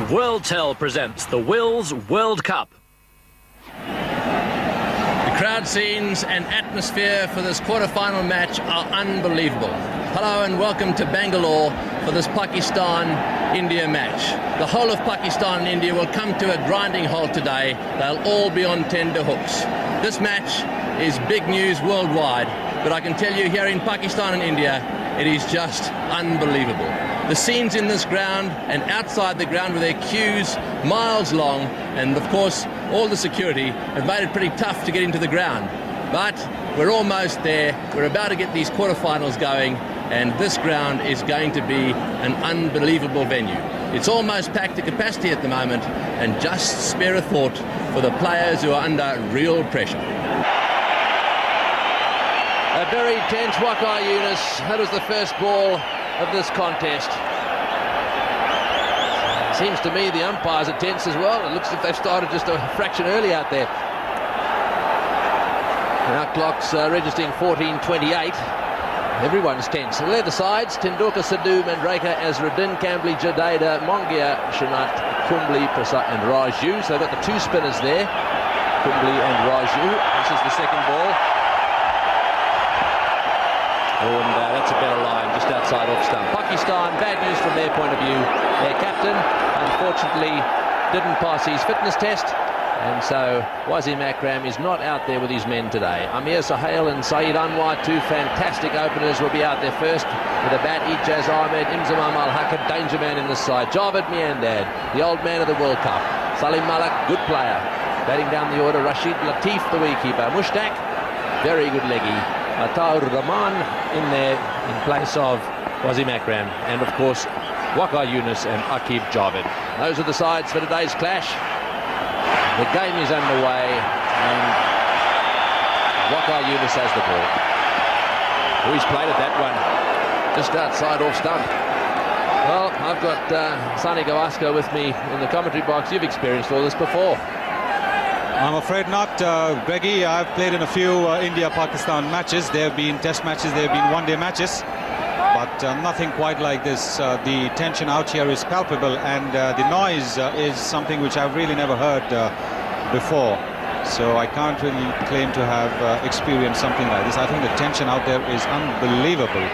WorldTel presents the Wills World Cup. The crowd scenes and atmosphere for this quarter-final match are unbelievable. Hello and welcome to Bangalore for this Pakistan-India match. The whole of Pakistan and India will come to a grinding halt today. They'll all be on tender hooks. This match is big news worldwide, but I can tell you here in Pakistan and India, it is just unbelievable. The scenes in this ground and outside the ground with their queues miles long, and of course all the security have made it pretty tough to get into the ground. But we're almost there. We're about to get these quarterfinals going, and this ground is going to be an unbelievable venue. It's almost packed to capacity at the moment, and just spare a thought for the players who are under real pressure. A very tense Waqar Younis. That was the first ball of this contest. Seems to me the umpires are tense as well. It looks as if they've started just a fraction early out there. Our clock's registering 14:28. Everyone's tense. They're the sides: Tendulkar, Sidhu, Mandrake, Azruddin, Kambli, Jadeja, Mongia, Shanat, Kumbli, Prasad and Raju. So they've got the two spinners there, Kumbli and Raju. This is the second ball. And that's a better line just outside off stump. Pakistan, bad news from their point of view. Their captain, unfortunately, didn't pass his fitness test, and so Wasim Akram is not out there with his men today. Amir Sohail and Saeed Anwar, two fantastic openers, will be out there first with a bat. Ijaz Ahmed, Imzamam Al-Haq, a danger man in the side. Javed Miandad, the old man of the World Cup. Salim Malak, good player. Batting down the order, Rashid Latif, the wicketkeeper. Mushtaq, very good leggy. Ataur Rahman in there in place of Wasim Akram, and of course Waqar Younis and Aqib Javed. Those are the sides for today's clash. The game is underway, and Waqar Younis has the ball. He's played at that one just outside off stump. Well, I've got Sani Gavaskar with me in the commentary box. You've experienced all this before. I'm afraid not, Greggy. I've played in a few India-Pakistan matches. There have been test matches, there have been one-day matches, but nothing quite like this. The tension out here is palpable, and the noise is something which I've really never heard before. So I can't really claim to have experienced something like this. I think the tension out there is unbelievable.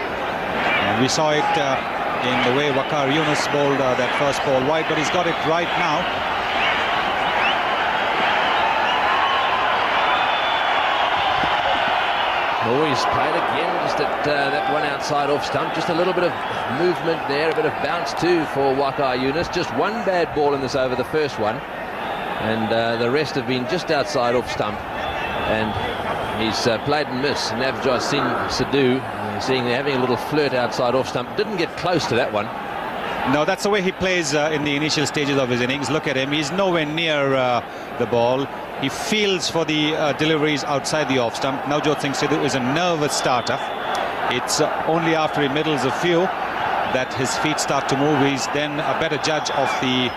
We saw it in the way Waqar Younis bowled that first ball wide, but he's got it right now. Always played again, just at that one outside off stump. Just a little bit of movement there, a bit of bounce too for Waqar Younis. Just one bad ball in this over, the first one, and the rest have been just outside off stump. And he's played and missed. Navjot Singh Sidhu, seeing they're having a little flirt outside off stump, didn't get close to that one. No, that's the way he plays in the initial stages of his innings. Look at him, he's nowhere near the ball. He feels for the deliveries outside the off stump. Navjot Singh Sidhu is a nervous starter. It's only after he middles a few that his feet start to move. He's then a better judge of the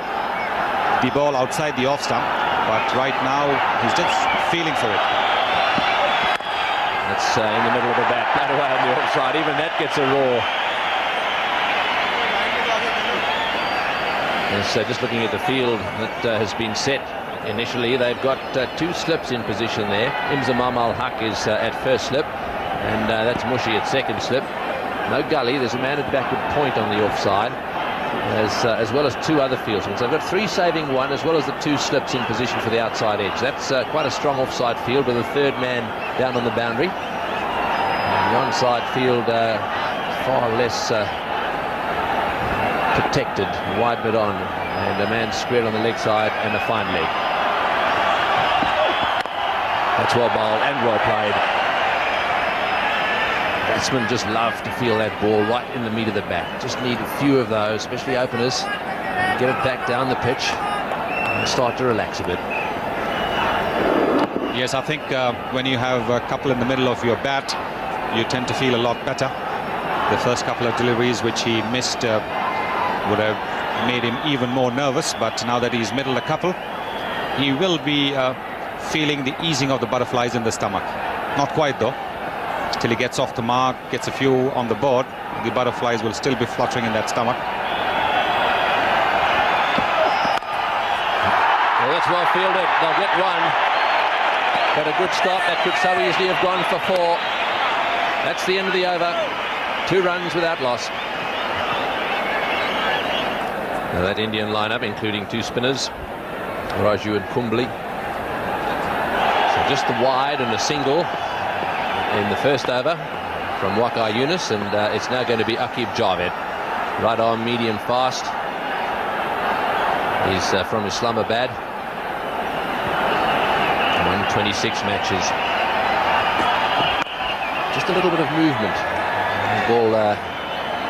ball outside the off stump. But right now, he's just feeling for it. It's in the middle of the bat, flat away on the offside. Even that gets a roar. So just looking at the field that has been set initially, they've got two slips in position there. Imzamam Al-Haq is at first slip, and that's Mushi at second slip. No gully, there's a man at backward point on the offside, as well as two other fieldsmen. So they've got three saving one, as well as the two slips in position for the outside edge. That's quite a strong offside field with a third man down on the boundary. And the onside field far less protected, wide mid on, and a man squared on the leg side and a fine leg. That's well bowled and well played. Batsmen just love to feel that ball right in the meat of the bat. Just need a few of those, especially openers, and get it back down the pitch and start to relax a bit. Yes, I think when you have a couple in the middle of your bat, you tend to feel a lot better. The first couple of deliveries which he missed would have made him even more nervous, but now that he's middled a couple, he will be feeling the easing of the butterflies in the stomach. Not quite though. Till he gets off the mark, gets a few on the board, the butterflies will still be fluttering in that stomach. Well, that's well fielded. They'll get one. But a good stop. That could so easily have gone for 4. That's the end of the over. 2 runs without loss. Now that Indian lineup, including 2 spinners, Raju and Kumbli. So just the wide and a single in the first over from Waqar Younis, and it's now going to be Aqib Javed. Right arm, medium fast. He's from Islamabad. 126 matches. Just a little bit of movement. The ball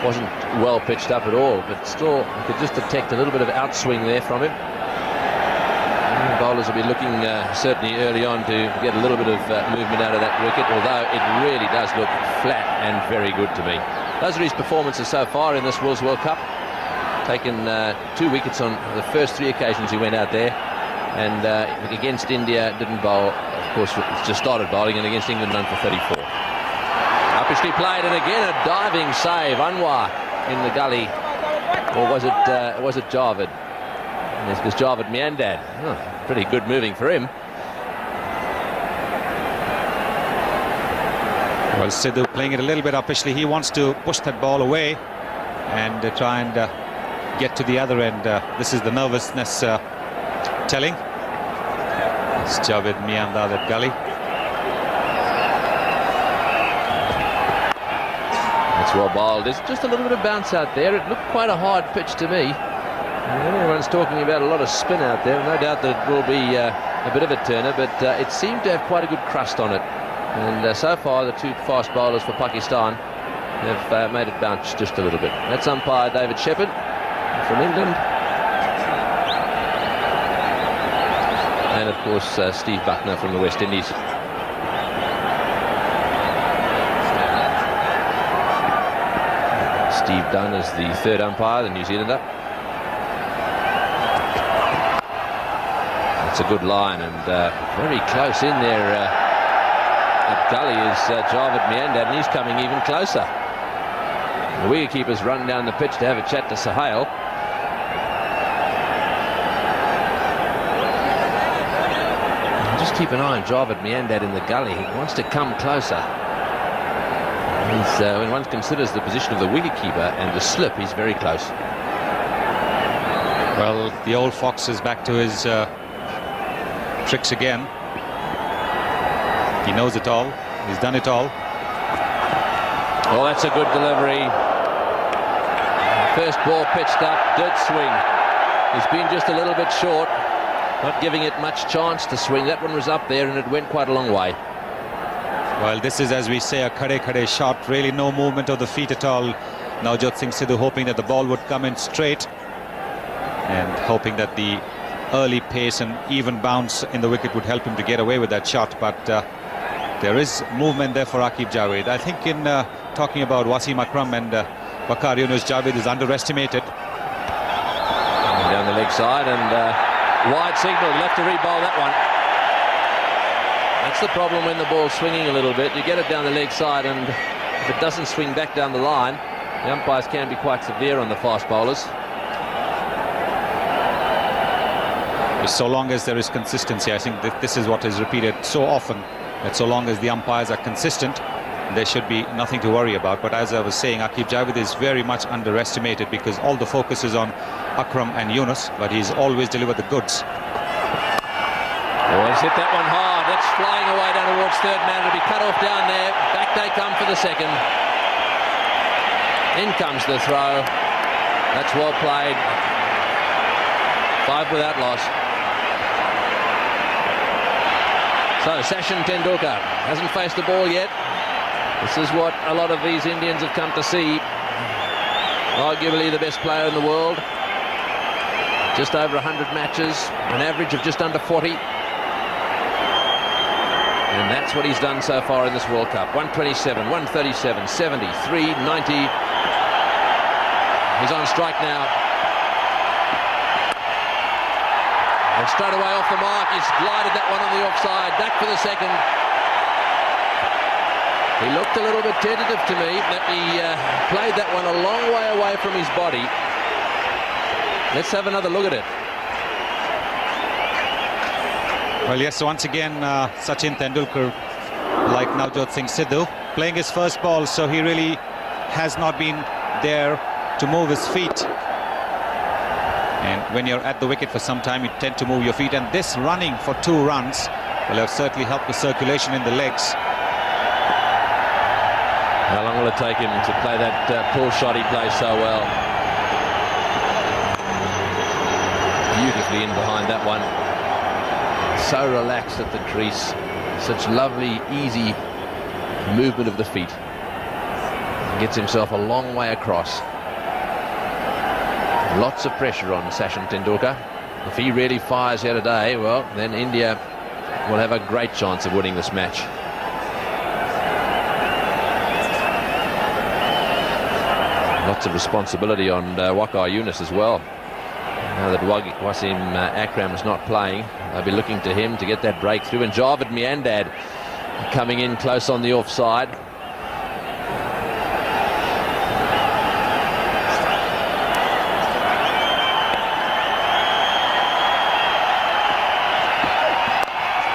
wasn't well pitched up at all, but still you could just detect a little bit of outswing there from him. And bowlers will be looking certainly early on to get a little bit of movement out of that wicket, although it really does look flat and very good to me. Those are his performances so far in this Wills World Cup. Taken 2 wickets on the first 3 occasions he went out there, and against India didn't bowl, of course, just started bowling, and against England none for 34. Uppishly played, and again a diving save. Anwar in the gully, or was it Javed? Yes, it was Javed Miandad. Oh, pretty good moving for him. Well, Sidhu playing it a little bit uppishly. He wants to push that ball away and try and get to the other end. This is the nervousness telling. It's Javed Miandad at gully. That's well bowled. There's just a little bit of bounce out there. It looked quite a hard pitch to me. Everyone's talking about a lot of spin out there. No doubt there will be a bit of a turner, but it seemed to have quite a good crust on it. And so far, the 2 fast bowlers for Pakistan have made it bounce just a little bit. That's umpire David Shepherd from England. And, of course, Steve Buckner from the West Indies. Steve Dunn is the 3rd umpire, the New Zealander. It's a good line, and very close in there at gully is Javed Miandad, and he's coming even closer. The wicketkeeper's run down the pitch to have a chat to Sohail. Just keep an eye on Javed Miandad in the gully. He wants to come closer. When one considers the position of the wicketkeeper and the slip, he's very close. Well, the old fox is back to his tricks again. He knows it all. He's done it all. Well, that's a good delivery. First ball pitched up, did swing. He's been just a little bit short, not giving it much chance to swing. That one was up there and it went quite a long way. Well, this is, as we say, a khade shot. Really no movement of the feet at all. Navjot Singh Sidhu hoping that the ball would come in straight and hoping that the early pace and even bounce in the wicket would help him to get away with that shot, but there is movement there for Aqib Javed. I think in talking about Wasim Akram and Waqar Younis, Javed is underestimated. Down the leg side and wide signal, left to re-bowl that one. That's the problem when the ball's swinging a little bit. You get it down the leg side, and if it doesn't swing back down the line, the umpires can be quite severe on the fast bowlers. So long as there is consistency, I think that this is what is repeated so often, that so long as the umpires are consistent, there should be nothing to worry about. But as I was saying, Aqib Javed is very much underestimated because all the focus is on Akram and Younis, but he's always delivered the goods. Oh, he's hit that one hard. That's flying away down towards 3rd man. It'll be cut off down there. Back they come for the 2nd. In comes the throw. That's well played. 5 without loss. So Sachin Tendulkar hasn't faced the ball yet. This is what a lot of these Indians have come to see. Arguably the best player in the world. Just over 100 matches, an average of just under 40. And that's what he's done so far in this World Cup. 127, 137, 70, 3, 90. He's on strike now. And straight away off the mark, he's glided that one on the offside. Back for the 2nd. He looked a little bit tentative to me, that he played that one a long way away from his body. Let's have another look at it. Well, yes, once again, Sachin Tendulkar, like Navjot Singh Sidhu, playing his first ball, so he really has not been there to move his feet. And when you're at the wicket for some time, you tend to move your feet. And this running for 2 runs will have certainly helped the circulation in the legs. How long will it take him to play that pull shot he plays so well? Beautifully in behind that one. So relaxed at the crease. Such lovely, easy movement of the feet. Gets himself a long way across. Lots of pressure on Sachin Tendulkar. If he really fires here today, well, then India will have a great chance of winning this match. Lots of responsibility on Waqar Younis as well. Now that Wasim Akram is not playing, they'll be looking to him to get that breakthrough. And Javed Miandad coming in close on the offside.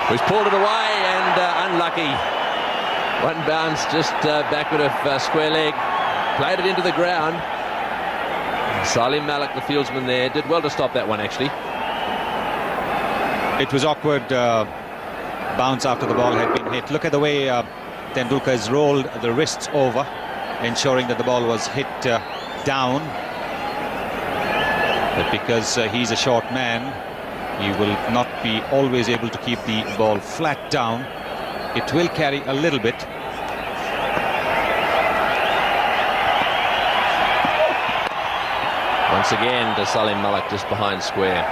He's pulled it away and unlucky. One bounce just backward of square leg. Played it into the ground. Salim Malik, the fieldsman there, did well to stop that one actually. It was awkward bounce after the ball had been hit. Look at the way Tendulkar has rolled the wrists over, ensuring that the ball was hit down. But because he's a short man, he will not be always able to keep the ball flat down. It will carry a little bit. Once again to Salim Malik just behind square.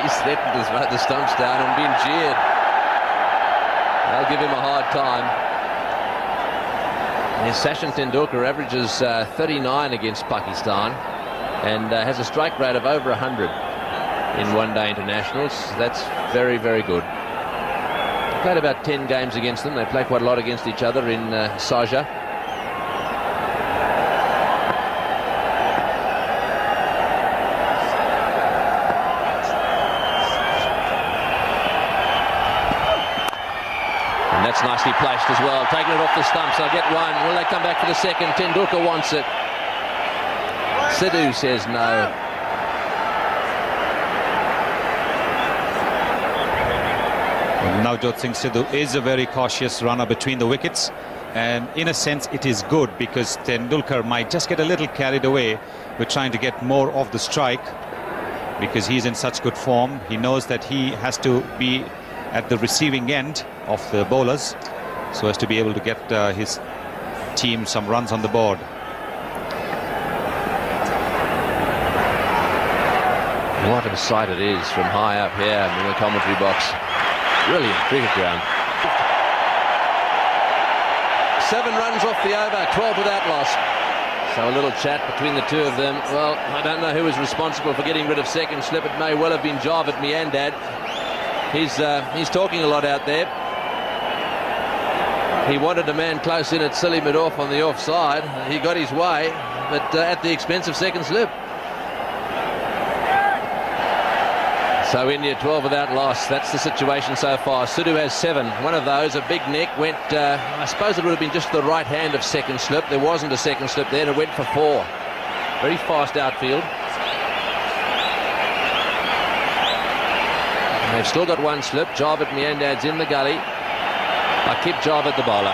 He's threatened to throw the stumps down and been jeered. They'll give him a hard time. Yes, Sachin Tendulkar averages 39 against Pakistan and has a strike rate of over 100 in one-day internationals. That's very, very good. They played about 10 games against them. They play quite a lot against each other in Sharjah. And that's nicely placed as well. Taking it off the stumps. They'll get one. Will they come back for the second? Tendulkar wants it. Sidhu says no. Navjot Singh Sidhu is a very cautious runner between the wickets, and in a sense it is good because Tendulkar might just get a little carried away with trying to get more of the strike because he's in such good form. He knows that he has to be at the receiving end of the bowlers so as to be able to get his team some runs on the board. What a sight it is from high up here in the commentary box. Brilliant cricket ground. 7 runs off the over, 12 without loss. So a little chat between the two of them. Well, I don't know who was responsible for getting rid of second slip. It may well have been Javed Miandad. He's talking a lot out there. He wanted a man close in at silly mid-off on the offside. He got his way, but at the expense of second slip. So India 12 without loss. That's the situation so far. Sidhu has 7. One of those, a big neck, went, I suppose it would have been just the right hand of second slip. There wasn't a second slip there. It went for 4. Very fast outfield. And they've still got one slip. Javed Miandad's in the gully. Aqib Javed the bowler.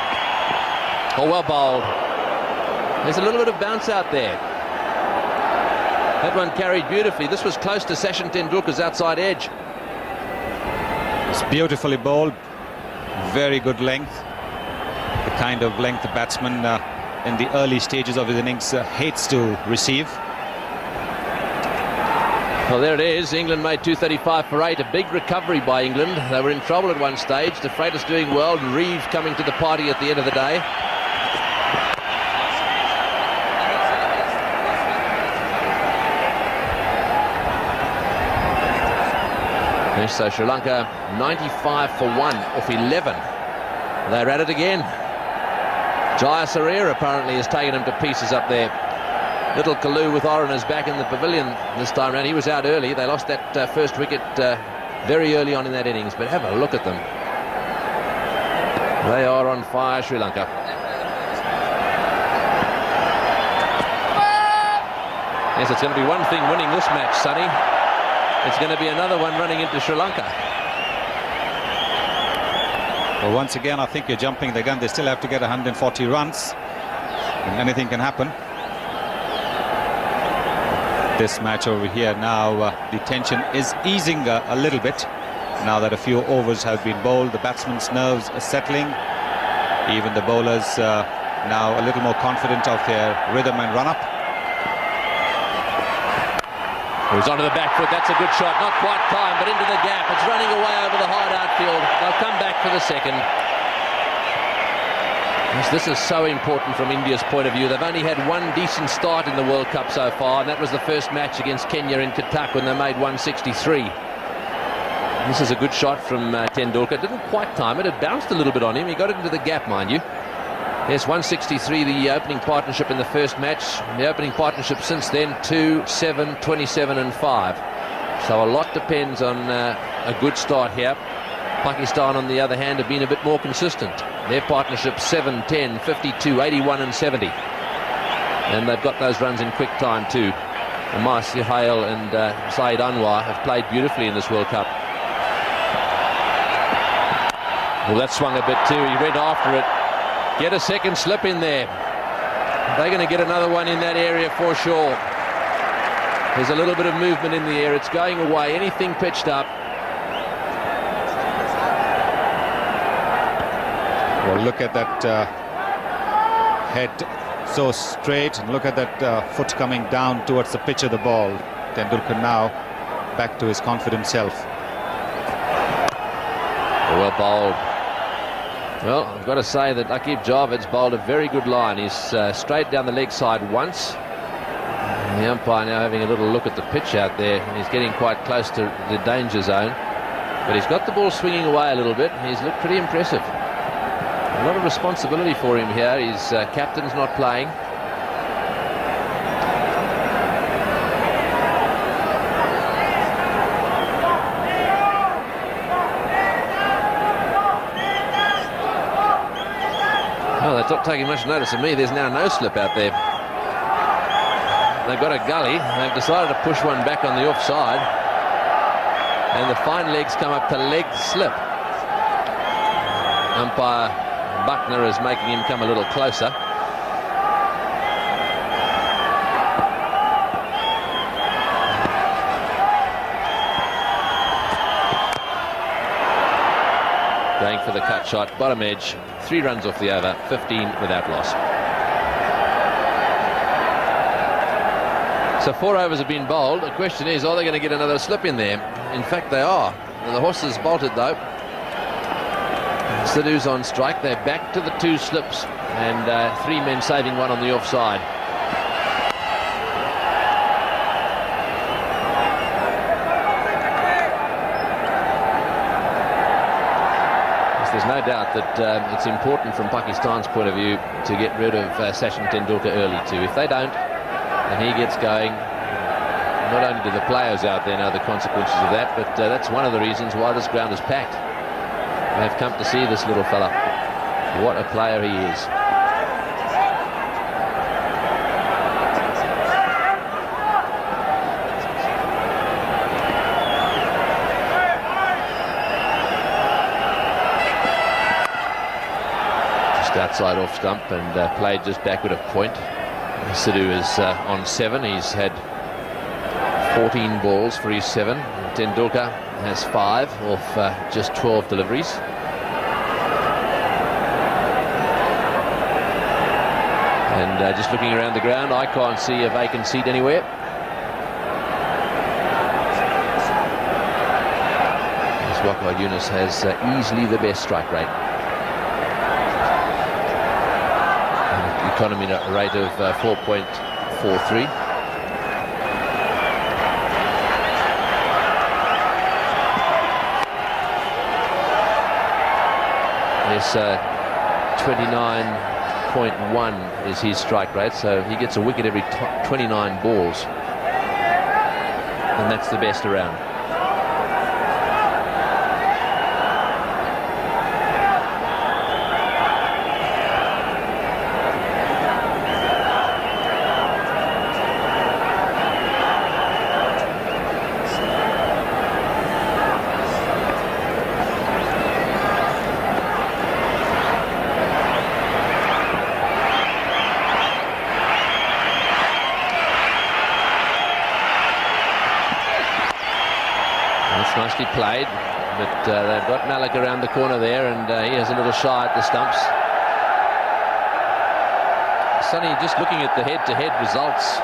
Oh, well bowled. There's a little bit of bounce out there. That one carried beautifully. This was close to Sachin Tendulkar's outside edge. It's beautifully bowled. Very good length. The kind of length the batsman in the early stages of his innings hates to receive. Well, there it is. England made 235 for 8. A big recovery by England. They were in trouble at one stage. De Freitas doing well. Reeve coming to the party at the end of the day. So Sri Lanka 95 for 1 off 11. They're at it again. Jaya Sarir apparently has taken them to pieces up there. Little Kalu with Oraners back in the pavilion this time around. He was out early. They lost that first wicket very early on in that innings. But have a look at them. They are on fire, Sri Lanka. Yes, it's going to be one thing winning this match, Sonny. It's going to be another one running into Sri Lanka. Well, once again, I think you're jumping the gun. They still have to get 140 runs. And anything can happen. This match over here now, the tension is easing a little bit. Now that a few overs have been bowled, the batsmen's nerves are settling. Even the bowlers now a little more confident of their rhythm and run-up. He's onto the back foot. That's a good shot. Not quite timed, but into the gap. It's running away over the hard outfield. They'll come back for the second. This is so important from India's point of view. They've only had one decent start in the World Cup so far, and that was the first match against Kenya in Cuttack when they made 163. This is a good shot from Tendulkar. Didn't quite time it. It bounced a little bit on him. He got it into the gap, mind you. Yes, 163, the opening partnership in the first match. The opening partnership since then, 2, 7, 27 and 5. So a lot depends on a good start here. Pakistan, on the other hand, have been a bit more consistent. Their partnership 7, 10, 52, 81 and 70. And they've got those runs in quick time too. Amar Suhail and Saeed Anwar have played beautifully in this World Cup. Well, that swung a bit too. He went after it. Get a second slip in there. They're going to get another one in that area for sure. There's a little bit of movement in the air. It's going away. Anything pitched up. Well, look at that head so straight, and look at that foot coming down towards the pitch of the ball. Tendulkar now back to his confident self. Well bowled. Well, I've got to say that Aqib Javid's bowled a very good line. He's straight down the leg side once. And the umpire now having a little look at the pitch out there. He's getting quite close to the danger zone. But he's got the ball swinging away a little bit. He's looked pretty impressive. A lot of responsibility for him here. His captain's not playing. Well, they're not taking much notice of me. There's now no slip out there. They've got a gully. They've decided to push one back on the offside. And the fine legs come up to leg slip. Umpire Buckner is making him come a little closer. Going for the cut shot, bottom edge, 3 runs off the over, 15 without loss. So 4 overs have been bowled. The question is, are they going to get another slip in there? In fact, they are. The horses bolted though. Sidhu's on strike. They're back to the 2 slips, and 3 men saving one on the offside. There's no doubt that it's important from Pakistan's point of view to get rid of Sachin Tendulkar early too. If they don't, and he gets going, not only do the players out there know the consequences of that, but that's one of the reasons why this ground is packed. They've come to see this little fella. What a player he is. Just outside off stump and played just backward of point. Sidhu is on 7. He's had 14 balls for his 7. Tendulkar has 5 off just 12 deliveries. And just looking around the ground, I can't see a vacant seat anywhere. Waqar Younis has easily the best strike rate. Economy rate of 4.43. Yes, 29 60.1 is his strike rate, so he gets a wicket every 29 balls, and that's the best around. Nicely played, but they've got Malik around the corner there, and he has a little shy at the stumps. Sonny, just looking at the head-to-head results,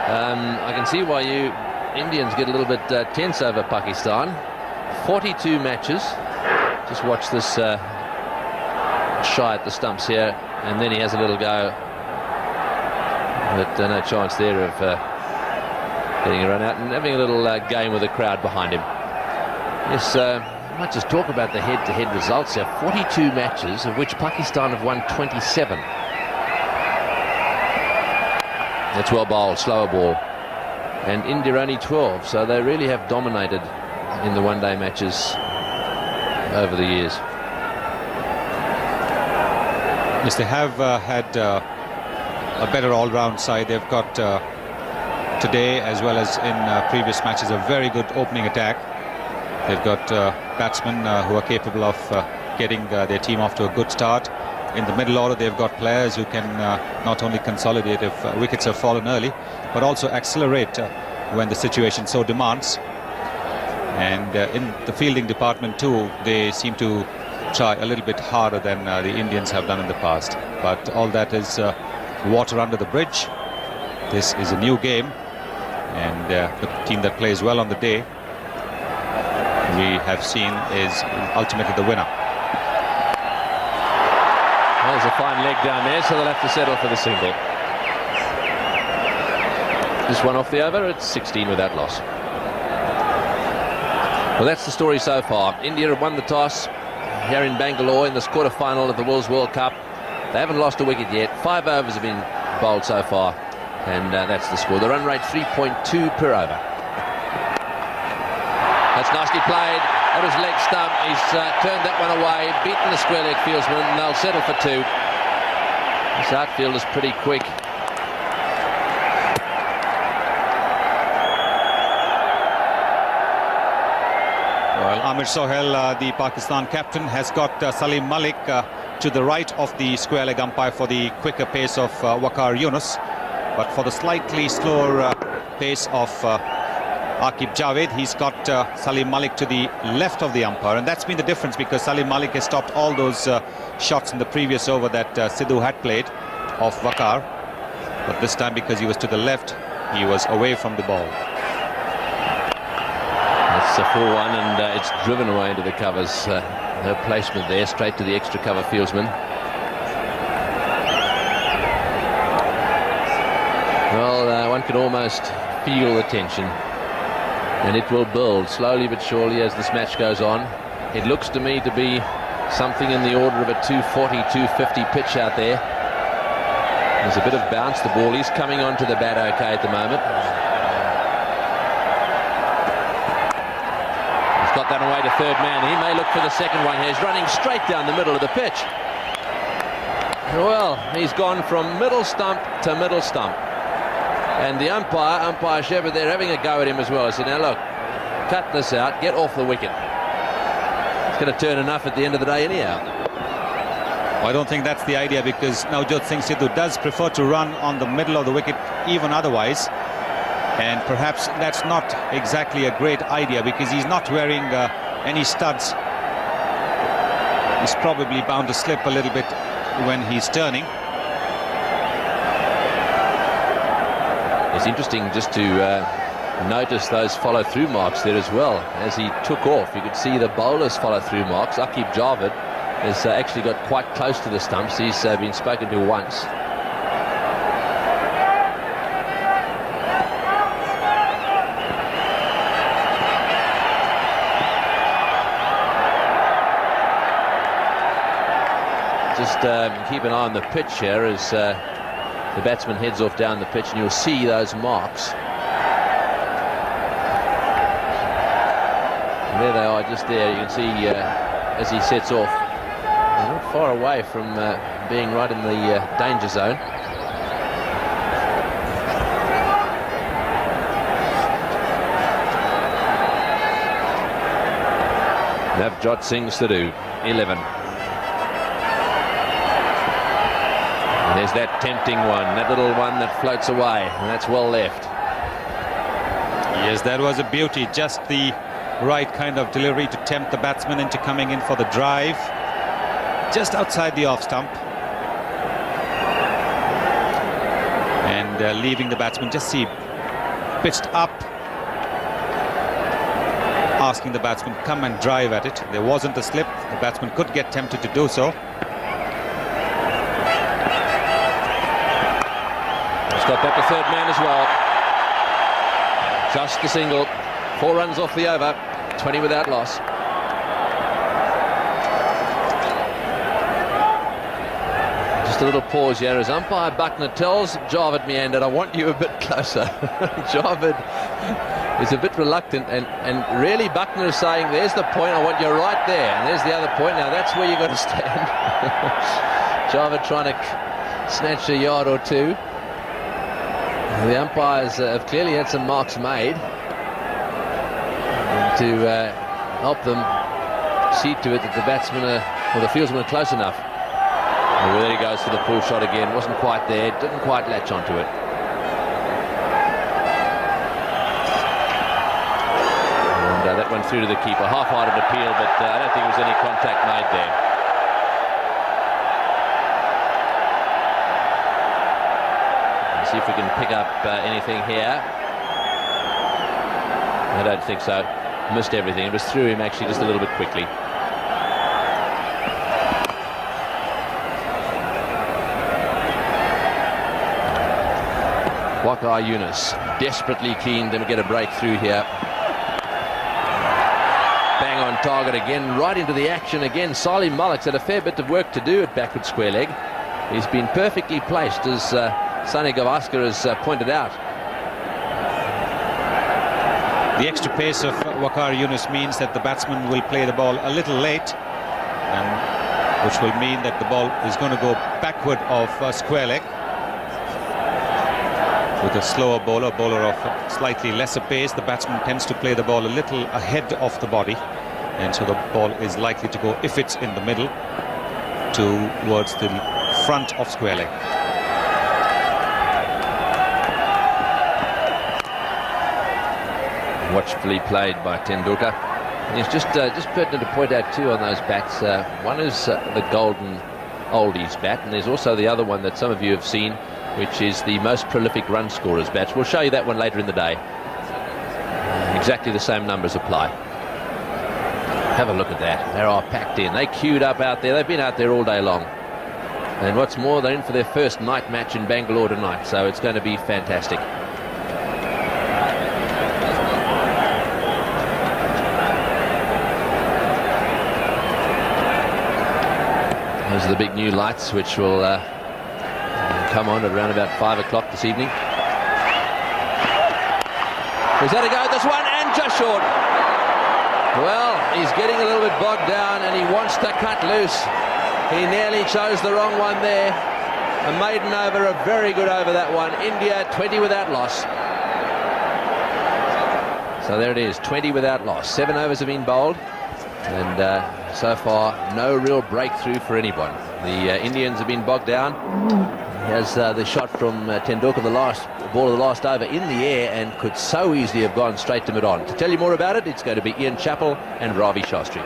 I can see why you Indians get a little bit tense over Pakistan. 42 matches. Just watch this shy at the stumps here, and then he has a little go, but no chance there of getting a run out and having a little game with the crowd behind him. Yes, might just talk about the head-to-head results here. 42 matches, of which Pakistan have won 27. That's well bowled, slower ball. And India only 12, so they really have dominated in the one-day matches over the years. Yes, they have had a better all-round side. They've got today, as well as in previous matches, a very good opening attack. They've got batsmen who are capable of getting their team off to a good start. In the middle order, they've got players who can not only consolidate if wickets have fallen early, but also accelerate when the situation so demands. And in the fielding department too, they seem to try a little bit harder than the Indians have done in the past. But all that is water under the bridge. This is a new game, and the team that plays well on the day, we have seen, is ultimately the winner. There's a fine leg down there, so they'll have to settle for the single. This one off the over, it's 16 without loss. Well, that's the story so far. India have won the toss here in Bangalore in this quarter-final of the Wills World Cup. They haven't lost a wicket yet. 5 overs have been bowled so far, and that's the score. The run rate 3.2 per over. That's nicely played. That was leg stump. He's turned that one away, beaten the square leg fieldsman, and they'll settle for 2. This outfield is pretty quick. Well, Amir Sohail, the Pakistan captain, has got Salim Malik to the right of the square leg umpire for the quicker pace of Waqar Yunus, but for the slightly slower pace of Aqib Javed, he's got Salim Malik to the left of the umpire, and that's been the difference, because Salim Malik has stopped all those shots in the previous over that Sidhu had played off Waqar, but this time, because he was to the left, he was away from the ball. That's a 4-1, and it's driven away into the covers. Her placement there, straight to the extra cover fieldsman. Well, one can almost feel the tension, and it will build slowly but surely as this match goes on. It looks to me to be something in the order of a 240, 250 pitch out there. There's a bit of bounce. The ball is coming onto the bat okay at the moment. He's got that away to third man. He may look for the second one here. He's running straight down the middle of the pitch. Well, he's gone from middle stump to middle stump. And the umpire Shepard, they're having a go at him as well. I said, now look, cut this out, get off the wicket. It's going to turn enough at the end of the day anyhow. I don't think that's the idea, because Navjot Singh Sidhu does prefer to run on the middle of the wicket even otherwise, and perhaps that's not exactly a great idea, because he's not wearing any studs. He's probably bound to slip a little bit when he's turning. It's interesting just to notice those follow-through marks there as well. As he took off, you could see the bowler's follow-through marks. Aqib Javed has actually got quite close to the stumps. He's been spoken to once. Just Just keep an eye on the pitch here as the batsman heads off down the pitch, and you'll see those marks. And there they are, just there. You can see as he sets off. They're not far away from being right in the danger zone. Navjot Singh Sidhu, 11. And there's that tempting one, that little one that floats away, and that's well left. Yes, that was a beauty. Just the right kind of delivery to tempt the batsman into coming in for the drive. Just outside the off stump. And leaving the batsman, just see, pitched up. Asking the batsman to come and drive at it. There wasn't a slip. The batsman could get tempted to do so. He's got that the third man as well. Just a single. 4 runs off the over. 20 without loss. Just a little pause here as umpire Buckner tells Javed Meander, I want you a bit closer. Javed is a bit reluctant, and really Buckner is saying, there's the point, I want you right there, and there's the other point, now that's where you've got to stand. Javed trying to snatch a yard or two. The umpires have clearly had some marks made to help them see to it that the batsmen or the fieldsmen are close enough. Well, there he goes for the pull shot again. Wasn't quite there, didn't quite latch onto it. And that went through to the keeper. Half-hearted appeal, but I don't think there was any contact made there. Let's see if we can pick up anything here. I don't think so. Missed everything. It was through him actually just a little bit quickly. Waqar Younis desperately keen to get a breakthrough here. Bang on target again, right into the action again. Salim Malik's had a fair bit of work to do at backward square leg. He's been perfectly placed, as Sunny Gavaskar has pointed out. The extra pace of Waqar Younis means that the batsman will play the ball a little late, and which will mean that the ball is going to go backward of square leg. With a slower bowler of slightly lesser pace, the batsman tends to play the ball a little ahead of the body, and so the ball is likely to go, if it's in the middle, towards the front of square leg. Watchfully played by Tendulkar. And it's just pertinent to point out too on those bats. One is the golden oldies bat, and there's also the other one that some of you have seen, which is the most prolific run scorers bats. We'll show you that one later in the day. Exactly the same numbers apply. Have a look at that. They are packed in. They queued up out there. They've been out there all day long. And what's more, they're in for their first night match in Bangalore tonight, so it's going to be fantastic. Those are the big new lights which will come on at around about 5 o'clock this evening. He's had a go at this one, and just short. Well, he's getting a little bit bogged down, and he wants to cut loose. He nearly chose the wrong one there. A maiden over, a very good over that one. India 20 without loss. So there it is, 20 without loss. 7 overs have been bowled, and so far no real breakthrough for anyone. The Indians have been bogged down. Here's the shot from Tendulkar, the last ball of the last over, in the air, and could so easily have gone straight to mid-on. To tell you more about it, it's going to be Ian Chappell and Ravi Shastri.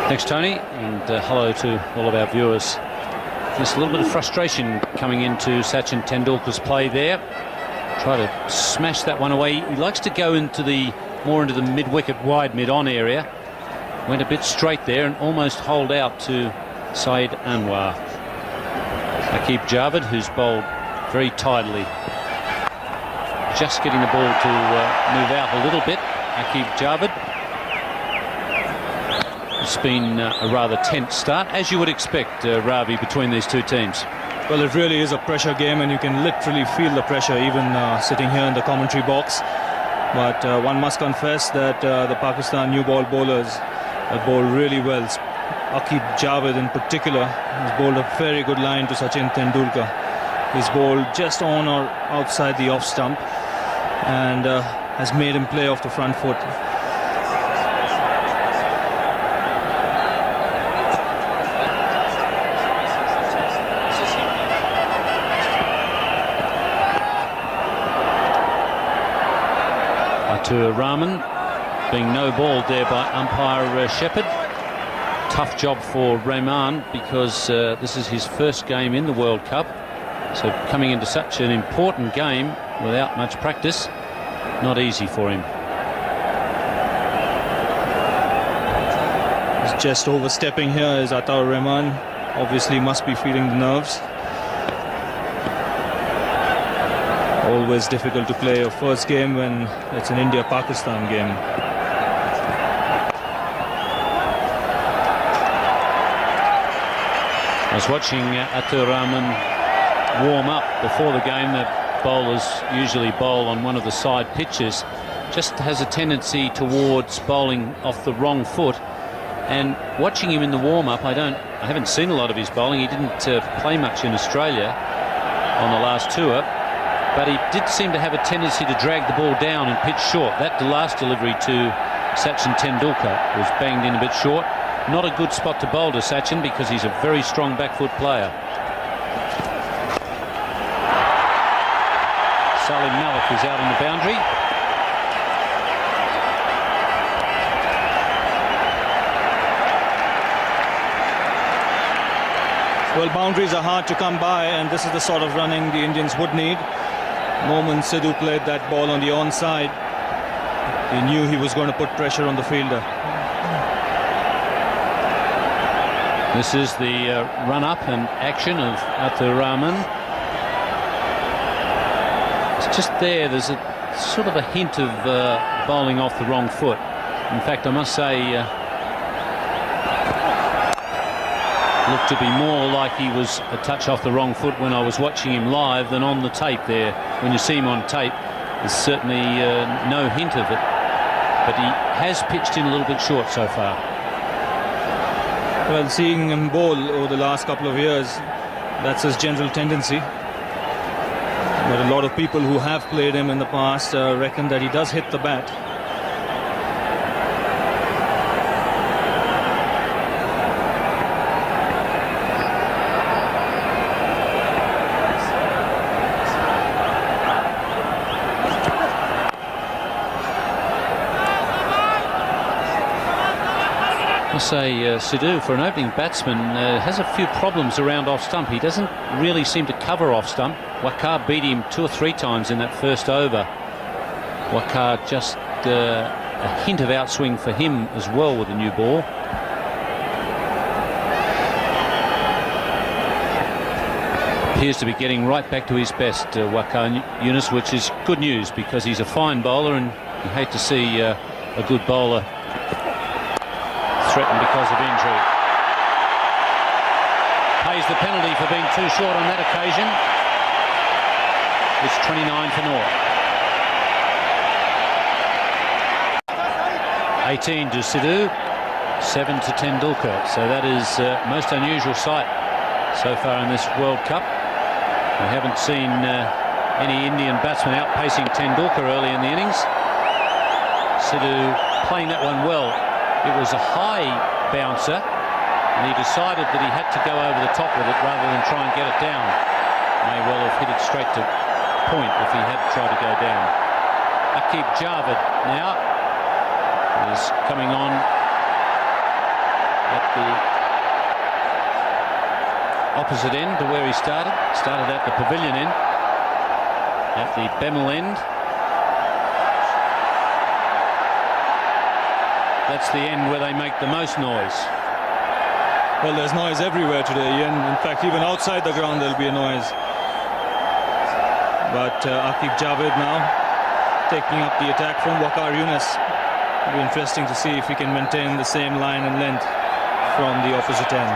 Thanks, Tony, and hello to all of our viewers. Just a little bit of frustration coming into Sachin Tendulkar's play there. Try to smash that one away. He likes to go into the more into the mid-wicket, wide mid-on area. Went a bit straight there and almost holed out to Saeed Anwar. Aqib Javed, who's bowled very tidily, just getting the ball to move out a little bit. Aqib Javed. It's been a rather tense start, as you would expect, Ravi, between these two teams. Well, it really is a pressure game, and you can literally feel the pressure even sitting here in the commentary box. But one must confess that the Pakistan new ball bowlers have bowled really well. Aqib Javed in particular has bowled a very good line to Sachin Tendulkar. He's bowled just on or outside the off stump and has made him play off the front foot. To Rahman being no balled there by umpire Shepherd. Tough job for Rahman because this is his first game in the World Cup, so coming into such an important game without much practice, not easy for him. He's just overstepping here is Ataur Rahman. Obviously must be feeling the nerves. Always difficult to play your first game when it's an India-Pakistan game. I was watching Ataur Rahman warm up before the game. The bowlers usually bowl on one of the side pitches. Just has a tendency towards bowling off the wrong foot. And watching him in the warm-up, I haven't seen a lot of his bowling. He didn't play much in Australia on the last tour. But he did seem to have a tendency to drag the ball down and pitch short. That last delivery to Sachin Tendulkar was banged in a bit short. Not a good spot to bowl to Sachin because he's a very strong back foot player. Salim Malik is out on the boundary. Well, boundaries are hard to come by, and this is the sort of running the Indians would need. Momin Sidhu played that ball on the onside. He knew he was going to put pressure on the fielder. This is the run-up and action of Ataur Rahman. It's just there's a sort of a hint of bowling off the wrong foot. In fact, I must say, looked to be more like he was a touch off the wrong foot when I was watching him live than on the tape there. When you see him on tape, there's certainly no hint of it. But he has pitched in a little bit short so far. Well, seeing him bowl over the last couple of years, that's his general tendency. But a lot of people who have played him in the past reckon that he does hit the bat. Say Sidhu, for an opening batsman, has a few problems around off stump. He doesn't really seem to cover off stump. Waqar beat him 2 or 3 times in that first over. Waqar just a hint of outswing for him as well with the new ball. Appears to be getting right back to his best, Waqar Younis, which is good news because he's a fine bowler, and you hate to see a good bowler threatened because of injury. Pays the penalty for being too short on that occasion. It's 29 for naught. 18 to Sidhu, 7 to Tendulkar. So that is most unusual sight so far in this World Cup. We haven't seen any Indian batsman outpacing Tendulkar early in the innings. Sidhu playing that one well. It was a high bouncer, and he decided that he had to go over the top with it rather than try and get it down. May well have hit it straight to point if he had tried to go down. Aqib Javed now is coming on at the opposite end to where he started. Started at the pavilion end, at the Bemel end. That's the end where they make the most noise. Well, there's noise everywhere today, Ian. In fact, even outside the ground there'll be a noise. But Aqib Javed now taking up the attack from Waqar Younis. It'll be interesting to see if he can maintain the same line and length. from the opposite end.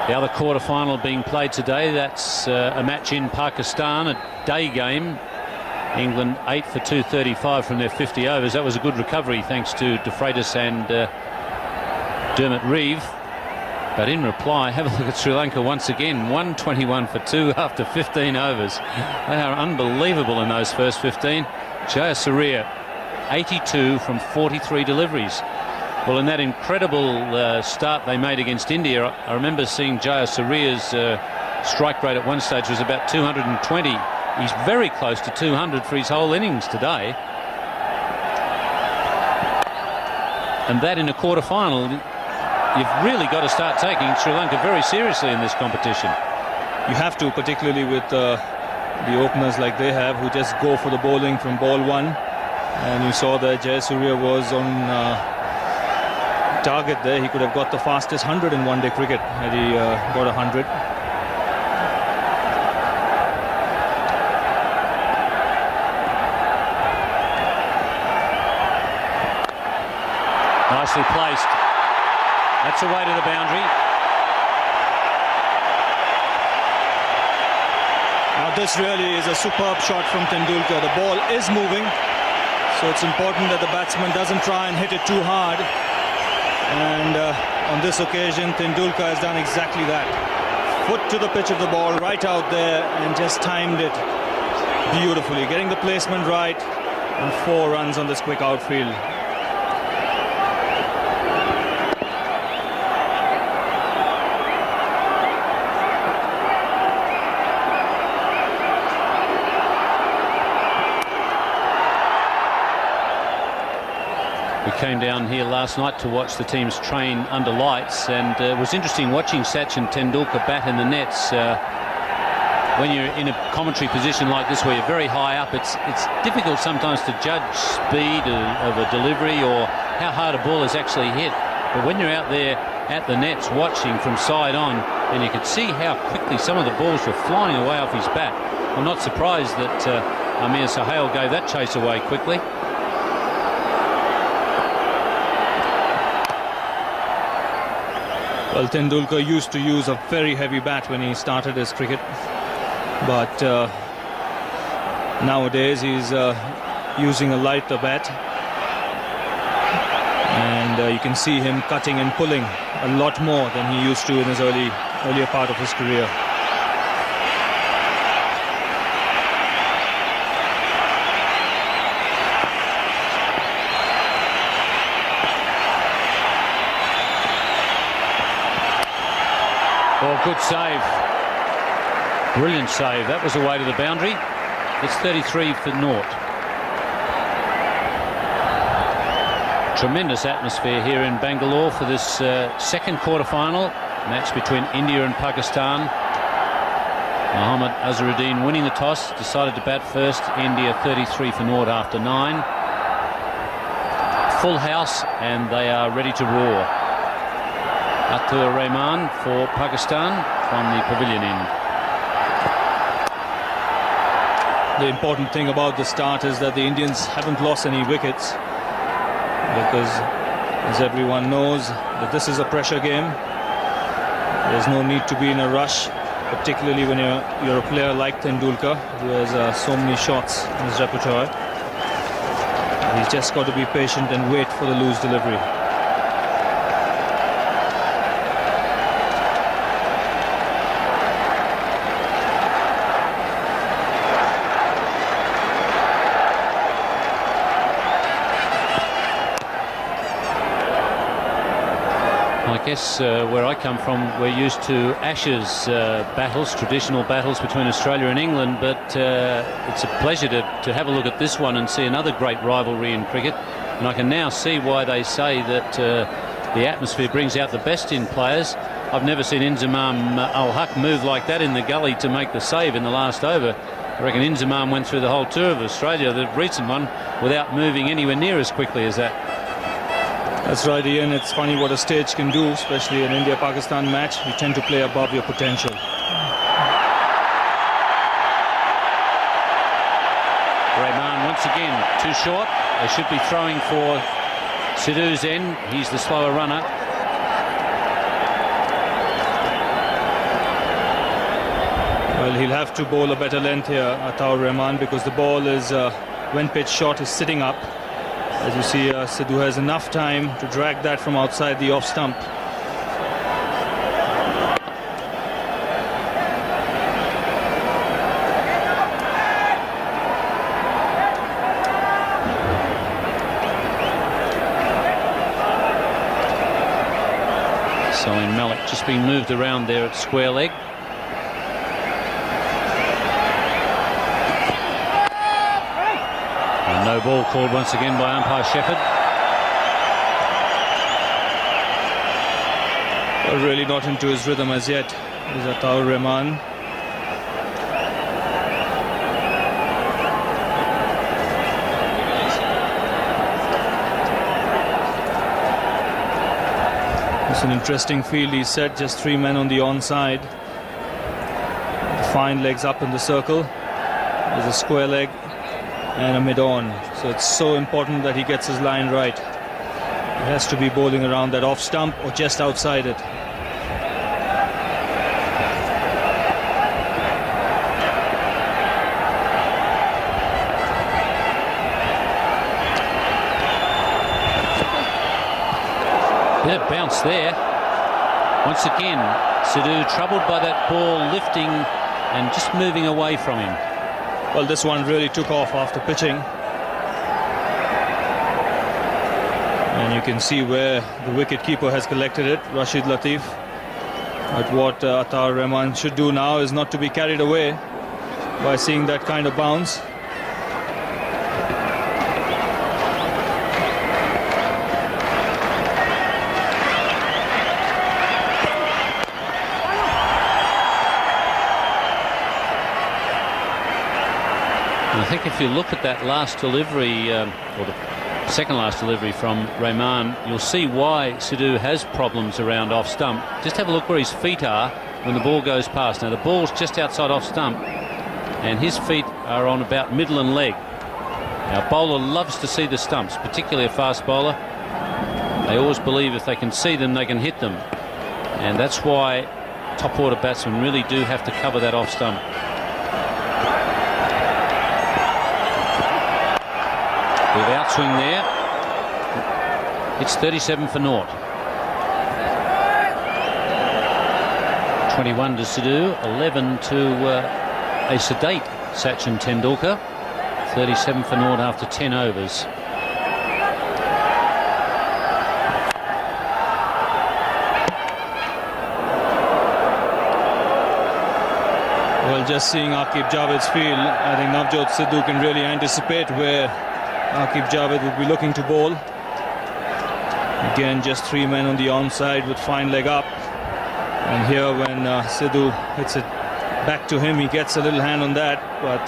The other quarter-final being played today, that's a match in Pakistan, a day game. England 8 for 235 from their 50 overs. That was a good recovery thanks to De Freitas and Dermot Reeve. But in reply, have a look at Sri Lanka once again. 121 for 2 after 15 overs. They are unbelievable in those first 15. Jayasuriya, 82 from 43 deliveries. Well, in that incredible start they made against India, I remember seeing Jayasuriya's strike rate at one stage was about 220. He's very close to 200 for his whole innings today. And that in a quarter-final, you've really got to start taking Sri Lanka very seriously in this competition. You have to, particularly with the openers like they have, who just go for the bowling from ball one. And you saw that Jayasuriya was on target there. He could have got the fastest 100 in one-day cricket had he got 100. Nicely placed. That's away to the boundary. Now this really is a superb shot from Tendulkar. The ball is moving, so it's important that the batsman doesn't try and hit it too hard. And on this occasion, Tendulkar has done exactly that. Foot to the pitch of the ball, right out there, and just timed it beautifully, getting the placement right, and 4 runs on this quick outfield. We came down here last night to watch the teams train under lights, and it was interesting watching Sachin Tendulkar bat in the nets. When you're in a commentary position like this where you're very high up, it's difficult sometimes to judge speed of a delivery or how hard a ball is actually hit. But when you're out there at the nets watching from side on, and you could see how quickly some of the balls were flying away off his bat. I'm not surprised that Amir Sohail gave that chase away quickly. Well, Tendulkar used to use a very heavy bat when he started his cricket, but nowadays he's using a lighter bat, and you can see him cutting and pulling a lot more than he used to in his earlier part of his career. Oh, good save. Brilliant save. That was away to the boundary. It's 33 for naught. Tremendous atmosphere here in Bangalore for this second quarter-final match between India and Pakistan. Mohammad Azharuddin winning the toss, decided to bat first. India 33 for naught after 9. Full house, and they are ready to roar. Atur Rahman for Pakistan from the pavilion end. The important thing about the start is that the Indians haven't lost any wickets, because as everyone knows that this is a pressure game. There's no need to be in a rush, particularly when you're a player like Tendulkar, who has so many shots in his repertoire. He's just got to be patient and wait for the loose delivery. I guess where I come from, we're used to Ashes battles, traditional battles between Australia and England, but it's a pleasure to have a look at this one and see another great rivalry in cricket. And I can now see why they say that the atmosphere brings out the best in players. I've never seen Inzamam Ul-Haq move like that in the gully to make the save in the last over. I reckon Inzamam went through the whole tour of Australia, the recent one, without moving anywhere near as quickly as that. That's right, Ian. It's funny what a stage can do, especially an India-Pakistan match. You tend to play above your potential. Rahman once once again, too short. They should be throwing for Sidhu's end. He's the slower runner. Well, he'll have to bowl a better length here, Ataur Rahman, because the ball is, when pitched short, is sitting up. As you see, Sidhu has enough time to drag that from outside the off stump. Salim Malik just being moved around there at square leg. And no ball called once again by umpire Shepherd. Well, really not into his rhythm as yet is Ataur Rahman. It's an interesting field, he said, just 3 men on the onside. The fine legs up in the circle. There's a square leg and a mid-on. So it's so important that he gets his line right. He has to be bowling around that off stump or just outside it. Bit of bounce there. Once again, Sidhu troubled by that ball lifting and just moving away from him. Well, this one really took off after pitching. And you can see where the wicket-keeper has collected it, Rashid Latif. But what Ataur Rahman should do now is not to be carried away by seeing that kind of bounce. I think if you look at that last delivery, or the second last delivery from Rahman, you'll see why Sidhu has problems around off stump. Just have a look where his feet are when the ball goes past. Now the ball's just outside off stump and his feet are on about middle and leg. Now a bowler loves to see the stumps, particularly a fast bowler. They always believe if they can see them, they can hit them. And that's why top order batsmen really do have to cover that off stump. With outswing there, it's 37 for naught. 21 to Sidhu, 11 to a sedate Sachin Tendulkar. 37 for naught after 10 overs. Well, just seeing Aqib Javed's field, I think Navjot Sidhu can really anticipate where Aqib Javed would be looking to bowl. Again, just 3 men on the onside with fine leg up. And here when Sidhu hits it back to him, he gets a little hand on that, but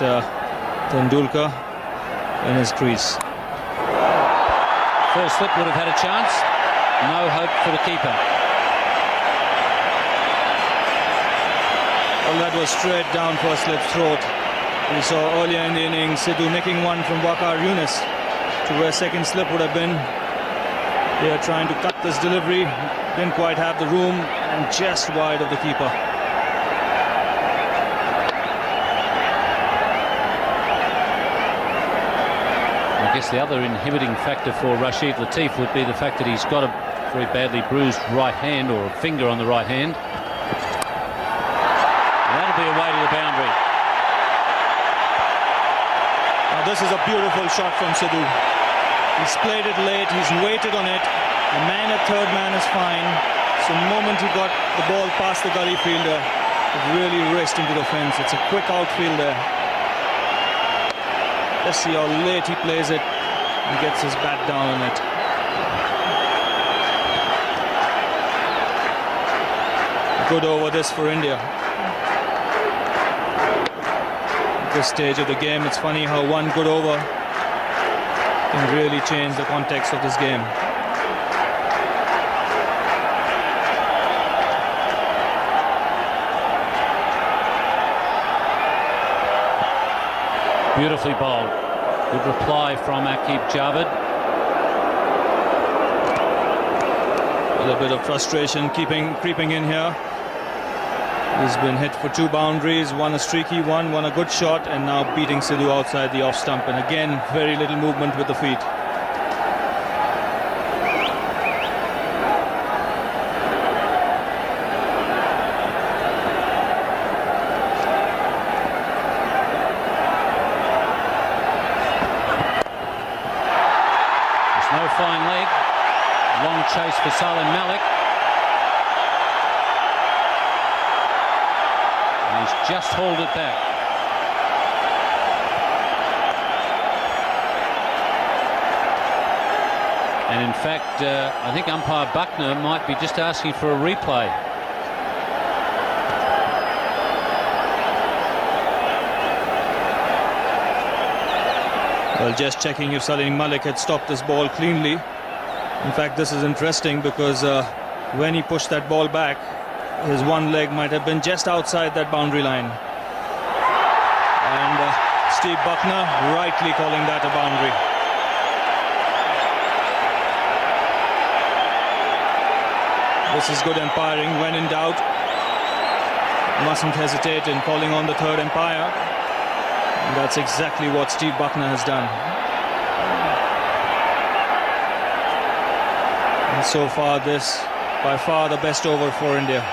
Tendulkar in his crease. First slip would have had a chance. No hope for the keeper. Well, that was straight down for slip's throat. We saw earlier in the innings Sidhu nicking one from Waqar Younis to where second slip would have been. They are trying to cut this delivery, didn't quite have the room, and just wide of the keeper. I guess the other inhibiting factor for Rashid Latif would be the fact that he's got a very badly bruised right hand, or a finger on the right hand. And that'll be away to the boundary. Now this is a beautiful shot from Sidhu. He's played it late, he's waited on it. The man at third man is fine. So the moment he got the ball past the gully fielder, it really raced into the fence. It's a quick outfield there. Let's see how late he plays it and gets his bat down on it. Good over this for India. At this stage of the game, it's funny how one good over can really change the context of this game. Beautifully bowled. Good reply from Aqib Javed. A little bit of frustration creeping in here. He's been hit for 2 boundaries, one a streaky one a good shot, and now beating Sidhu outside the off stump. And again, very little movement with the feet. There's no flying leg. Long chase for Salim Malik. And he's just hauled it back. And in fact, I think umpire Buckner might be just asking for a replay. Well, just checking if Salim Malik had stopped this ball cleanly. In fact, this is interesting because when he pushed that ball back, his one leg might have been just outside that boundary line. And Steve Buckner rightly calling that a boundary. This is good umpiring. When in doubt, mustn't hesitate in calling on the third umpire. And that's exactly what Steve Buckner has done. And so far, this by far the best over for India.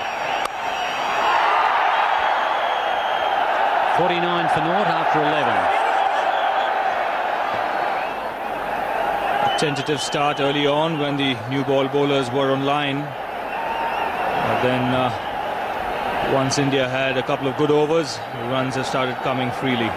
49 for naught after 11. A tentative start early on when the new ball bowlers were online. But then once India had a couple of good overs, the runs have started coming freely.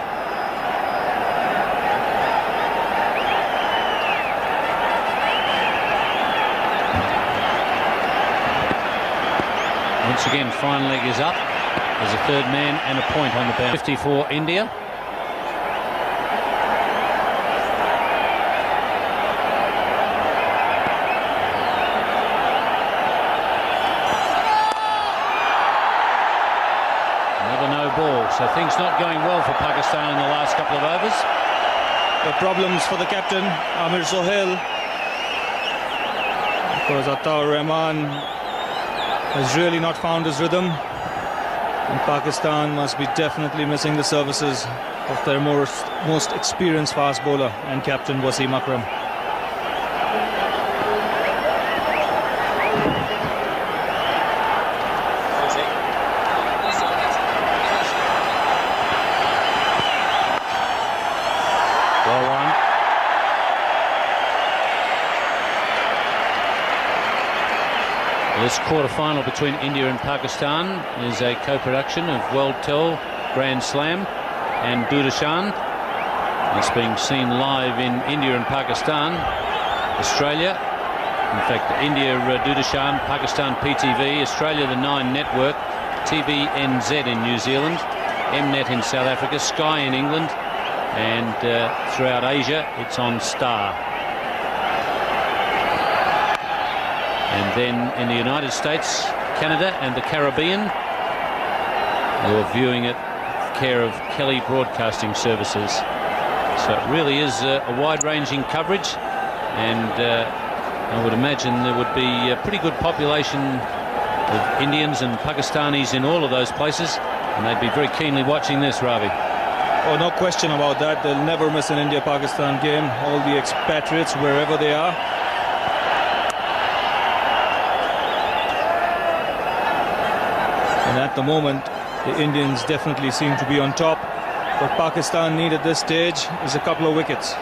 Once again, final leg is up. There's a third man and a point on the boundary. 50 for India. Another no ball. So things not going well for Pakistan in the last couple of overs. The problems for the captain, Amir Sohail. Because Ataur Rahman has really not found his rhythm. And Pakistan must be definitely missing the services of their most experienced fast bowler and captain Wasim Akram. Well won. This quarter-final between India and Pakistan is a co-production of World Tel, Grand Slam and Doordarshan. It's being seen live in India and Pakistan, Australia. In fact, India Doordarshan, Pakistan PTV, Australia the 9 Network, TVNZ in New Zealand, Mnet in South Africa, Sky in England, and throughout Asia it's on Star. And then in the United States, Canada and the Caribbean, you're viewing it care of Kelly Broadcasting Services. So it really is a wide-ranging coverage, and I would imagine there would be a pretty good population of Indians and Pakistanis in all of those places, and they'd be very keenly watching this, Ravi. Oh, no question about that. They'll never miss an India-Pakistan game. All the expatriates, wherever they are. And at the moment, the Indians definitely seem to be on top. What Pakistan need at this stage is a couple of wickets.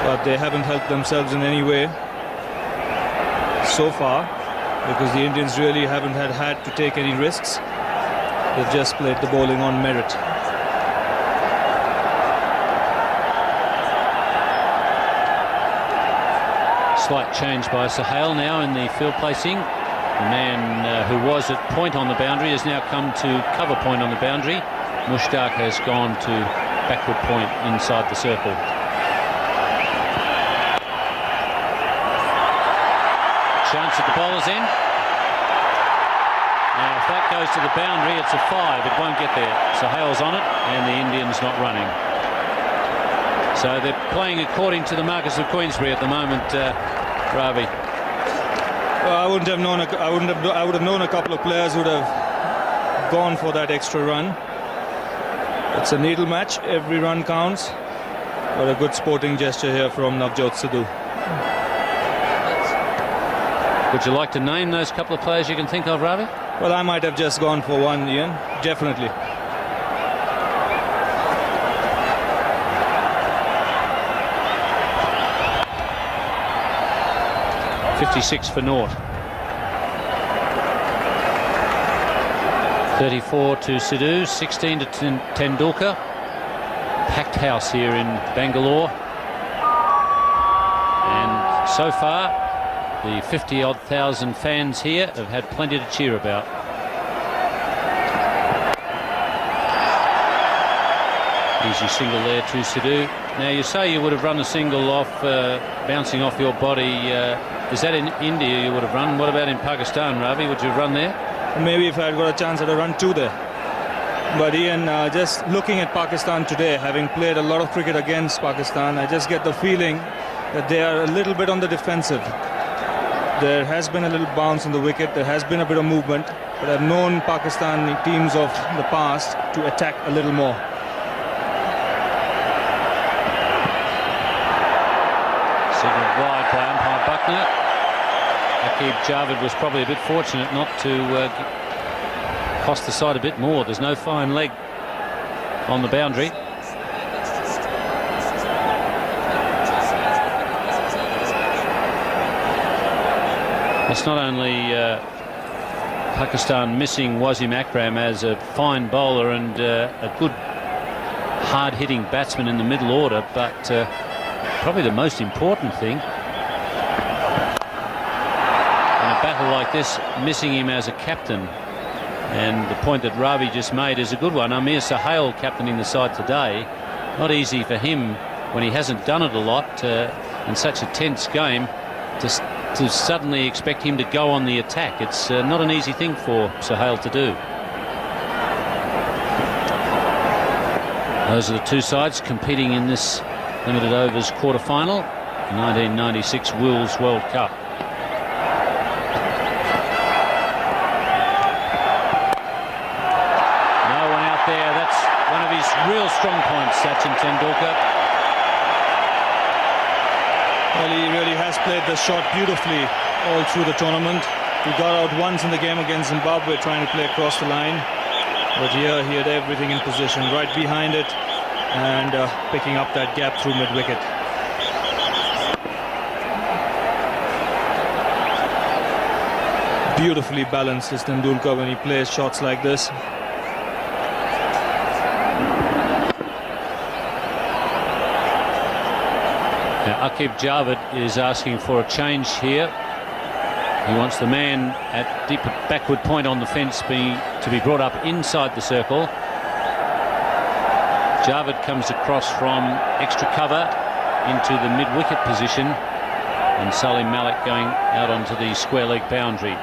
But they haven't helped themselves in any way so far, because the Indians really haven't had to take any risks. They've just played the bowling on merit. Slight change by Sohail now in the field placing. The man who was at point on the boundary has now come to cover point on the boundary. Mushtaq has gone to backward point inside the circle. Chance at the bowler's end. Now if that goes to the boundary, it's a 5. It won't get there. Sohail's on it and the Indians not running. So they're playing according to the Marquess of Queensberry at the moment, Ravi. Well, I would have known a couple of players would have gone for that extra run. It's a needle match. Every run counts. But a good sporting gesture here from Navjot Sidhu. Would you like to name those couple of players you can think of, Ravi? Well, I might have just gone for one, Ian. Definitely. $56 for naught. 34 to Sidhu, 16 to Tendulkar. Packed house here in Bangalore. And so far, the 50-odd thousand fans here have had plenty to cheer about. Easy single there to Sidhu. Now, you say you would have run a single off, bouncing off your body. Is that in India you would have run? What about in Pakistan, Ravi? Would you have run there? Maybe if I had got a chance, I'd have run two there. But Ian, just looking at Pakistan today, having played a lot of cricket against Pakistan, I just get the feeling that they are a little bit on the defensive. There has been a little bounce on the wicket, there has been a bit of movement, but I've known Pakistan teams of the past to attack a little more. Signalled wide by umpire Buckner. Aqib Javed was probably a bit fortunate not to cost the side a bit more. There's no fine leg on the boundary. It's not only Pakistan missing Wasim Akram as a fine bowler and a good hard-hitting batsman in the middle order, but probably the most important thing in a battle like this, missing him as a captain. And the point that Ravi just made is a good one. Amir Sohail captaining the side today. Not easy for him when he hasn't done it a lot in such a tense game to suddenly expect him to go on the attack. It's not an easy thing for Sohail to do. Those are the two sides competing in this limited overs quarter-final, 1996 Wills World Cup. No one out there. That's one of his real strong points, Sachin Tendulkar. Well, he really has played the shot beautifully all through the tournament. He got out once in the game against Zimbabwe trying to play across the line, but here he had everything in position, right behind it, and picking up that gap through mid-wicket. Beautifully balanced is Tendulkar when he plays shots like this. Now, Aqib Javed is asking for a change here. He wants the man at deep backward point on the fence to be brought up inside the circle. Javed comes across from extra cover into the mid-wicket position, and Salim Malik going out onto the square leg boundary.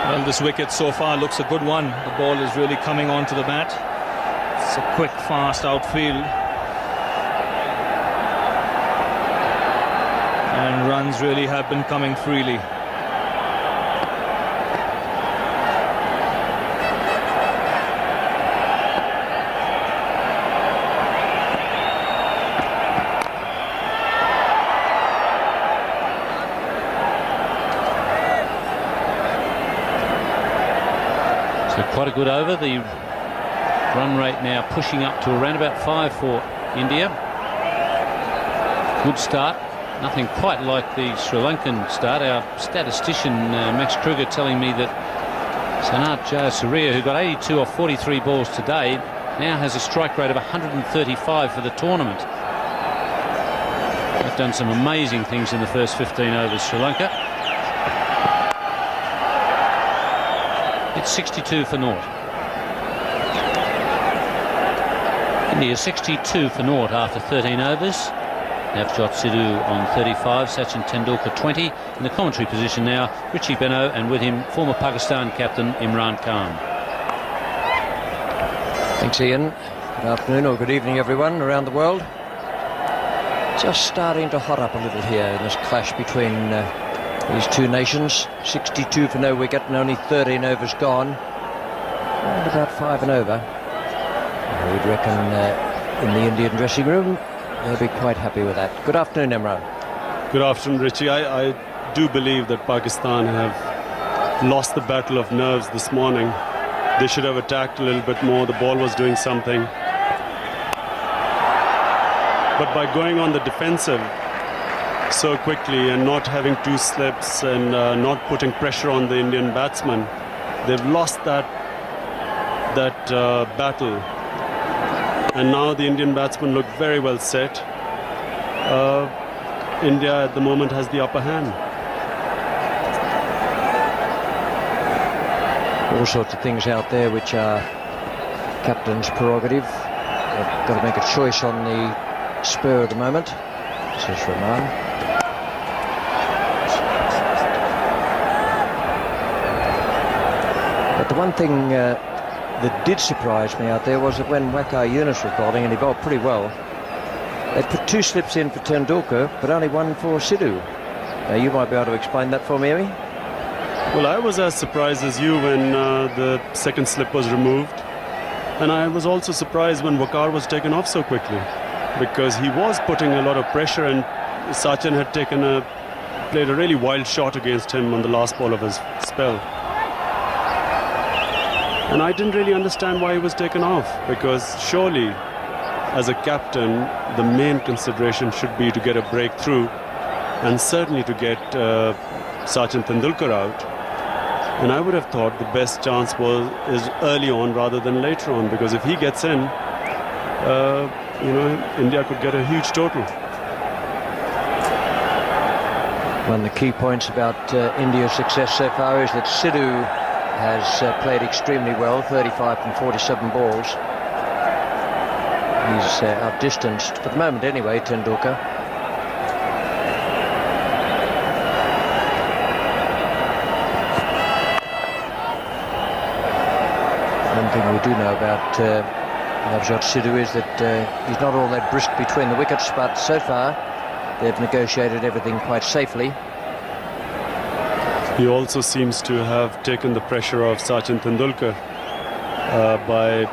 Well, this wicket so far looks a good one. The ball is really coming onto the bat. It's a quick, fast outfield. And runs really have been coming freely. Quite a good over. The run rate now pushing up to around about 5 for India. Good start. Nothing quite like the Sri Lankan start. Our statistician Max Kruger telling me that Sanath Jayasuriya, who got 82 off 43 balls today, now has a strike rate of 135 for the tournament. They've done some amazing things in the first 15 overs, Sri Lanka. It's 62 for naught. India 62 for naught after 13 overs. Navjot Sidhu on 35, Sachin Tendulkar 20. In the commentary position now, Richie Benaud, and with him former Pakistan captain Imran Khan. Thanks, Ian. Good afternoon or good evening, everyone around the world. Just starting to hot up a little here in this clash between these two nations. 62 for no wicket and only 13 overs gone. And about 5 and over. I would reckon in the Indian dressing room they'll be quite happy with that. Good afternoon, Imran. Good afternoon, Richie. I do believe that Pakistan have lost the battle of nerves this morning. They should have attacked a little bit more. The ball was doing something. But by going on the defensive so quickly and not having two slips and not putting pressure on the Indian batsmen, they've lost that battle. And now the Indian batsmen look very well set. India at the moment has the upper hand. All sorts of things out there which are captain's prerogative. They've got to make a choice on the spur at the moment, says Rahman. But the one thing that did surprise me out there was that when Waqar Younis was bowling, and he bowled pretty well, they put 2 slips in for Tendulkar, but only 1 for Sidhu. Now you might be able to explain that for me, Emmy? Well, I was as surprised as you when the second slip was removed. And I was also surprised when Waqar was taken off so quickly, because he was putting a lot of pressure, and Sachin had played a really wild shot against him on the last ball of his spell. And I didn't really understand why he was taken off, because surely, as a captain, the main consideration should be to get a breakthrough, and certainly to get Sachin Tendulkar out. And I would have thought the best chance is early on rather than later on, because if he gets in, India could get a huge total. One of the key points about India's success so far is that Sidhu has played extremely well, 35 from 47 balls. He's outdistanced, for the moment anyway, Tendulkar. One thing we do know about Navjot Sidhu is that he's not all that brisk between the wickets, but so far they've negotiated everything quite safely. He also seems to have taken the pressure off Sachin Tendulkar. By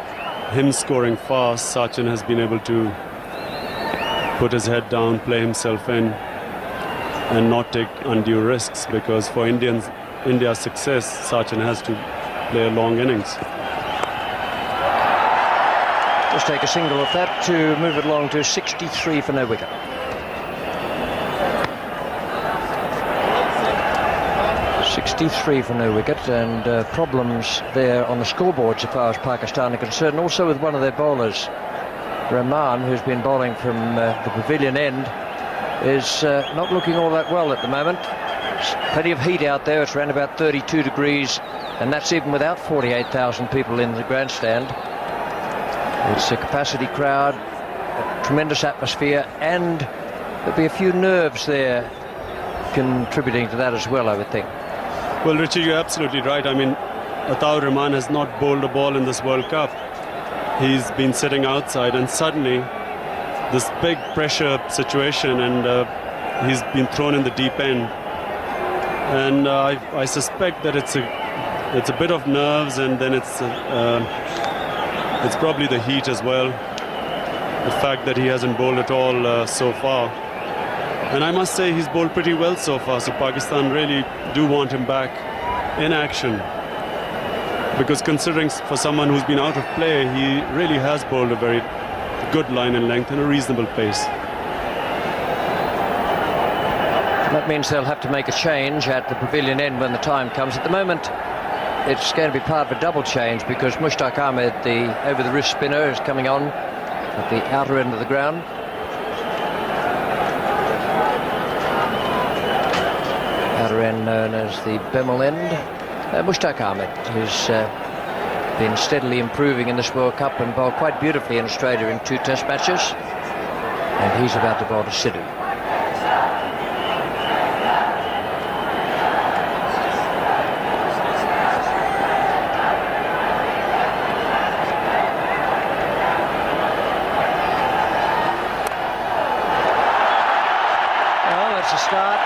him scoring fast, Sachin has been able to put his head down, play himself in, and not take undue risks, because for India's success, Sachin has to play a long innings. Just take a single of that to move it along to 63 for no wicket. For no wicket, and problems there on the scoreboard so far as Pakistan are concerned. Also with one of their bowlers, Rahman, who's been bowling from the pavilion end, is not looking all that well at the moment. There's plenty of heat out there. It's around about 32 degrees, and that's even without 48,000 people in the grandstand. It's a capacity crowd, a tremendous atmosphere, and there'll be a few nerves there contributing to that as well, I would think. Well, Richie, you're absolutely right. I mean, Ataur Rahman has not bowled a ball in this World Cup. He's been sitting outside, and suddenly this big pressure situation, and he's been thrown in the deep end. And I suspect that it's a bit of nerves, and then it's probably the heat as well. The fact that he hasn't bowled at all so far. And I must say he's bowled pretty well so far, so Pakistan really do want him back in action. Because considering for someone who's been out of play, he really has bowled a very good line and length and a reasonable pace. That means they'll have to make a change at the pavilion end when the time comes. At the moment, it's going to be part of a double change, because Mushtaq Ahmed, the over-the-wrist spinner, is coming on at the outer end of the ground. Outer end known as the Bemel end. Mushtaq Ahmed, who's been steadily improving in this World Cup and bowled quite beautifully in Australia in 2 Test matches. And he's about to bowl to Sidhu. Well, that's a start.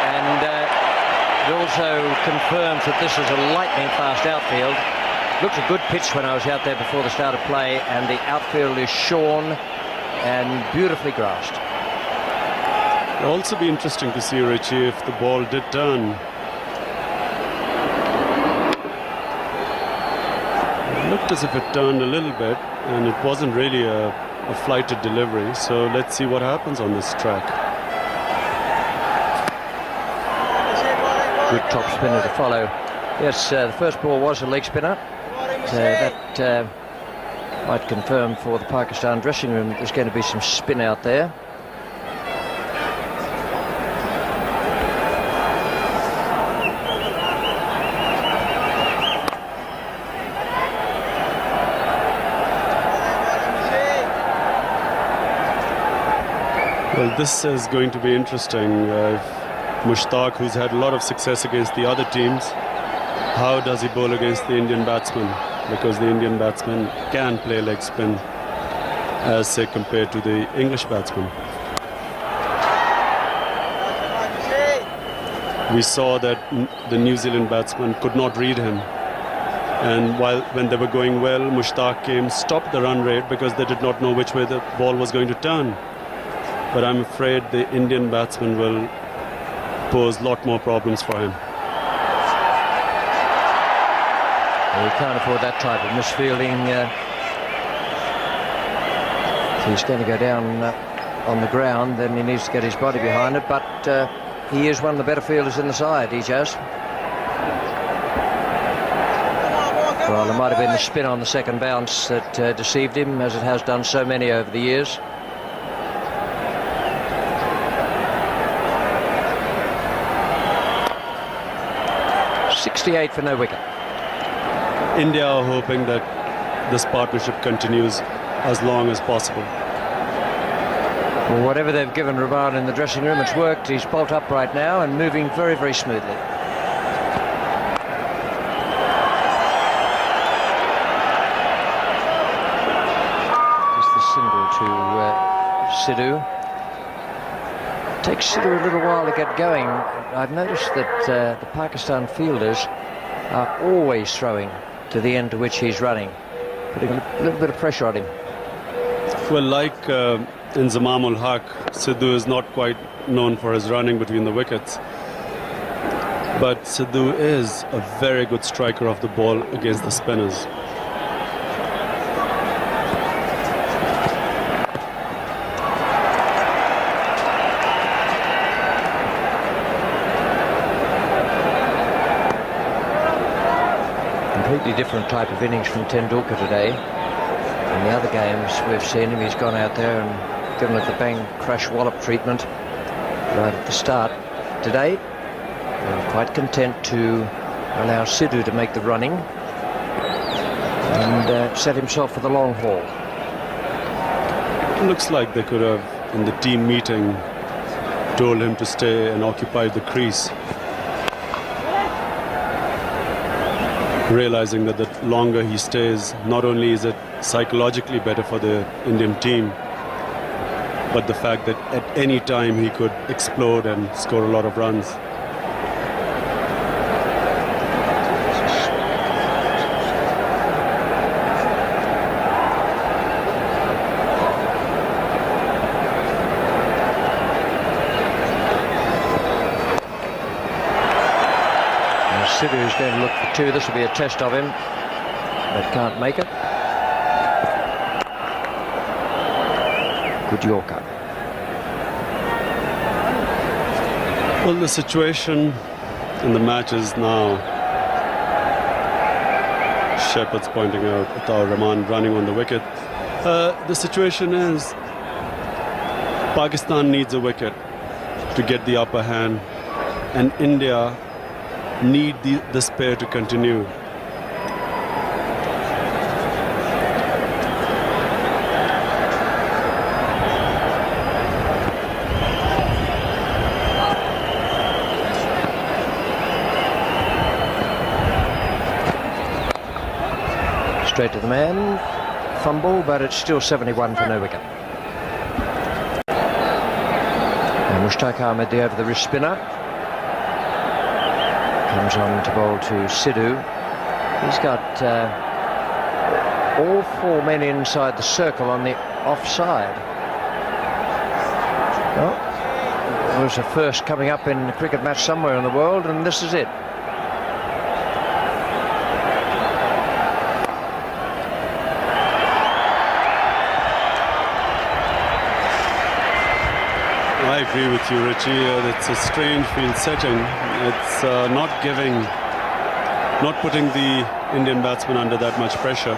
And it also confirms that this is a lightning fast outfield. Looked a good pitch when I was out there before the start of play, and the outfield is shorn and beautifully grassed. It'll also be interesting to see, Richie, if the ball did turn. It looked as if it turned a little bit, and it wasn't really a flighted delivery. So let's see what happens on this track. Good top spinner to follow. Yes, the first ball was a leg spinner. That might confirm for the Pakistan dressing room that there's going to be some spin out there. Well, this is going to be interesting. Mushtaq, who's had a lot of success against the other teams, how does he bowl against the Indian batsman? Because the Indian batsman can play leg spin, as say compared to the English batsman. We saw that the New Zealand batsman could not read him, and when they were going well, Mushtaq came, stopped the run rate because they did not know which way the ball was going to turn. But I'm afraid the Indian batsman will pose a lot more problems for him. He can't afford that type of misfielding. If he's going to go down on the ground, then he needs to get his body behind it. But he is one of the better fielders in the side, Ijaz. Well, it might have been the spin on the second bounce that deceived him, as it has done so many over the years. .68 for no wicket. India are hoping that this partnership continues as long as possible. Well, whatever they've given Rahman in the dressing room, it's worked. He's bolt upright now and moving very, very smoothly. Just the single to Sidhu. It takes Sidhu a little while to get going. I've noticed that the Pakistan fielders are always throwing to the end to which he's running, putting a little bit of pressure on him. Well, like in Zamam ul Haq, Sidhu is not quite known for his running between the wickets. But Sidhu is a very good striker of the ball against the spinners. Completely different type of innings from Tendulkar today. In the other games we've seen him, he's gone out there and given it the bang crash wallop treatment right at the start. Today, I'm quite content to allow Sidhu to make the running and set himself for the long haul. It looks like they could have, in the team meeting, told him to stay and occupy the crease, realizing that the longer he stays, not only is it psychologically better for the Indian team, but the fact that at any time he could explode and score a lot of runs. Sidhu is going to look for 2. This will be a test of him, but can't make it. Good Yorker. Well, the situation in the match is now, Shepard's pointing out, Ataur Rahman running on the wicket. The situation is Pakistan needs a wicket to get the upper hand, and India need this pair to continue. Straight to the man. Fumble, but it's still 71 for no wicket. And Mushtaq Ahmed, the over-the-wrist spinner, comes on to bowl to Sidhu. He's got all 4 men inside the circle on the offside. Well, it was a first coming up in a cricket match somewhere in the world, and this is it. I agree with you, Richie. It's a strange field setting. It's not putting the Indian batsman under that much pressure.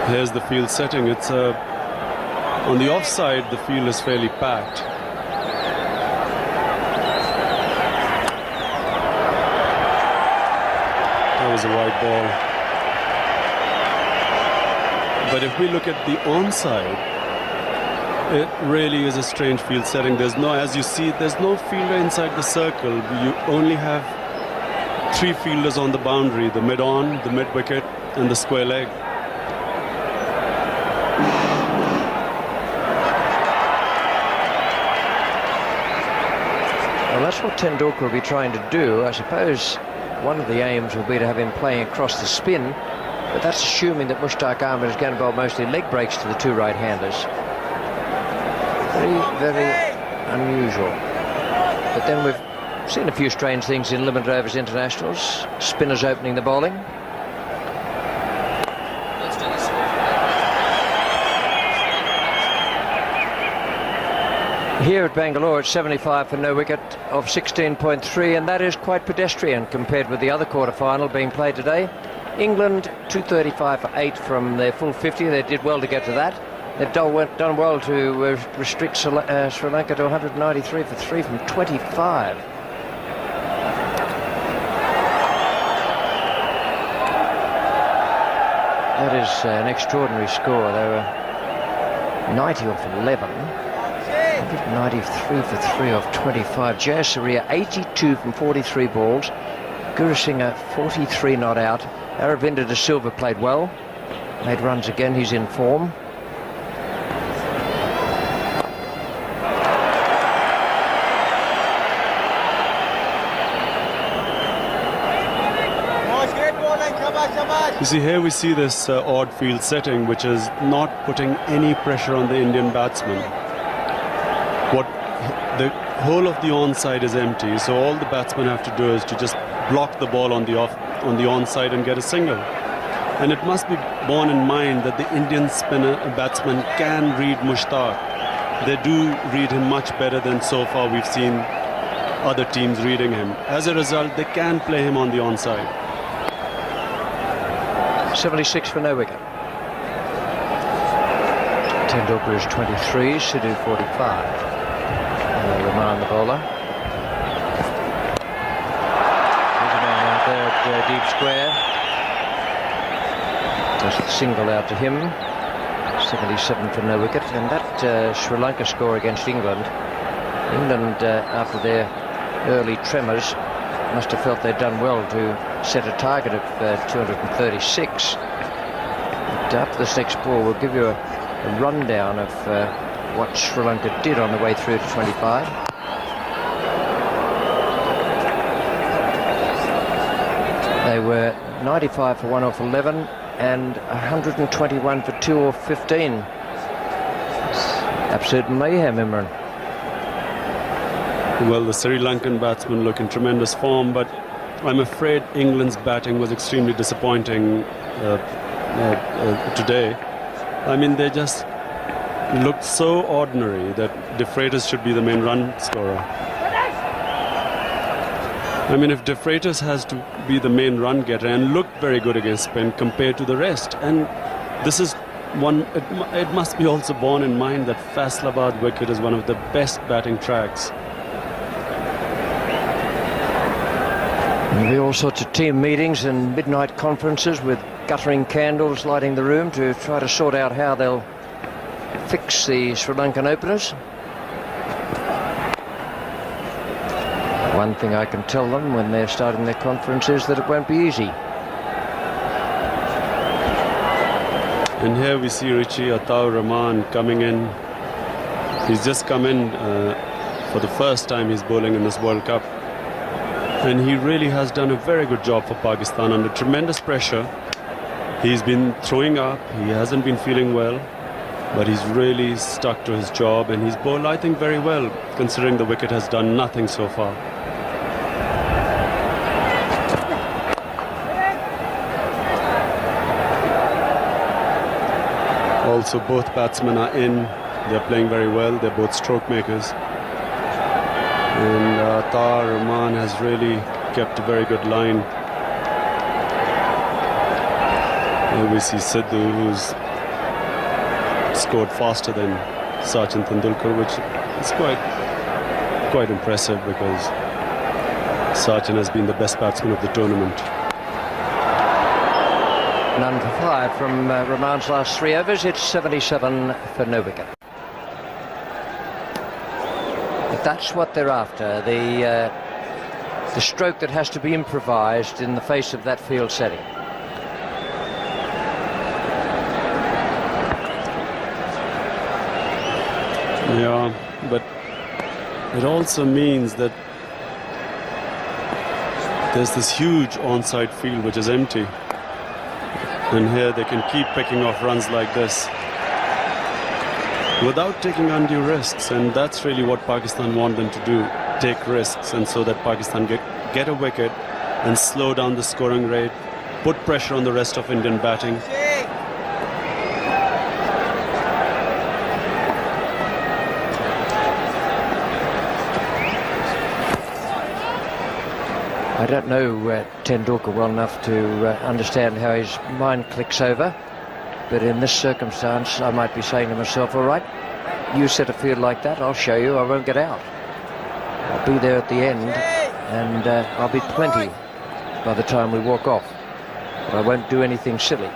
Here's the field setting. It's on the offside, the field is fairly packed. That was a wide ball. But if we look at the onside, it really is a strange field setting. There's no, as you see, there's no fielder inside the circle. You only have 3 fielders on the boundary: the mid-on, the mid-wicket, and the square leg. Well, that's what Tendulkar will be trying to do. I suppose one of the aims will be to have him playing across the spin, but that's assuming that Mushtaq Ahmed is going to bowl mostly leg breaks to the 2 right-handers. Very, very unusual. But then we've seen a few strange things in limited overs internationals. Spinners opening the bowling. Here at Bangalore, it's 75 for no wicket of 16.3, and that is quite pedestrian compared with the other quarter-final being played today. England 235 for 8 from their full 50. They did well to get to that. They've done well to restrict Sri Lanka to 193 for 3 from 25. That is an extraordinary score. They were 90 off 11. 193 for 3 off 25. Jayasuriya 82 from 43 balls. Gurusingha 43 not out. Aravinda De Silva played well. Made runs again. He's in form. You see, here we see this odd field setting, which is not putting any pressure on the Indian batsman. The whole of the onside is empty, so all the batsmen have to do is to just block the ball on the onside and get a single. And it must be borne in mind that the Indian batsman can read Mushtaq. They do read him much better than so far we've seen other teams reading him. As a result, they can play him on the onside. 76 for no wicket. Tendulkar is 23, Sidhu 45. Rahman, the bowler. There's a man out there at deep square. Just a single out to him. 77 for no wicket. And that Sri Lanka score against England. England, after their early tremors, must have felt they'd done well to set a target of 236. But after this next ball, we'll give you a rundown of what Sri Lanka did on the way through to 25. They were 95 for 1 off 11 and 121 for 2 off 15. It's absolute mayhem, Imran. Well, the Sri Lankan batsmen look in tremendous form, but I'm afraid England's batting was extremely disappointing today. I mean, they just looked so ordinary that De Freitas should be the main run scorer. I mean, if De Freitas has to be the main run getter and looked very good against spin compared to the rest, and this is one, it must be also borne in mind that Faisalabad wicket is one of the best batting tracks. There'll be all sorts of team meetings and midnight conferences with guttering candles lighting the room to try to sort out how they'll fix the Sri Lankan openers. one thing I can tell them when they're starting their conference is that it won't be easy. And here we see Richie Ataur Rahman coming in. He's just come in for the first time he's bowling in this World Cup. And he really has done a very good job for Pakistan under tremendous pressure. He's been throwing up, he hasn't been feeling well, but he's really stuck to his job, and he's bowled, I think, very well, considering the wicket has done nothing so far. Also, both batsmen are in. They're playing very well. They're both stroke makers. And Ataur Rahman has really kept a very good line. Here we see Sidhu, who's scored faster than Sachin Tendulkar, which is quite impressive, because Sachin has been the best batsman of the tournament. None for 5 from Rahman's last 3 overs. It's 77 for no wicket. But that's what they're after, the stroke that has to be improvised in the face of that field setting. Yeah, but it also means that there's this huge onside field which is empty. And here they can keep picking off runs like this without taking undue risks, and that's really what Pakistan want them to do, take risks, and so that Pakistan get a wicket and slow down the scoring rate, put pressure on the rest of Indian batting. I don't know Tendulkar well enough to understand how his mind clicks over, but in this circumstance I might be saying to myself, all right, you set a field like that, I'll show you, I won't get out. I'll be there at the end, and I'll be plenty by the time we walk off, but I won't do anything silly.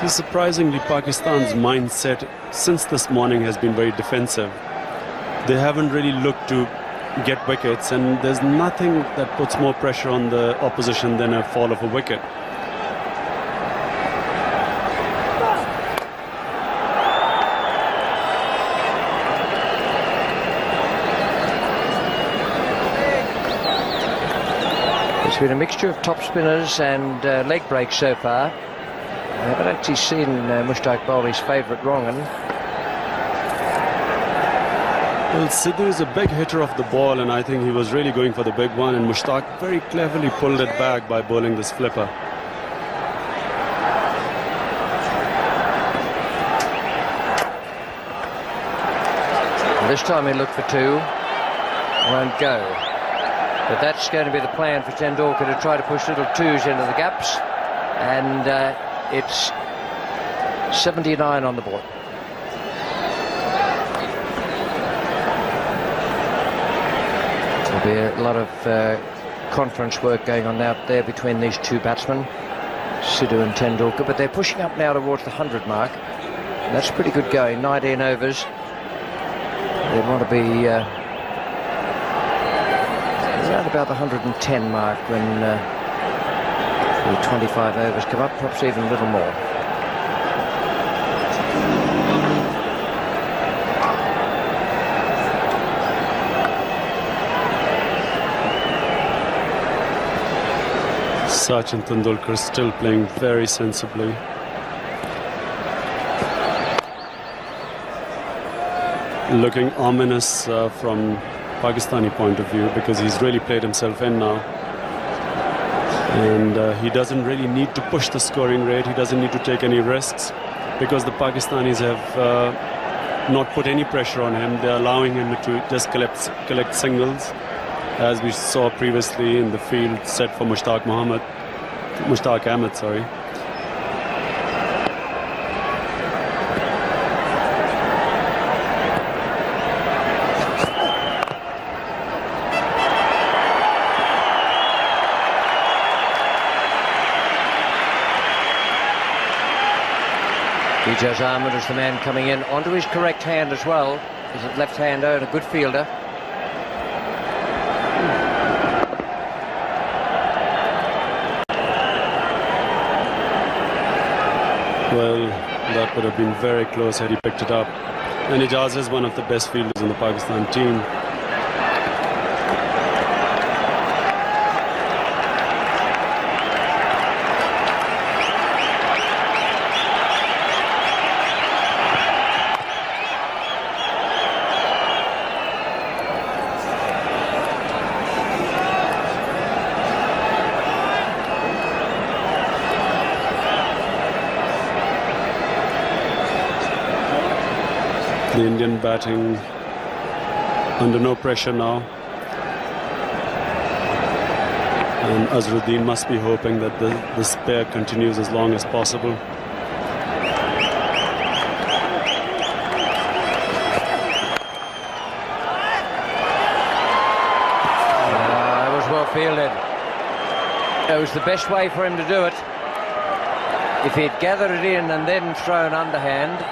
So surprisingly, Pakistan's mindset since this morning has been very defensive. They haven't really looked to get wickets, and there's nothing that puts more pressure on the opposition than a fall of a wicket. It's been a mixture of top spinners and leg breaks so far. I haven't actually seen Mushtaq bowl his favourite wrong 'un. Well, Sidhu is a big hitter of the ball, and I think he was really going for the big one, and Mushtaq very cleverly pulled it back by bowling this flipper. And this time he looked for 2, won't go. But that's going to be the plan for Tendulkar, to try to push little 2s into the gaps, and it's 79 on the board. There'll be a lot of conference work going on out there between these two batsmen, Sidhu and Tendulkar, but they're pushing up now towards the 100 mark. That's pretty good going, 19 overs. They want to be around about the 110 mark when the 25 overs come up, perhaps even a little more. Sachin Tendulkar still playing very sensibly. Looking ominous from Pakistani point of view, because he's really played himself in now. And he doesn't really need to push the scoring rate. He doesn't need to take any risks, because the Pakistanis have not put any pressure on him. They're allowing him to just collect singles, as we saw previously in the field set for Mushtaq Ahmed, sorry. Ijaz Ahmed is the man coming in onto his correct hand as well. He's a left-hander and a good fielder. Well, that would have been very close had he picked it up. And Ijaz is one of the best fielders in the Pakistan team. The Indian batting under no pressure now. And Azharuddin must be hoping that this pair continues as long as possible. That was well fielded. It was the best way for him to do it. If he'd gathered it in and then thrown underhand,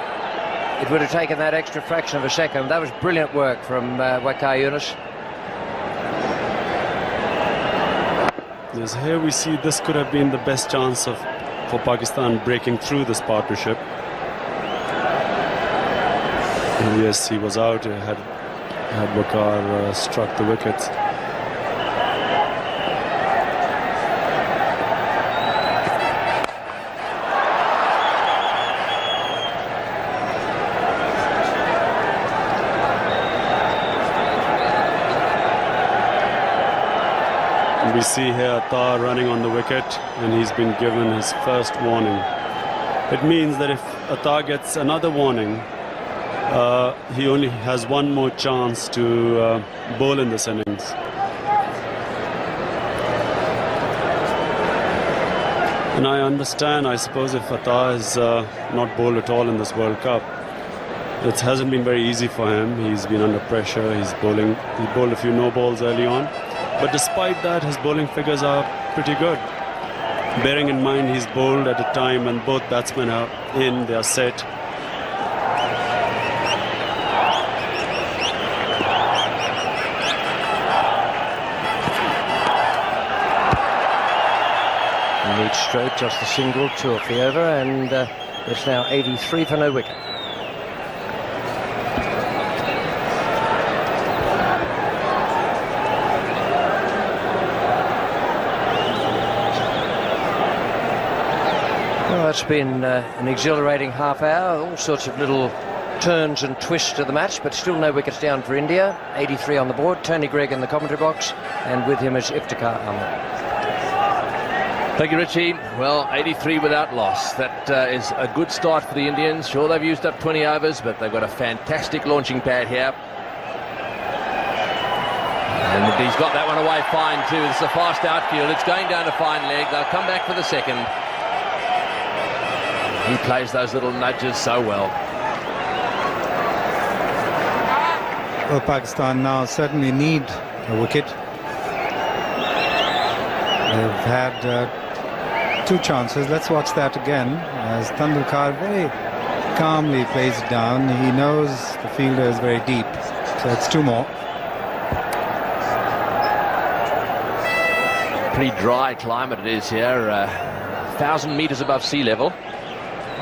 it would have taken that extra fraction of a second. That was brilliant work from Waqar Younis. Yes, here we see this could have been the best chance for Pakistan breaking through this partnership. And yes, he was out. Had Waqar struck the wickets. We see here Attar running on the wicket, and he's been given his first warning. It means that if Attar gets another warning, he only has one more chance to bowl in this innings. And I understand, I suppose, if Attar is not bowled at all in this World Cup, it hasn't been very easy for him. He's been under pressure. He bowled a few no balls early on. But despite that, his bowling figures are pretty good. Bearing in mind he's bowled at a time when both batsmen are in, they are set. Neat stroke, just a single, 2 off the over, and it's now 83 for no wicket. It's been an exhilarating half hour, all sorts of little turns and twists to the match, but still no wickets down for India. 83 on the board. Tony Greig in the commentary box, and with him is Iftikhar Ahmed. Thank you, Richie. Well, 83 without loss. That is a good start for the Indians. Sure, they've used up 20 overs, but they've got a fantastic launching pad here. And he's got that one away fine too. It's a fast outfield. It's going down a fine leg. They'll come back for the second. He plays those little nudges so well. Well, Pakistan now certainly need a wicket. They've had 2 chances. Let's watch that again as Tendulkar very calmly plays it down. He knows the fielder is very deep, so it's 2 more. Pretty dry climate it is here, 1,000 metres above sea level.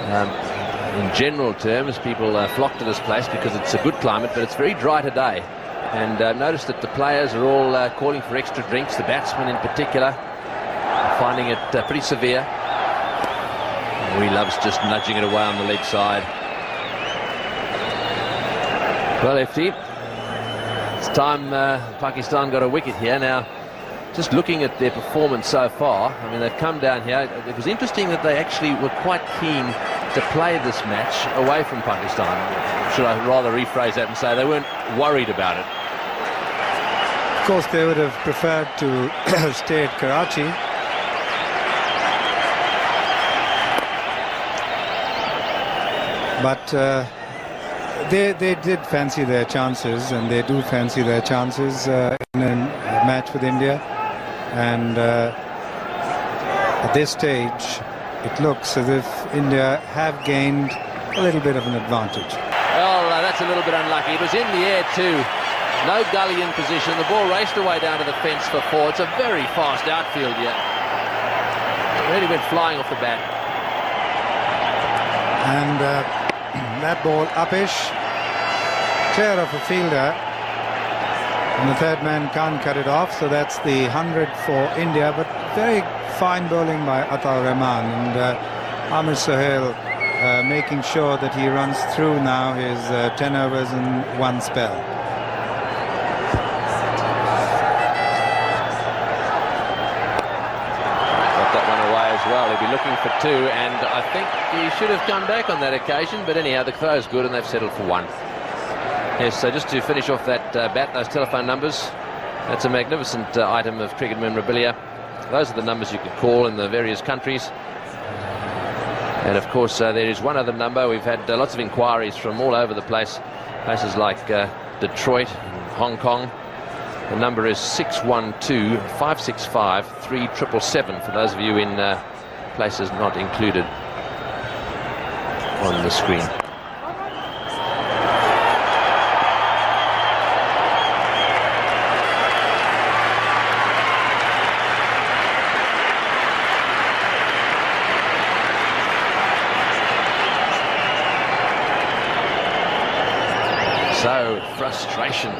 In general terms, people flock to this place because it's a good climate, but it's very dry today. And notice that the players are all calling for extra drinks, the batsmen in particular, finding it pretty severe. He loves just nudging it away on the leg side. Well, FT, it's time Pakistan got a wicket here. Now, just looking at their performance so far, I mean, they've come down here. It was interesting that they actually were quite keen to play this match away from Pakistan. Should I rather rephrase that and say they weren't worried about it? Of course, they would have preferred to stay at Karachi. But they did fancy their chances, and they do fancy their chances in a match with India. And at this stage, it looks as if India have gained a little bit of an advantage. Well, that's a little bit unlucky. It was in the air too. No gully in position. The ball raced away down to the fence for 4. It's a very fast outfield here. Really went flying off the bat. And that ball uppish, clear of a fielder. And the third man can't cut it off, so that's the 100 for India. But very fine bowling by Atar Rahman. And Amir Sohail making sure that he runs through now his 10 overs in one spell. Well, he'll be looking for 2, and I think he should have come back on that occasion, but anyhow, the throw's good and they've settled for 1. Yes, so just to finish off that bat, those telephone numbers, that's a magnificent item of cricket memorabilia. Those are the numbers you can call in the various countries. And of course, there is one other number. We've had lots of inquiries from all over the place, places like Detroit and Hong Kong. The number is 612-565-3777 for those of you in places not included on the screen. So, frustration,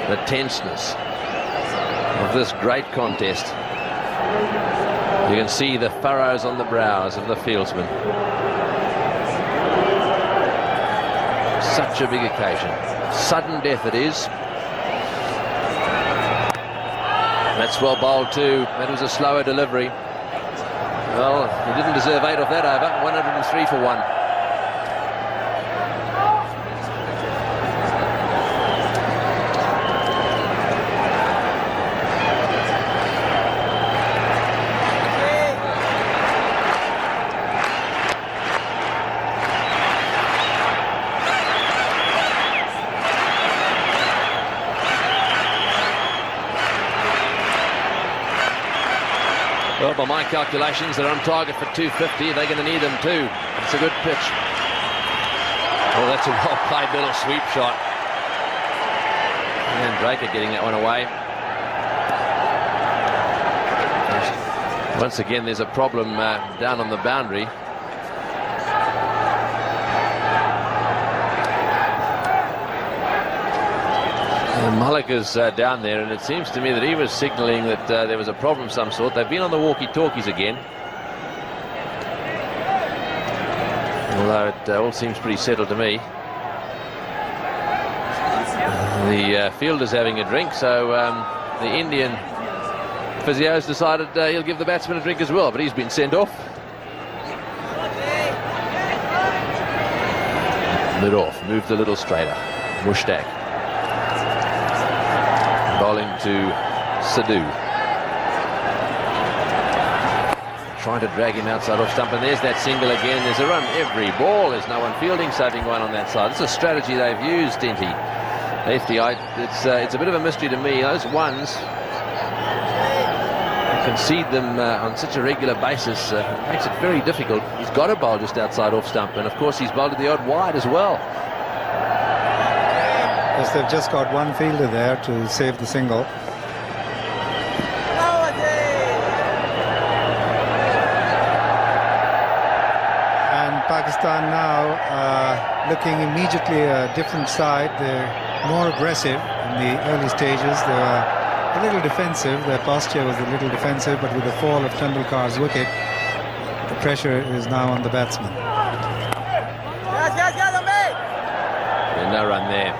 the tenseness of this great contest. You can see the furrows on the brows of the fieldsmen. Such a big occasion. Sudden death it is. That's well bowled too. That was a slower delivery. Well, he didn't deserve 8 off that over. 103 for 1. Well, by my calculations, they're on target for 250. They're going to need them too. It's a good pitch. Oh, that's a well-played little sweep shot. And Draker getting that one away. Once again, there's a problem down on the boundary. Mulliga's down there, and it seems to me that he was signalling that there was a problem of some sort. They've been on the walkie-talkies again. Although it all seems pretty settled to me. The fielder's having a drink, so the Indian physio's decided he'll give the batsman a drink as well, but he's been sent off. Mid-off, moved a little straighter. Mushtaq. Bowling to Sidhu. Trying to drag him outside off stump, and there's that single again. There's a run every ball. There's no one fielding, saving one on that side. It's a strategy they've used, Dinty. It's a bit of a mystery to me. Those ones, concede them on such a regular basis, makes it very difficult. He's got a bowl just outside off stump, and of course he's bowled the odd wide as well. Yes, they've just got one fielder there to save the single. And Pakistan now looking immediately a different side. They're more aggressive in the early stages. They were a little defensive. Their posture was a little defensive, but with the fall of Tendulkar's wicket, the pressure is now on the batsman. No run there.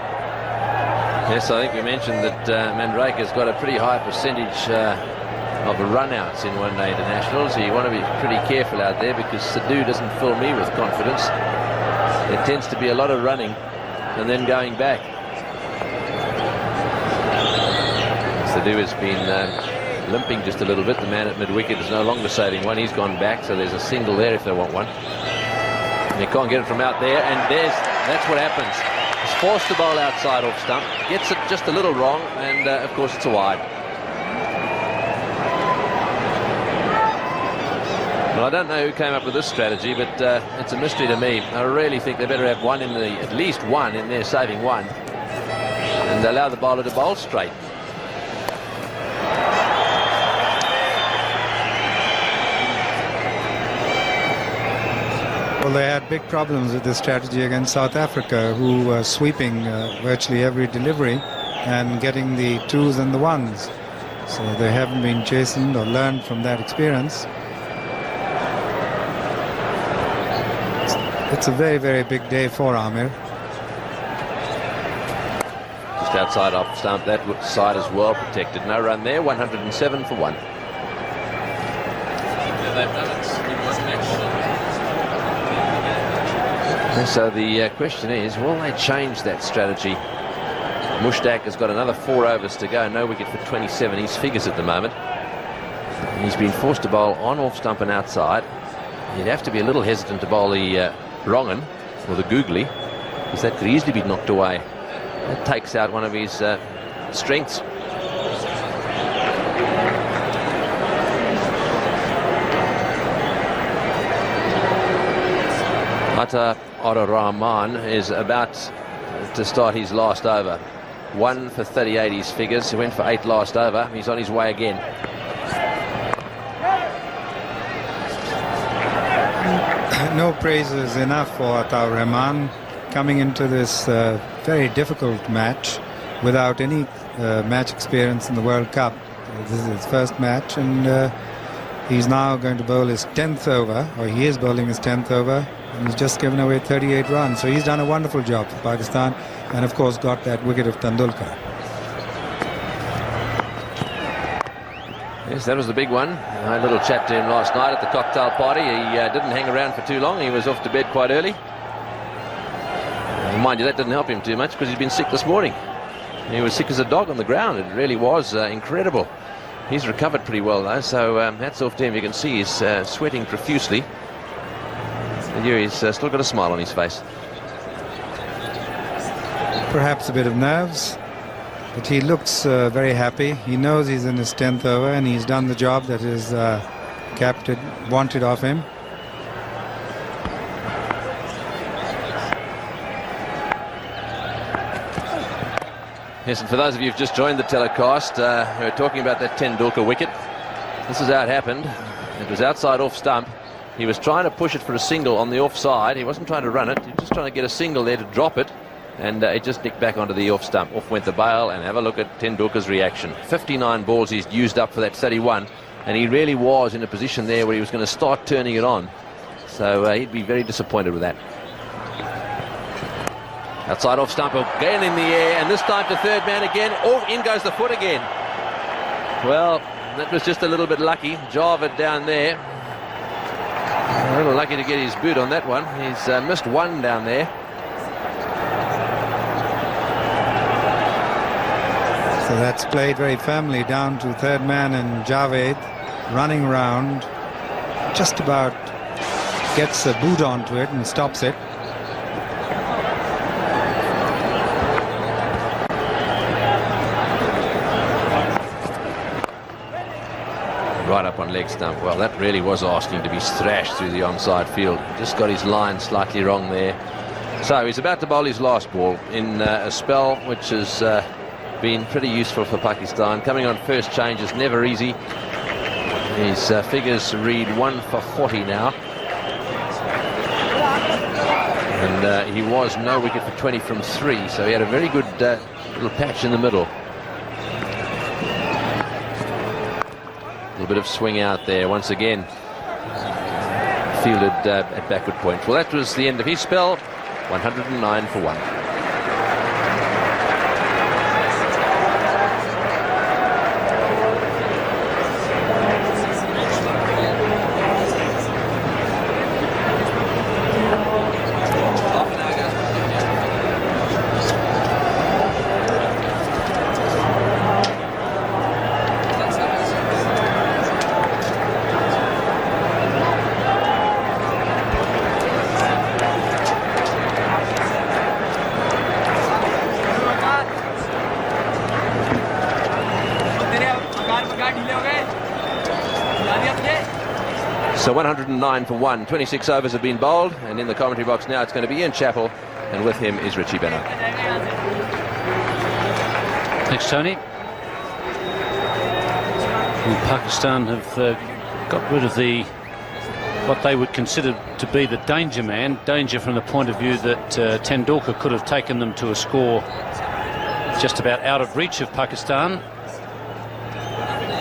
Yes, I think we mentioned that Mandrake's got a pretty high percentage of run-outs in one-day internationals. So you want to be pretty careful out there, because Sidhu doesn't fill me with confidence. There tends to be a lot of running and then going back. Sidhu has been limping just a little bit. The man at mid-wicket is no longer saving one. He's gone back, so there's a single there if they want one. And they can't get it from out there, and that's what happens. He's forced to bowl outside off stump, gets it just a little wrong, and of course it's a wide. Well, I don't know who came up with this strategy, but it's a mystery to me. I really think they better have one in at least one in there, saving one, and allow the bowler to bowl straight. Well, they had big problems with this strategy against South Africa, who were sweeping virtually every delivery and getting the 2s and the 1s. So they haven't been chastened or learned from that experience. It's a very, very big day for Amir. Just outside off stump, that side is well protected. No run there, 107 for 1. So the question is, will they change that strategy? Mushtaq has got another 4 overs to go, no wicket for 27. His figures at the moment. And he's been forced to bowl on off stump and outside. He'd have to be a little hesitant to bowl the Rongan or the Googly, because that could easily be knocked away. That takes out one of his strengths. Atta Rahman is about to start his last over. 1 for 38 his figures. He went for 8 last over. He's on his way again. No praises enough for Ataur Rahman coming into this very difficult match without any match experience in the World Cup. This is his first match, and he's now going to bowl his 10th over, or he is bowling his 10th over, and he's just given away 38 runs. So he's done a wonderful job for Pakistan, and of course got that wicket of Tendulkar. Yes, that was the big one. I had a little chat to him last night at the cocktail party. He didn't hang around for too long. He was off to bed quite early. Mind you, that didn't help him too much because he'd been sick this morning. He was sick as a dog on the ground. It really was incredible. He's recovered pretty well though, so hats off to him. You can see he's sweating profusely. And here he's still got a smile on his face. Perhaps a bit of nerves, but he looks very happy. He knows he's in his 10th over and he's done the job that his captain wanted of him. Yes, and for those of you who've just joined the telecast, we're talking about that Tendulkar wicket. This is how it happened. It was outside off stump. He was trying to push it for a single on the offside. He wasn't trying to run it. He was just trying to get a single there to drop it. And it just nicked back onto the off stump. Off went the bail, and have a look at Tendulkar's reaction. 59 balls he's used up for that 31, and he really was in a position there where he was going to start turning it on. So he'd be very disappointed with that. Outside off stump again in the air, and this time to third man again. Oh, in goes the foot again. Well, that was just a little bit lucky. Javed down there. A little lucky to get his boot on that one. He's missed one down there. So that's played very firmly down to third man, and Javed running round just about gets a boot onto it and stops it. Right up on leg stump. Well, that really was asking to be thrashed through the onside field. Just got his line slightly wrong there. So he's about to bowl his last ball in a spell which has been pretty useful for Pakistan. Coming on first change is never easy. His figures read 1 for 40 now. And he was no wicket for 20 from 3, so he had a very good little patch in the middle. A little bit of swing out there once again. Fielded at backward point. Well, that was the end of his spell. 109 for 1. So 109 for 1. 26 overs have been bowled, and in the commentary box now it's going to be Ian Chappell, and with him is Richie Benaud. Thanks, Tony. And Pakistan have got rid of what they would consider to be the danger man. Danger from the point of view that Tendulkar could have taken them to a score just about out of reach of Pakistan.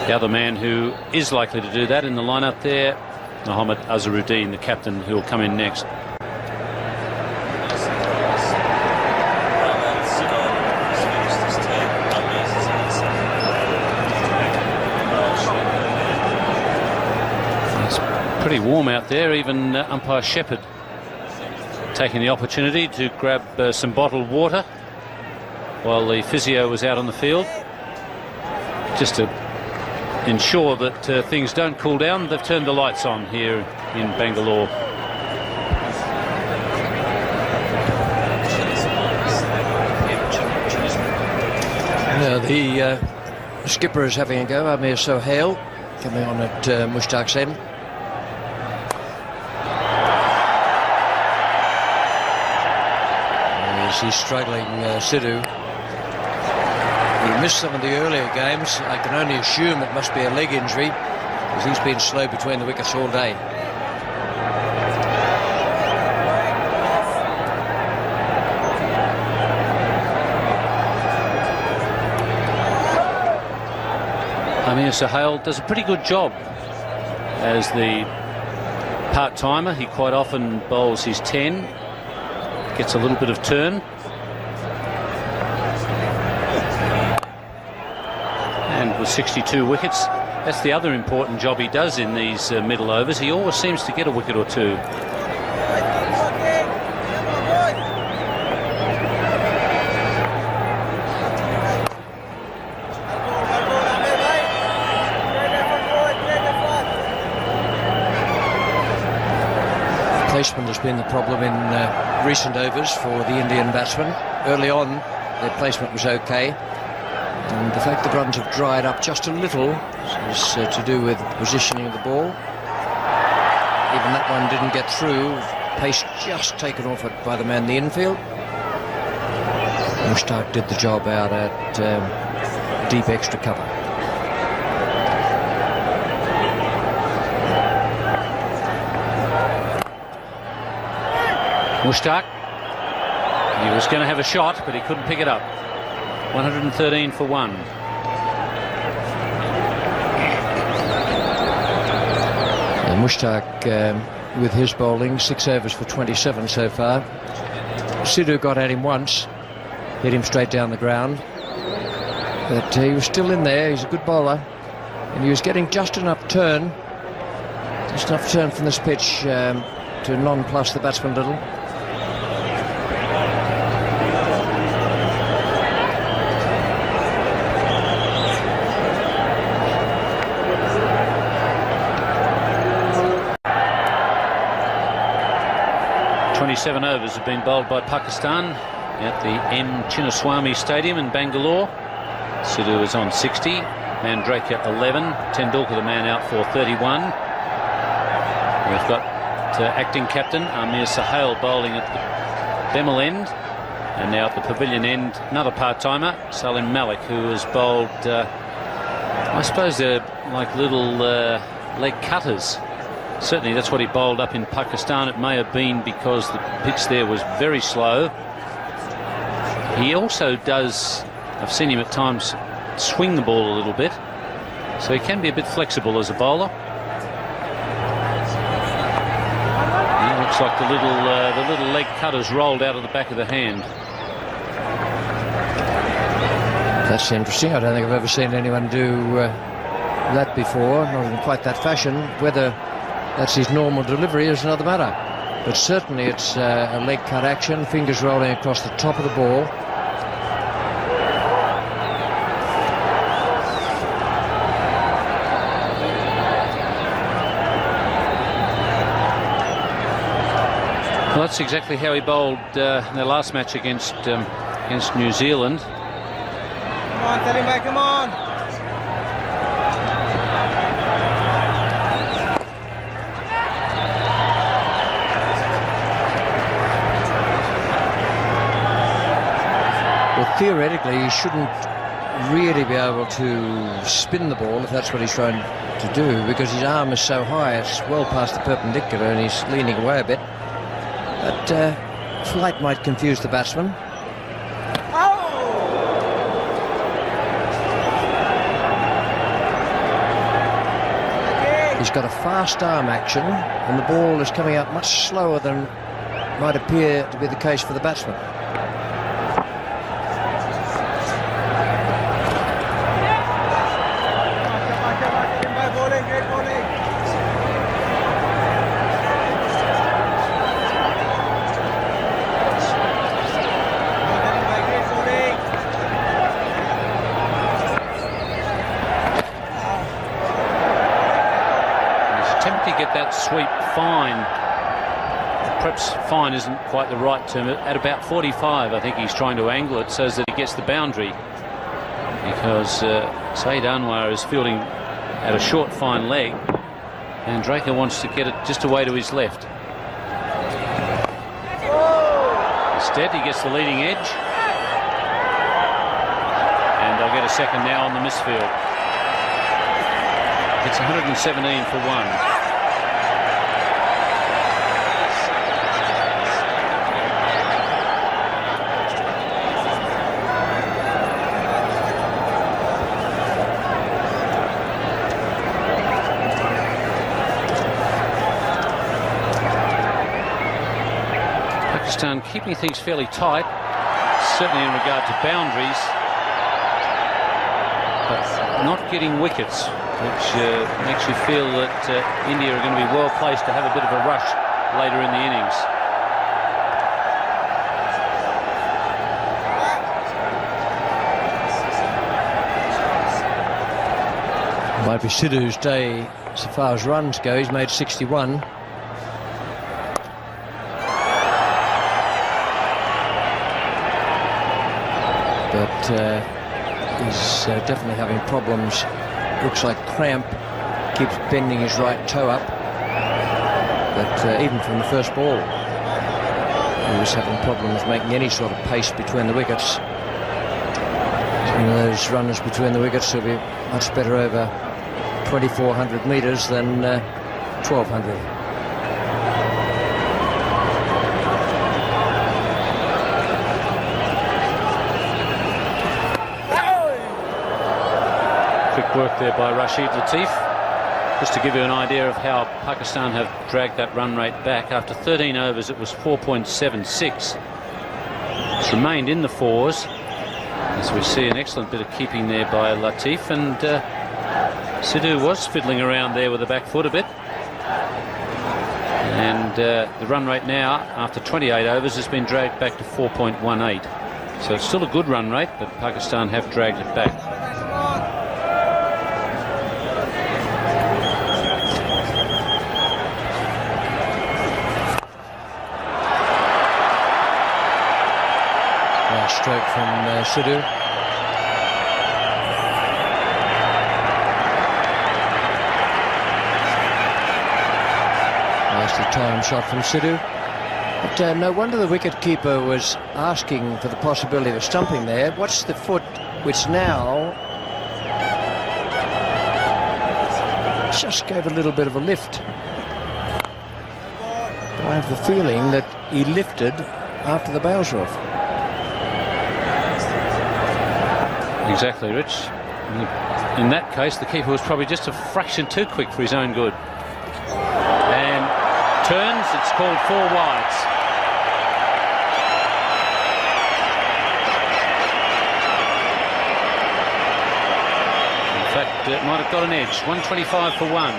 The other man who is likely to do that in the lineup there, Mohammad Azharuddin, the captain, who will come in next. Pretty warm out there. Even umpire Shepherd taking the opportunity to grab some bottled water while the physio was out on the field, just to ensure that things don't cool down. They've turned the lights on here in Bangalore. Now the skipper is having a go. Amir Sohail coming on at Mushtaq's end. He's struggling, Sidhu. He missed some of the earlier games. I can only assume it must be a leg injury, because he's been slow between the wickets all day. Amir Sohail does a pretty good job as the part-timer. He quite often bowls his 10. Gets a little bit of turn. And with 62 wickets, that's the other important job he does in these middle overs. He always seems to get a wicket or two. Placement has been the problem in recent overs for the Indian batsmen. Early on, their placement was okay, and the fact the runs have dried up just a little is to do with positioning of the ball. Even that one didn't get through. Pace just taken off it by the man in the infield. Mushtaq did the job out at deep extra cover. Mushtaq, he was going to have a shot, but he couldn't pick it up. 113 for 1. And Mushtaq, with his bowling, 6 overs for 27 so far. Sidhu got at him once, hit him straight down the ground, but he was still in there. He's a good bowler, and he was getting just enough turn from this pitch to nonplus the batsman a little. Seven overs have been bowled by Pakistan at the M. Chinnaswamy Stadium in Bangalore. Sidhu is on 60, Mandrake 11, Tendulkar the man out for 31. We've got acting captain Amir Sohail bowling at the Bemal end, and now at the Pavilion end another part-timer, Salim Malik, who has bowled I suppose they're like little leg cutters. Certainly that's what he bowled up in Pakistan. It may have been because the pitch there was very slow. He also does, I've seen him at times swing the ball a little bit, so he can be a bit flexible as a bowler. And it looks like the little leg cutters rolled out of the back of the hand. That's interesting. I don't think I've ever seen anyone do that before, not in quite that fashion. Whether that's his normal delivery is another matter, but certainly it's a leg cut action, fingers rolling across the top of the ball. Well, that's exactly how he bowled in their last match against New Zealand. Come on, Salim bhai, come on. theoretically, he shouldn't really be able to spin the ball if that's what he's trying to do, because his arm is so high, it's well past the perpendicular, and he's leaning away a bit. But flight might confuse the batsman. He's got a fast arm action, and the ball is coming out much slower than might appear to be the case for the batsman. Sweep fine. Perhaps fine isn't quite the right term. At about 45, I think he's trying to angle it so that he gets the boundary, because Saeed Anwar is fielding at a short fine leg, and Draker wants to get it just away to his left. Instead, he gets the leading edge, and they'll get a second now on the misfield. It's 117 for one. Keeping things fairly tight, certainly in regard to boundaries, but not getting wickets, which makes you feel that India are going to be well placed to have a bit of a rush later in the innings. It might be Sidhu's day so far as runs go. He's made 61. But he's definitely having problems. Looks like cramp. Keeps bending his right toe up. But even from the first ball, he was having problems making any sort of pace between the wickets. One of those runners between the wickets will be much better over 2,400 metres than 1,200. Work there by Rashid Latif. Just to give you an idea of how Pakistan have dragged that run rate back. After 13 overs, it was 4.76. It's remained in the fours, as we see an excellent bit of keeping there by Latif, and Sidhu was fiddling around there with the back foot a bit. And the run rate now, after 28 overs, has been dragged back to 4.18. So it's still a good run rate, but Pakistan have dragged it back. Stroke from Sidhu. Nicely timed shot from Sidhu. But no wonder the wicket-keeper was asking for the possibility of stumping there. Watch the foot, which now just gave a little bit of a lift. But I have the feeling that he lifted after the bails were off. Exactly, Rich. In that case, the keeper was probably just a fraction too quick for his own good. And turns, it's called 4 wides. In fact, it might have got an edge. 125 for 1.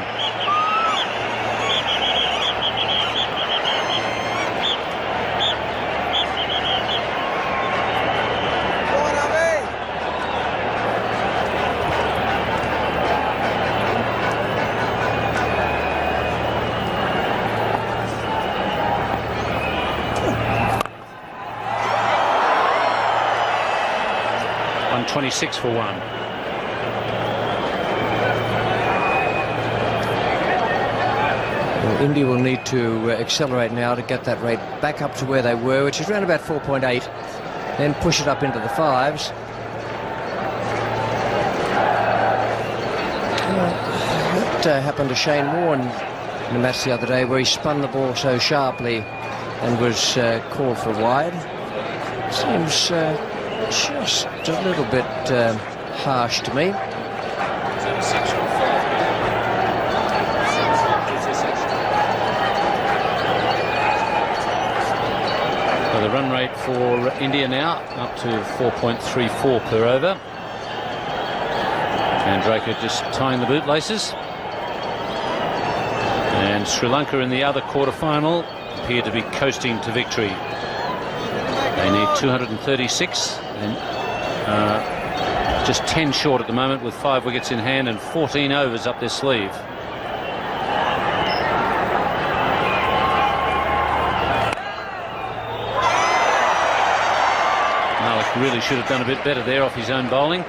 .26 for 1. Well, India will need to accelerate now to get that rate back up to where they were, which is around about 4.8. then push it up into the fives. That happened to Shane Warne in the match the other day, where he spun the ball so sharply and was called for wide. Seems just a little bit harsh to me. So the run rate for India now up to 4.34 per over. Chandraker just tying the bootlaces. And Sri Lanka in the other quarter-final appear to be coasting to victory. They need 236 and just 10 short at the moment, with 5 wickets in hand and 14 overs up their sleeve. Malik really should have done a bit better there off his own bowling.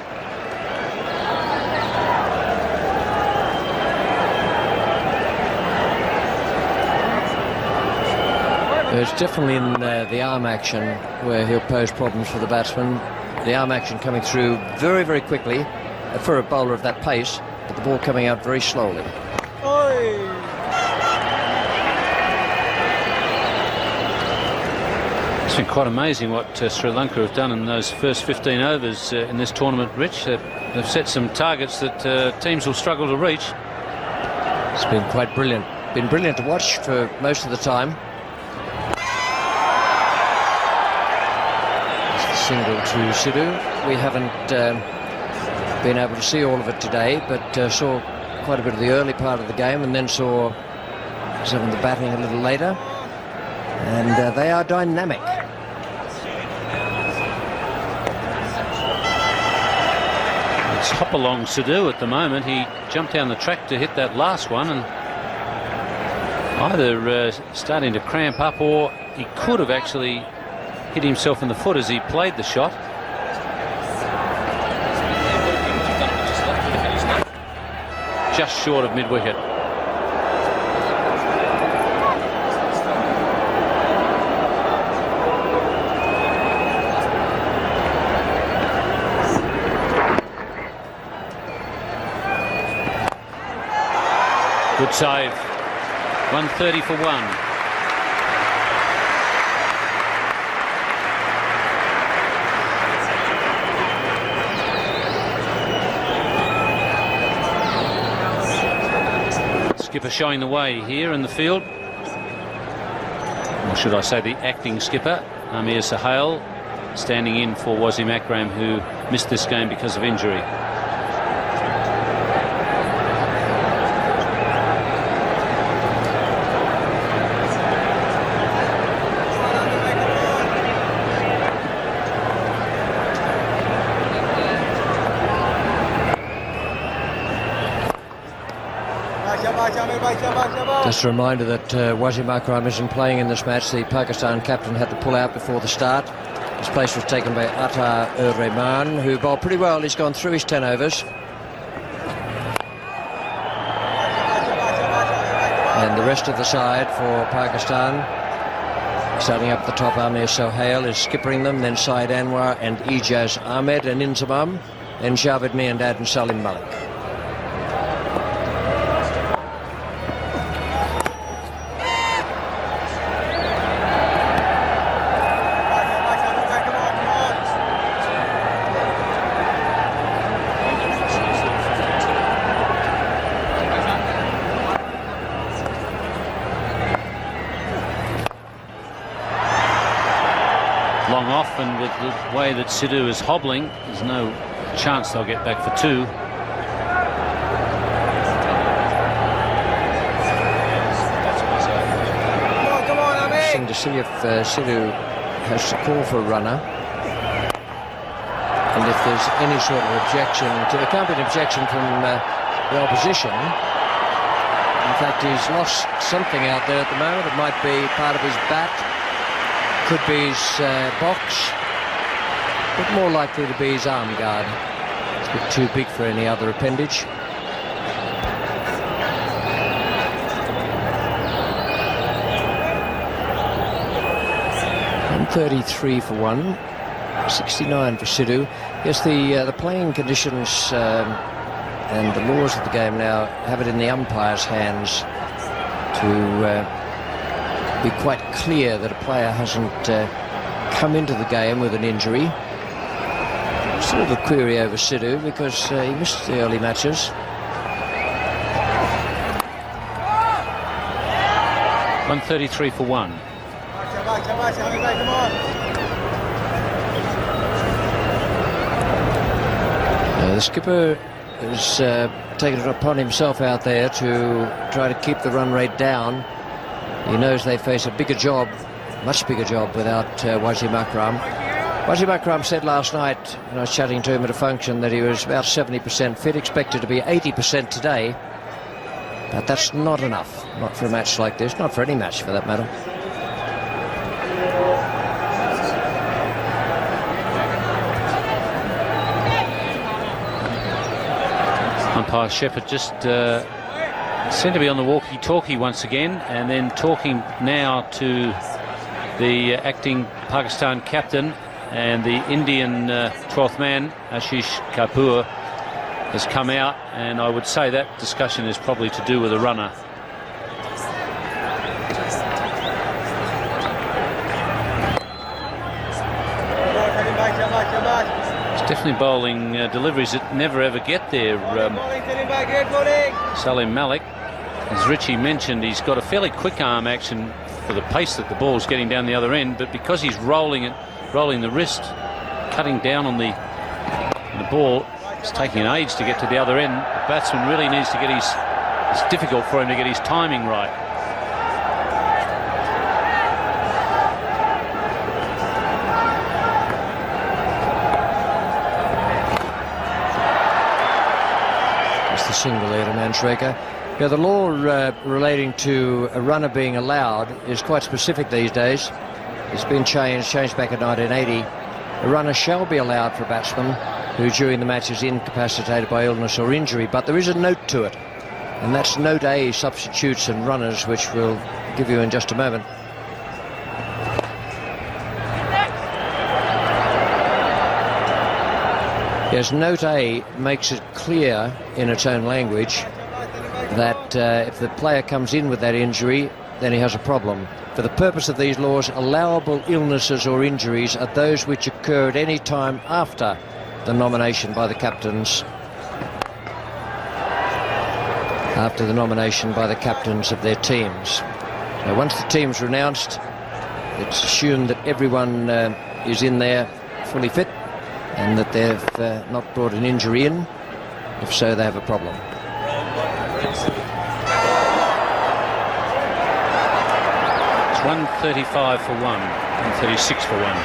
It's definitely in the arm action where he'll pose problems for the batsman. The arm action coming through very, very quickly for a bowler of that pace, but the ball coming out very slowly. It's been quite amazing what Sri Lanka have done in those first 15 overs in this tournament, Rich. They've set some targets that teams will struggle to reach. It's been quite brilliant. Been brilliant to watch for most of the time. Single to Sidhu. We haven't been able to see all of it today, but saw quite a bit of the early part of the game, and then saw some of the batting a little later, and they are dynamic. It's hop along Sidhu at the moment. He jumped down the track to hit that last one, and either starting to cramp up, or he could have actually hit himself in the foot as he played the shot. Just short of mid-wicket. Good save. 130 for 1. Skipper showing the way here in the field, or should I say the acting skipper, Amir Sohail, standing in for Wasim Akram, who missed this game because of injury. Just a reminder that Wasim Akram isn't playing in this match. The Pakistan captain had to pull out before the start. His place was taken by Atar-ur-Rahman, who bowled pretty well. He's gone through his 10 overs. And the rest of the side for Pakistan, starting up the top, Amir Sohail is skippering them, then Syed Anwar and Ijaz Ahmed and Inzamam, then Javed Miandad and Salim Malik. Long off, and with the way that Sidhu is hobbling, there's no chance they'll get back for 2. Interesting to see if Sidhu has to call for a runner, and if there's any sort of objection. There can't be an objection from the opposition. In fact, he's lost something out there at the moment. It might be part of his bat. Could be his box, but more likely to be his arm guard. It's a bit too big for any other appendage. And 33 for 1. 69 for Sidhu. Yes, the playing conditions and the laws of the game now have it in the umpire's hands to be quite clear that a player hasn't come into the game with an injury. Sort of a query over Sidhu because he missed the early matches. $133 for one. The skipper has taken it upon himself out there to try to keep the run rate down. He knows they face a bigger job, much bigger job, without Wasim Akram. Wasim Akram said last night, when I was chatting to him at a function, that he was about 70% fit, expected to be 80% today. But that's not enough, not for a match like this, not for any match for that matter. Umpire Shepherd just seemed to be on the walkie-talkie once again, and then talking now to the acting Pakistan captain, and the Indian 12th man, Ashish Kapoor, has come out, and I would say that discussion is probably to do with a runner. He's definitely bowling deliveries that never ever get there. Salim Malik, as Richie mentioned, he's got a fairly quick arm action for the pace that the ball's getting down the other end, but because he's rolling the wrist, cutting down on the ball, it's taking an age to get to the other end. The batsman really needs to get it's difficult for him to get his timing right. It's the single there to Manjrekar. Yeah, the law relating to a runner being allowed is quite specific these days. It's been changed back in 1980. A runner shall be allowed for a batsman who during the match is incapacitated by illness or injury, but there is a note to it, and that's note A, substitutes and runners, which we'll give you in just a moment. Yes, note A makes it clear in its own language that if the player comes in with that injury, then he has a problem. For the purpose of these laws, allowable illnesses or injuries are those which occur at any time after the nomination by the captains. After the nomination by the captains of their teams. Now, once the teams are announced, it's assumed that everyone is in there fully fit and that they've not brought an injury in. If so, they have a problem. It's 135 for one, 136 for one.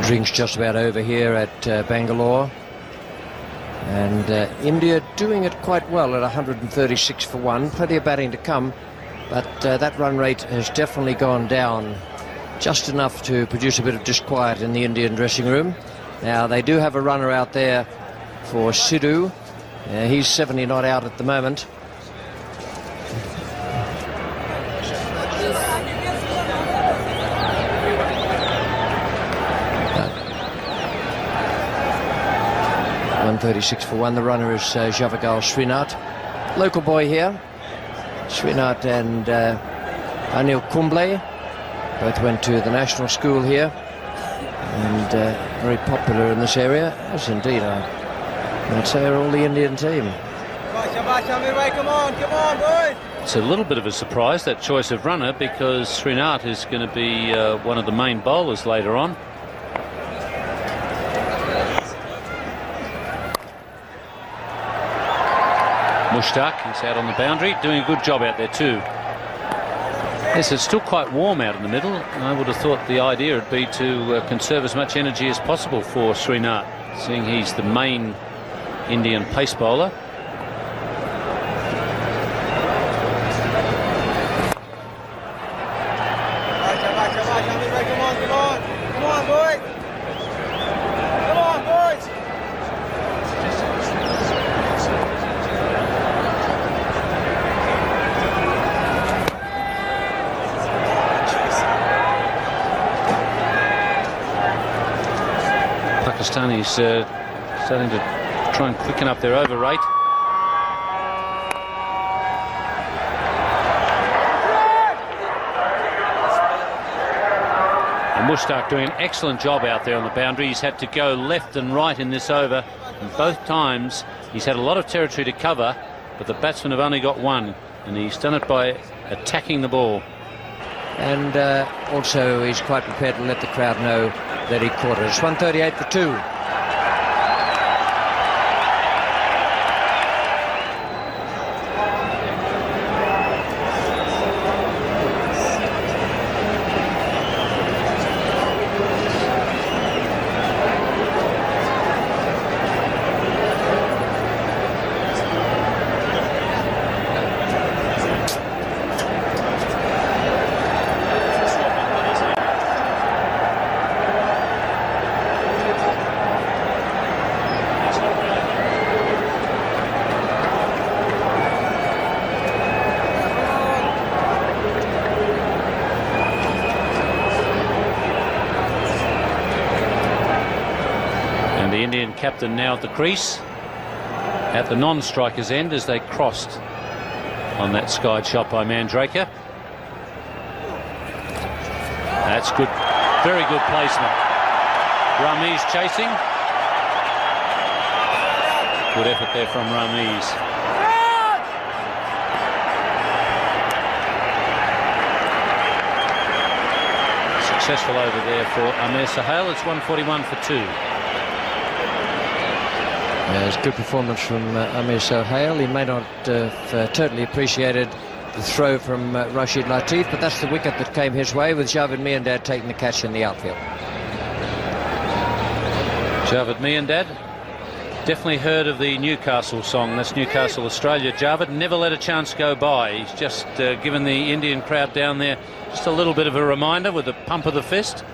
Drink's just about over here at Bangalore, and India doing it quite well at 136 for one. Plenty of batting to come, but that run rate has definitely gone down just enough to produce a bit of disquiet in the Indian dressing room. Now they do have a runner out there for Sidhu. He's 70 not out at the moment. .136 for one. The runner is Javagal Srinath, local boy here. Srinath and Anil Kumble both went to the national school here, and very popular in this area, as indeed I'd say are all the Indian team. Come on, boys! It's a little bit of a surprise, that choice of runner, because Srinath is going to be one of the main bowlers later on. Mushtaq is out on the boundary, doing a good job out there too. Yes, it's still quite warm out in the middle, and I would have thought the idea would be to conserve as much energy as possible for Srinath. seeing he's the main Indian pace bowler. Come on, boys. Come on, boys. Pakistanis starting to try and quicken up their over rate. And Mushtaq doing an excellent job out there on the boundary. He's had to go left and right in this over, and both times he's had a lot of territory to cover, but the batsmen have only got one, and he's done it by attacking the ball. And also he's quite prepared to let the crowd know that he caught it. It's 138 for 2. Captain now at the crease at the non-striker's end as they crossed on that skied shot by Mandraker. That's good, very good placement. Rameez chasing. Good effort there from Rameez. Successful over there for Amir Sohail. It's 141 for 2. It's a good performance from Amir Sohail. He may not have totally appreciated the throw from Rashid Latif, but that's the wicket that came his way, with Javed Miandad taking the catch in the outfield. Javed Miandad, definitely heard of the Newcastle song. That's Newcastle, Australia. Javed never let a chance go by. He's just given the Indian crowd down there just a little bit of a reminder with a pump of the fist.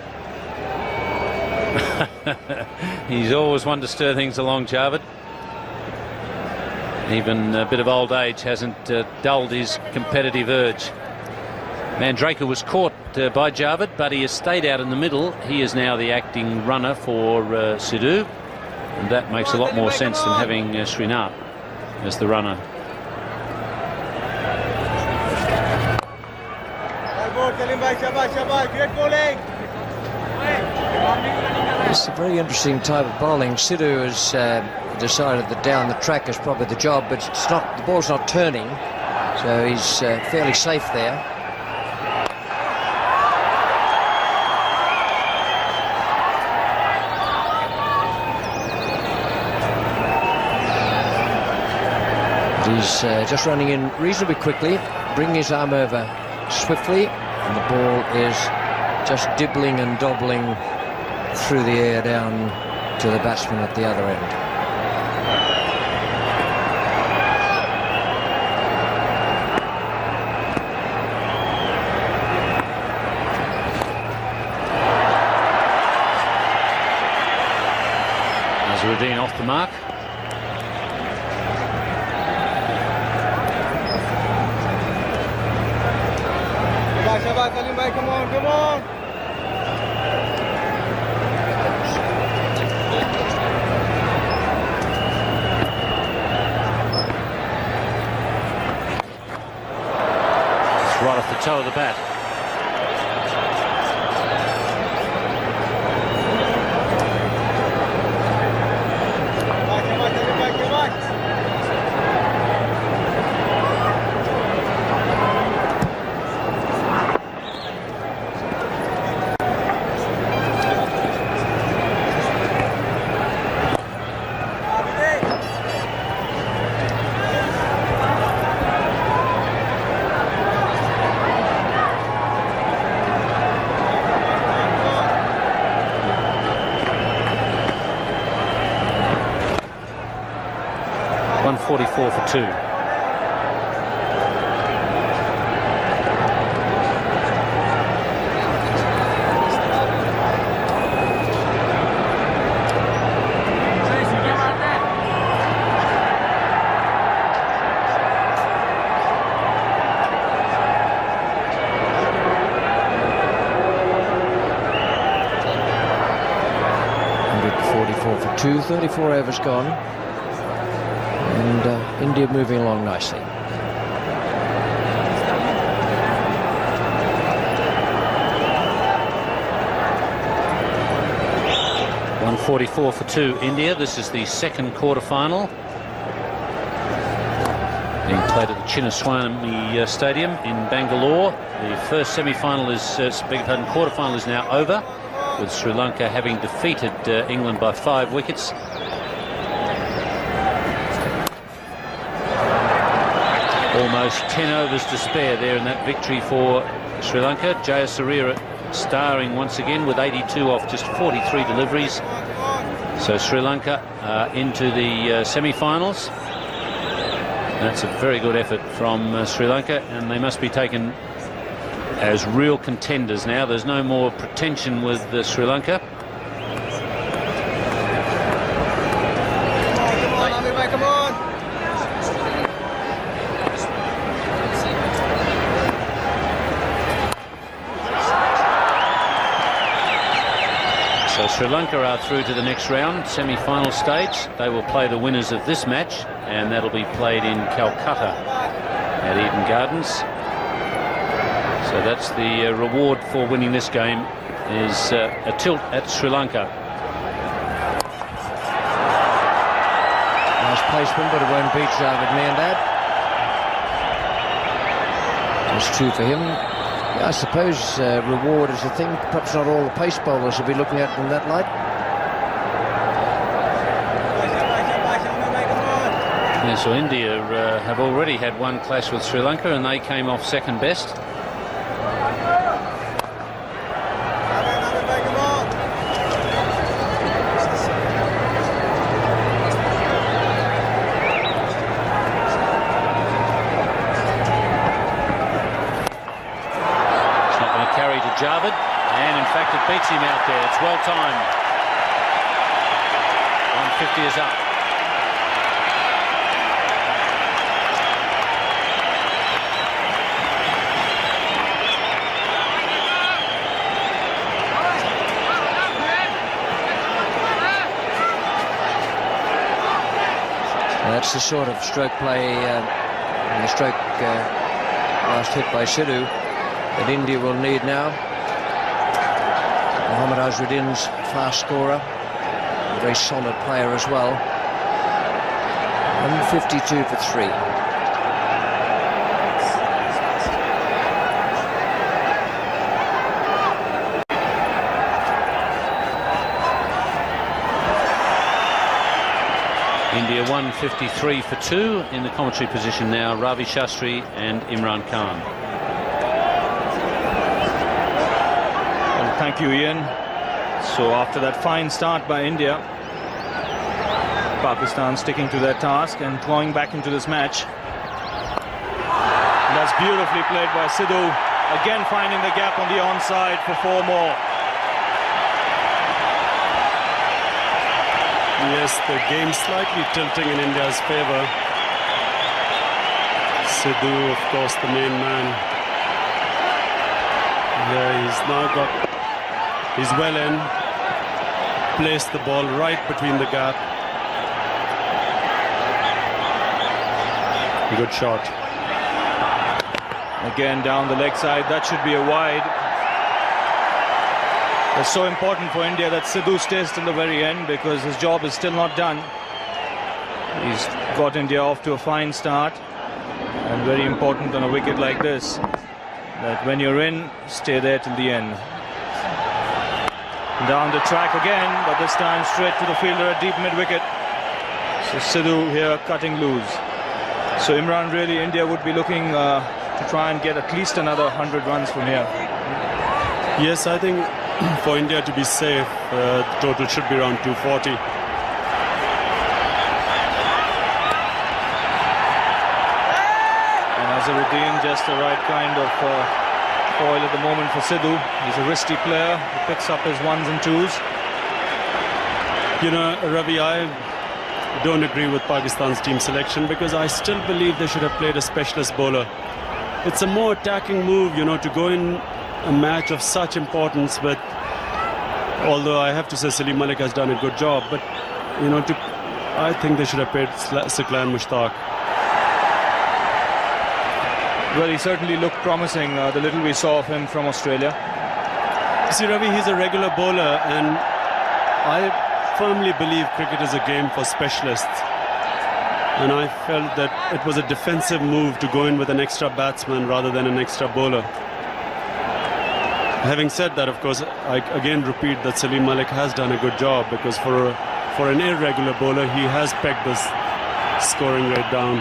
He's always one to stir things along, Javed. Even a bit of old age hasn't dulled his competitive urge. Mandraker was caught by Javed, but he has stayed out in the middle. He is now the acting runner for Sidhu, and that makes a lot more sense than having Srinath as the runner. It's a very interesting type of bowling. Sidhu has decided that down the track is probably the job, but it's not, the ball's not turning, so he's fairly safe there. But he's just running in reasonably quickly, bringing his arm over swiftly, and the ball is just dibbling and dobbling through the air down to the batsman at the other end. Azharuddin off the mark. Shabbat, Salim bhai, come on, come on. Right off the toe of the bat. 144 for 2. For 2, 34 overs gone, and India moving along nicely. .144 for 2 India. This is the second quarter-final being played at the Chinnaswamy Stadium in Bangalore. The first semi-final is, quarter-final is now over, with Sri Lanka having defeated England by 5 wickets. Almost 10 overs to spare there in that victory for Sri Lanka. Jayasuriya starring once again with 82 off just 43 deliveries. So Sri Lanka into the semi-finals. That's a very good effort from Sri Lanka, and they must be taken as real contenders now. There's no more pretension with Sri Lanka. Come on. So Sri Lanka are through to the next round, semi-final stage. They will play the winners of this match, and that'll be played in Calcutta at Eden Gardens. So that's the reward for winning this game, is a tilt at Sri Lanka. Nice placement, but it won't beat Javed Miandad. That's 2 for him. Yeah, I suppose reward is a thing. Perhaps not all the pace bowlers will be looking at it in that light. Yeah, so India have already had one clash with Sri Lanka, and they came off second best. Javed, and in fact it beats him out there. It's well timed. 150 is up. That's the sort of stroke play, the stroke last hit by Sidhu that India will need now. Mohammad Azharuddin's fast scorer, a very solid player as well. 152 for 3. India 153 for 2 in the commentary position now. Ravi Shastri and Imran Khan. Thank you, Ian. So after that fine start by India, Pakistan sticking to their task and clawing back into this match. And that's beautifully played by Sidhu, again finding the gap on the onside for 4 more. Yes, the game slightly tilting in India's favour. Sidhu, of course, the main man. Yeah, he's now got... He's well in, placed the ball right between the gap. Good shot. Again down the leg side, that should be a wide. It's so important for India that Sidhu stays till the very end, because his job is still not done. He's got India off to a fine start, and very important on a wicket like this, that when you're in, stay there till the end. Down the track again, but this time straight to the fielder at deep mid-wicket. So Sidhu here cutting loose. So Imran, really India would be looking to try and get at least another 100 runs from here. Yes, I think for India to be safe, the total should be around 240. Azharuddin, just the right kind of foil at the moment for Sidhu. He's a wristy player. He picks up his ones and twos. You know, Ravi, I don't agree with Pakistan's team selection because I still believe they should have played a specialist bowler. It's a more attacking move, you know, to go in a match of such importance. But although I have to say Salim Malik has done a good job, but you know, I think they should have played Saqlain Mushtaq. Well, he certainly looked promising, the little we saw of him from Australia. You see, Ravi, he's a regular bowler, and I firmly believe cricket is a game for specialists. And I felt that it was a defensive move to go in with an extra batsman rather than an extra bowler. Having said that, of course, I again repeat that Salim Malik has done a good job because for an irregular bowler, he has pegged this scoring rate down.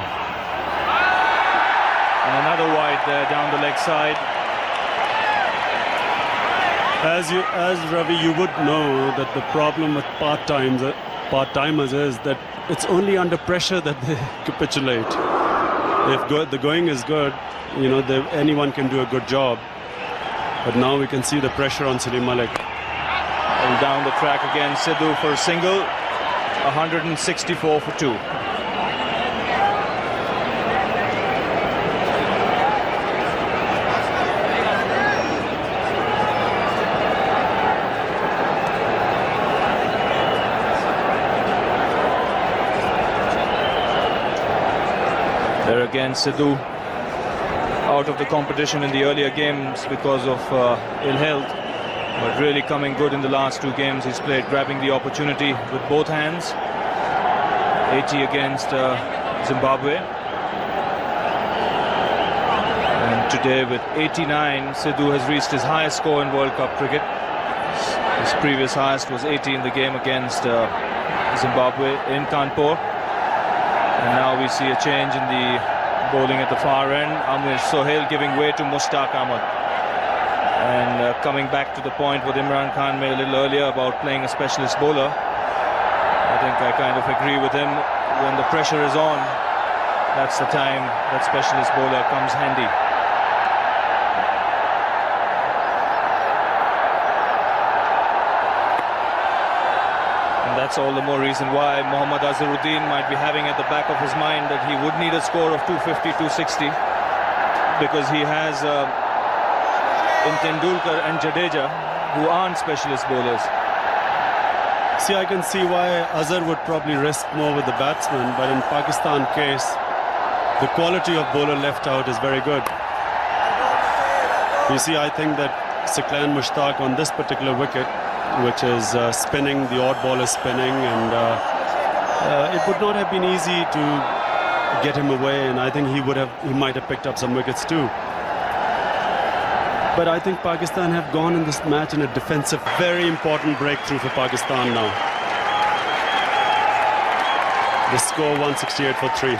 And another wide there down the leg side. As Ravi, you would know that the problem with part-timers is that it's only under pressure that they capitulate. If the going is good, you know, anyone can do a good job. But now we can see the pressure on Salim Malik. And down the track again, Sidhu for a single, 164 for 2. There again, Sidhu out of the competition in the earlier games because of ill health, but really coming good in the last 2 games he's played, grabbing the opportunity with both hands. 80 against Zimbabwe. And today with 89, Sidhu has reached his highest score in World Cup cricket. His previous highest was 80 in the game against Zimbabwe in Kanpur. And now we see a change in the bowling at the far end. Amir Sohail giving way to Mushtaq Ahmed. And coming back to the point what Imran Khan made a little earlier about playing a specialist bowler, I think I kind of agree with him. When the pressure is on, that's the time that specialist bowler comes handy. That's all the more reason why Mohammad Azharuddin might be having at the back of his mind that he would need a score of 250, 260, because he has in Tendulkar and Jadeja, who aren't specialist bowlers. See, I can see why Azhar would probably risk more with the batsman, but in Pakistan case, the quality of bowler left out is very good. You see, I think that Saqlain Mushtaq on this particular wicket, which is spinning, the odd ball is spinning, and it would not have been easy to get him away, and I think he might have picked up some wickets too. But I think Pakistan have gone in this match in a defensive, very important breakthrough for Pakistan now. The score 168 for 3.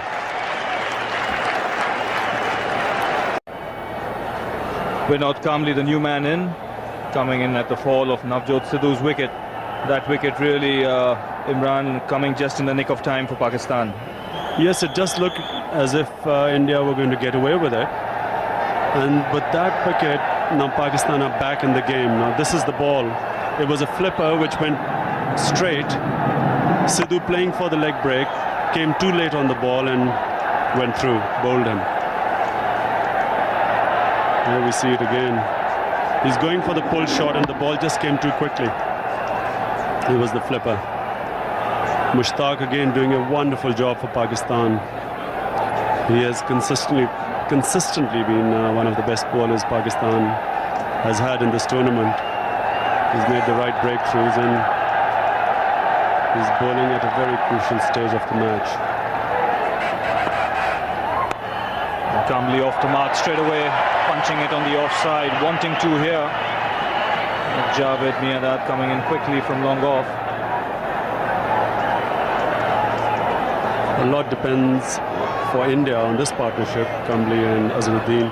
Vinod Kamli, the new man in, coming in at the fall of Navjot Sidhu's wicket. That wicket really, Imran, coming just in the nick of time for Pakistan. Yes, it does look as if India were going to get away with it. And with that wicket, now Pakistan are back in the game. Now this is the ball. It was a flipper which went straight. Sidhu playing for the leg break, came too late on the ball and went through, bowled him. Here we see it again. He's going for the pull shot and the ball just came too quickly. It was the flipper. Mushtaq again doing a wonderful job for Pakistan. He has consistently been one of the best bowlers Pakistan has had in this tournament. He's made the right breakthroughs and he's bowling at a very crucial stage of the match. Kamli off the mark straight away, punching it on the offside, wanting to here. Javed Miandad coming in quickly from long off. A lot depends for India on this partnership, Kamli and Azharuddin,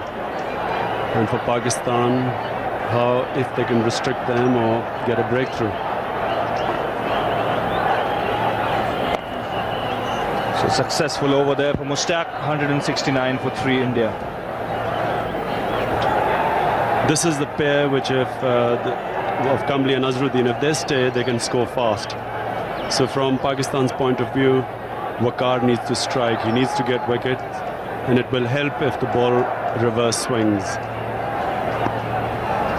and for Pakistan, if they can restrict them or get a breakthrough. So successful over there for Mushtaq, 169 for 3 India. This is the pair which of Kambli and Azharuddin, if they stay, they can score fast. So from Pakistan's point of view, Waqar needs to strike. He needs to get wicket, and it will help if the ball reverse swings.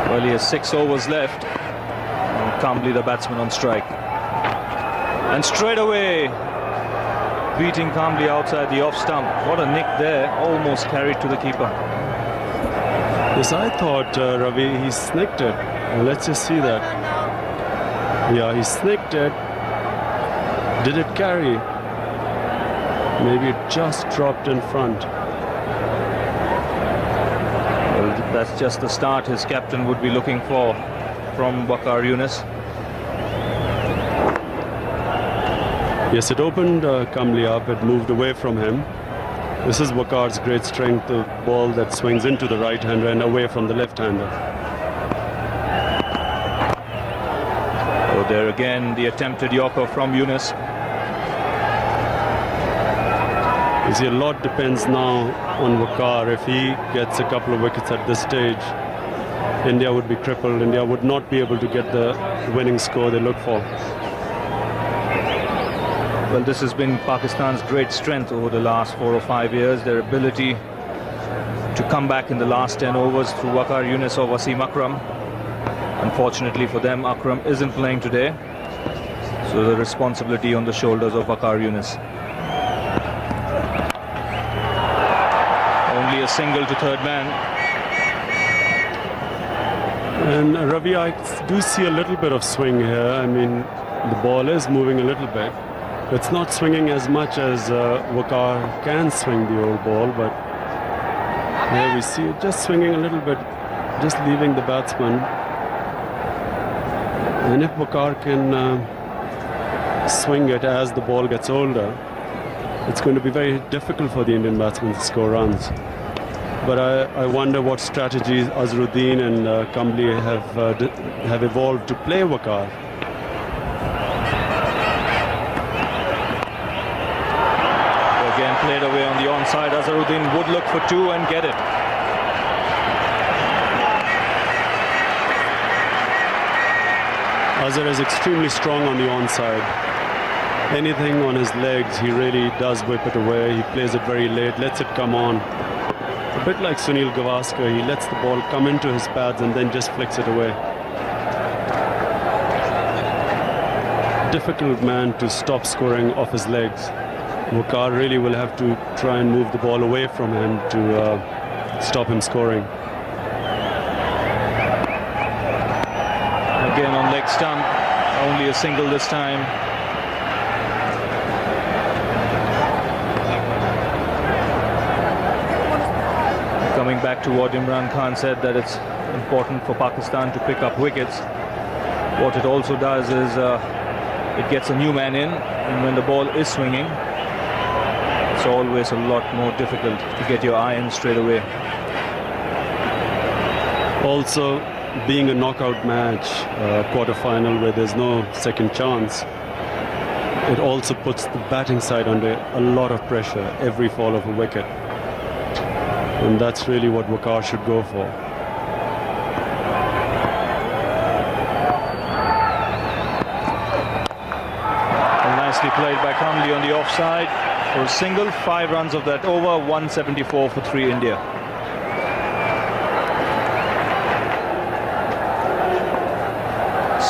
Well, he has 6 overs left. And Kambli, the batsman, on strike. And straight away, beating Kambli outside the off stump. What a nick there, almost carried to the keeper. Yes, I thought, Ravi, he snicked it. Let's just see that. Yeah, he snicked it. Did it carry? Maybe it just dropped in front. Well, that's just the start his captain would be looking for from Waqar Younis. Yes, it opened Kambli up. It moved away from him. This is Waqar's great strength, the ball that swings into the right-hander and away from the left-hander. Oh, there again, the attempted Yorker from Younis. You see, a lot depends now on Waqar. If he gets a couple of wickets at this stage, India would be crippled. India would not be able to get the winning score they look for. Well, this has been Pakistan's great strength over the last 4 or 5 years, their ability to come back in the last 10 overs through Waqar Younis or Wasim Akram. Unfortunately for them, Akram isn't playing today, so the responsibility on the shoulders of Waqar Younis. Only a single to third man. And Ravi, I do see a little bit of swing here. I mean, the ball is moving a little bit. It's not swinging as much as Waqar can swing the old ball, but here we see it just swinging a little bit, just leaving the batsman. And if Waqar can swing it as the ball gets older, it's going to be very difficult for the Indian batsmen to score runs. But I wonder what strategies Azharuddin and Kambli have evolved to play Waqar. Again played away on the onside. Azharuddin would look for 2 and get it. Azhar is extremely strong on the onside. Anything on his legs, he really does whip it away. He plays it very late, lets it come on. A bit like Sunil Gavaskar, he lets the ball come into his pads and then just flicks it away. Difficult man to stop scoring off his legs. Waqar really will have to try and move the ball away from him to stop him scoring. Again on leg stump, only a single this time. Coming back to what Imran Khan said, that it's important for Pakistan to pick up wickets. What it also does is it gets a new man in, and when the ball is swinging, it's always a lot more difficult to get your eye in straight away. Also, being a knockout match, quarter-final where there's no second chance, it also puts the batting side under a lot of pressure every fall of a wicket. And that's really what Waqar should go for. And nicely played by Kambli on the offside for a single. 5 runs of that over, 174 for 3 India.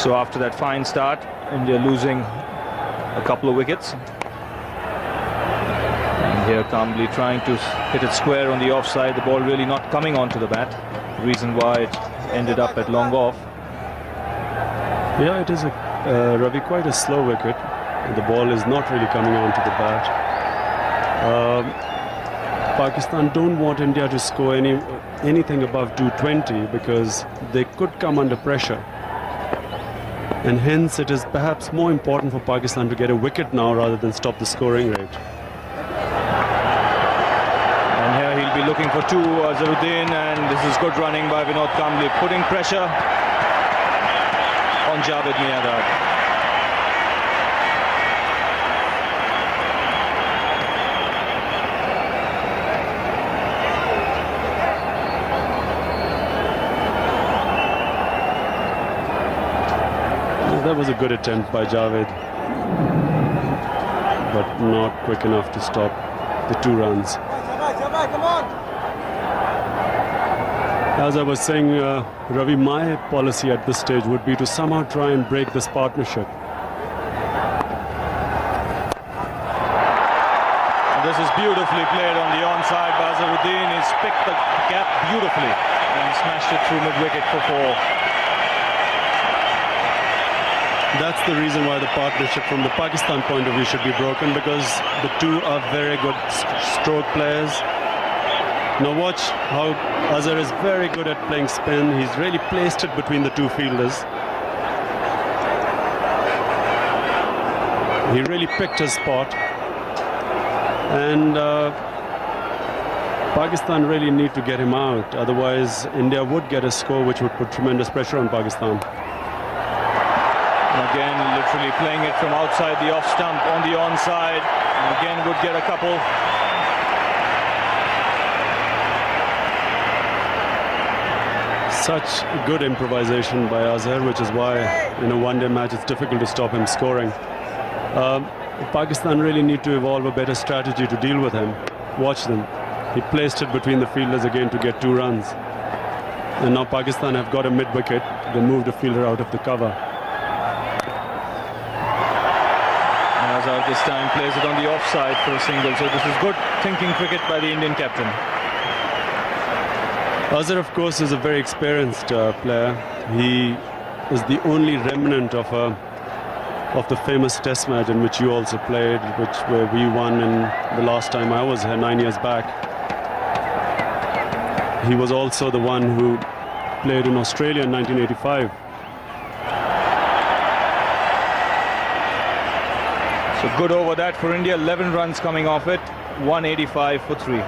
So after that fine start, India losing a couple of wickets. And here Kambli trying to hit it square on the offside. The ball really not coming onto the bat. The reason why it ended up at long off. Yeah, it is Ravi, quite a slow wicket. The ball is not really coming onto the bat. Pakistan don't want India to score anything above 220 because they could come under pressure. And hence it is perhaps more important for Pakistan to get a wicket now rather than stop the scoring rate. And here he'll be looking for 2, Azharuddin, and this is good running by Vinod Kambli, putting pressure on Javed Miandad. That was a good attempt by Javed, but not quick enough to stop the 2 runs. Come on. As I was saying, Ravi, my policy at this stage would be to somehow try and break this partnership. And this is beautifully played on the onside. Bazaruddin has picked the gap beautifully and smashed it through mid-wicket for 4. That's the reason why the partnership from the Pakistan point of view should be broken, because the 2 are very good stroke players. Now watch how Azhar is very good at playing spin. He's really placed it between the 2 fielders. He really picked his spot. And Pakistan really need to get him out. Otherwise, India would get a score which would put tremendous pressure on Pakistan. Again, literally playing it from outside the off stump on the onside. And again, would get a couple. Such good improvisation by Azhar, which is why in a one-day match it's difficult to stop him scoring. Pakistan really need to evolve a better strategy to deal with him. Watch them. He placed it between the fielders again to get 2 runs. And now Pakistan have got a mid-wicket. They moved a fielder out of the cover. Azhar this time plays it on the offside for a single. So this is good thinking cricket by the Indian captain. Azhar, of course, is a very experienced player. He is the only remnant of the famous Test match in which you also played, where we won in the last time I was here 9 years back. He was also the one who played in Australia in 1985. So good over that for India. 11 runs coming off it. 185 for 3.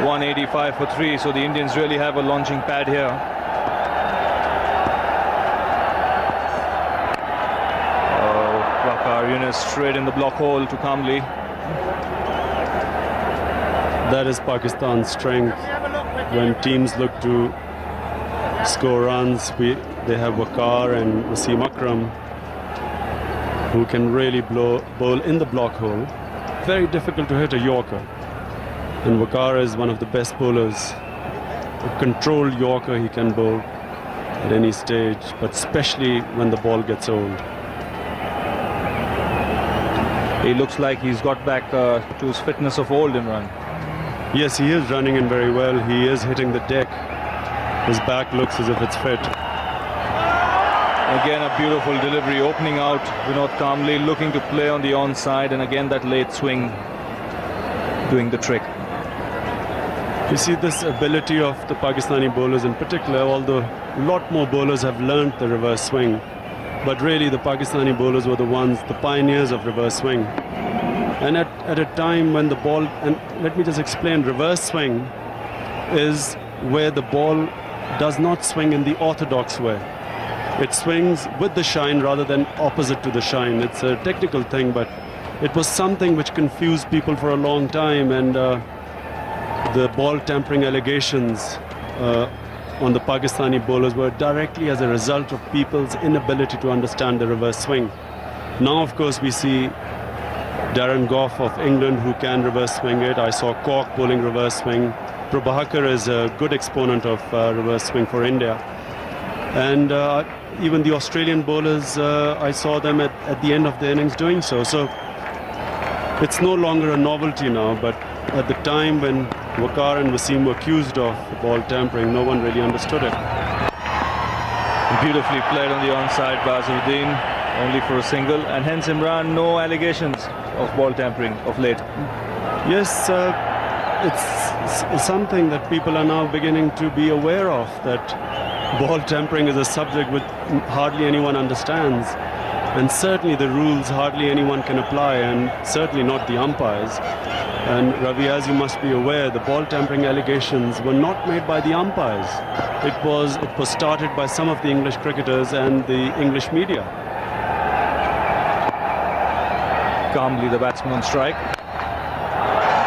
.185 for 3, so the Indians really have a launching pad here. Oh, Waqar Younis straight in the block hole to Kamli. That is Pakistan's strength. When teams look to score runs, they have Waqar and Wasim Akram, who can really bowl in the block hole. Very difficult to hit a Yorker. And Waqar is one of the best bowlers. A controlled Yorker he can bowl at any stage, but especially when the ball gets old. He looks like he's got back to his fitness of old, Imran. Yes, he is running in very well. He is hitting the deck. His back looks as if it's fit. Again, a beautiful delivery opening out. Vinod Kamli looking to play on the onside, and again that late swing doing the trick. You see this ability of the Pakistani bowlers in particular, although a lot more bowlers have learnt the reverse swing. But really the Pakistani bowlers were the ones, the pioneers of reverse swing. And at a time when the ball, and let me just explain, reverse swing is where the ball does not swing in the orthodox way. It swings with the shine rather than opposite to the shine. It's a technical thing, but it was something which confused people for a long time, and the ball tampering allegations on the Pakistani bowlers were directly as a result of people's inability to understand the reverse swing. Now, of course, we see Darren Gough of England who can reverse swing it. I saw Cork bowling reverse swing. Prabhakar is a good exponent of reverse swing for India. And even the Australian bowlers, I saw them at the end of the innings doing so. So it's no longer a novelty now, but at the time when Waqar and Wasim were accused of ball tampering, no one really understood it. Beautifully played on the onside by Azharuddin, only for a single, and hence Imran, no allegations of ball tampering of late. Yes, it's something that people are now beginning to be aware of, that ball tampering is a subject which hardly anyone understands, and certainly the rules hardly anyone can apply, and certainly not the umpires. And Ravi, as you must be aware, the ball tampering allegations were not made by the umpires. It was started by some of the English cricketers and the English media. Calmly the batsman on strike.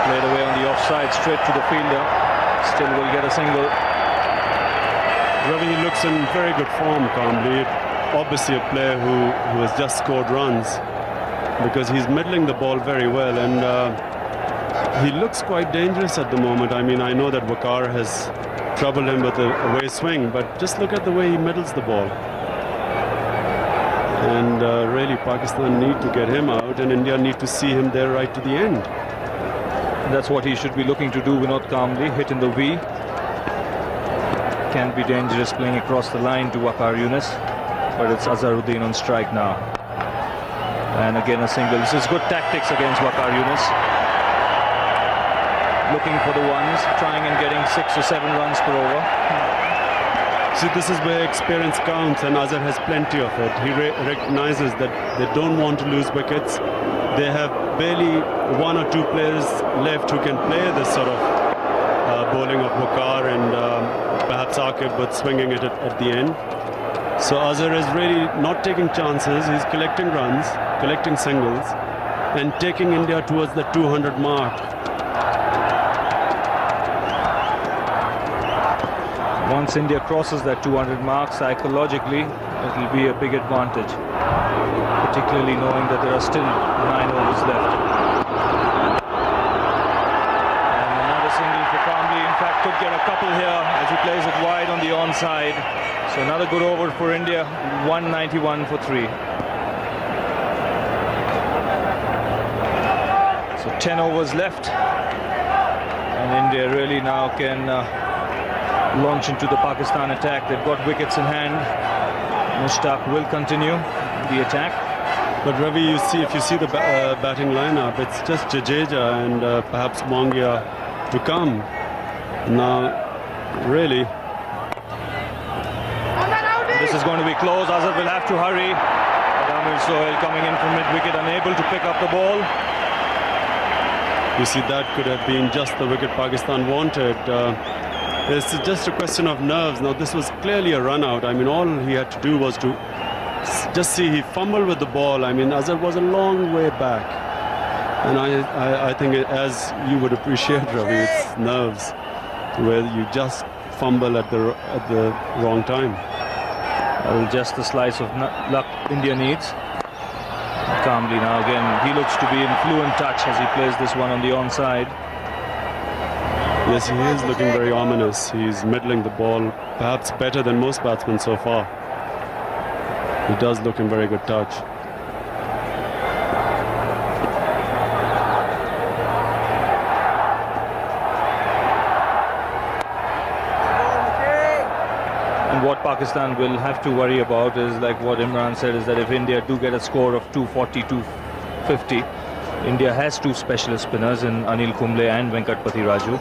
Played away on the offside, straight to the fielder. Still will get a single. Ravi looks in very good form, Kamli. Obviously a player who has just scored runs because he's middling the ball very well, and he looks quite dangerous at the moment. I mean, I know that Waqar has troubled him with a away swing, but just look at the way he middles the ball. And really Pakistan need to get him out, and India need to see him there right to the end. That's what he should be looking to do, Vinod Kamli. Hit in the V. Can be dangerous playing across the line to Waqar Younis, but it's Azharuddin on strike now. And again a single. This is good tactics against Waqar Younis. Looking for the ones, trying and getting 6 or 7 runs per over. See, this is where experience counts, and Azhar has plenty of it. He recognizes that they don't want to lose wickets. They have barely 1 or 2 players left who can play this sort of bowling of Waqar and perhaps Aqib, but swinging it at the end. So Azhar is really not taking chances. He's collecting runs, collecting singles, and taking India towards the 200 mark. Once India crosses that 200 mark, psychologically, it will be a big advantage, particularly knowing that there are still 9 overs left. And another single for Kamli. In fact, could get a couple here as he plays it wide on the onside. So another good over for India, 191 for 3. So 10 overs left, and India really now can launch into the Pakistan attack. They've got wickets in hand. Mushtaq will continue the attack. But Ravi, if you see the batting lineup, it's just Jadeja and perhaps Mongia to come. Now, really, this is going to be close. Azhar will have to hurry. Amir Sohail coming in from mid-wicket, unable to pick up the ball. You see, that could have been just the wicket Pakistan wanted. It's just a question of nerves. Now, this was clearly a run out. I mean, all he had to do was to just see he fumbled with the ball. I mean, Azhar was a long way back. And I think, as you would appreciate, Ravi, it's nerves, where you just fumble at the wrong time. Well, just a slice of luck India needs. Kamli now again, he looks to be in fluent touch as he plays this one on the onside. Yes, he is looking very ominous. He's middling the ball perhaps better than most batsmen so far. He does look in very good touch. And what Pakistan will have to worry about is, like what Imran said, is that if India do get a score of 240, 250, India has 2 specialist spinners in Anil Kumble and Venkatpati Raju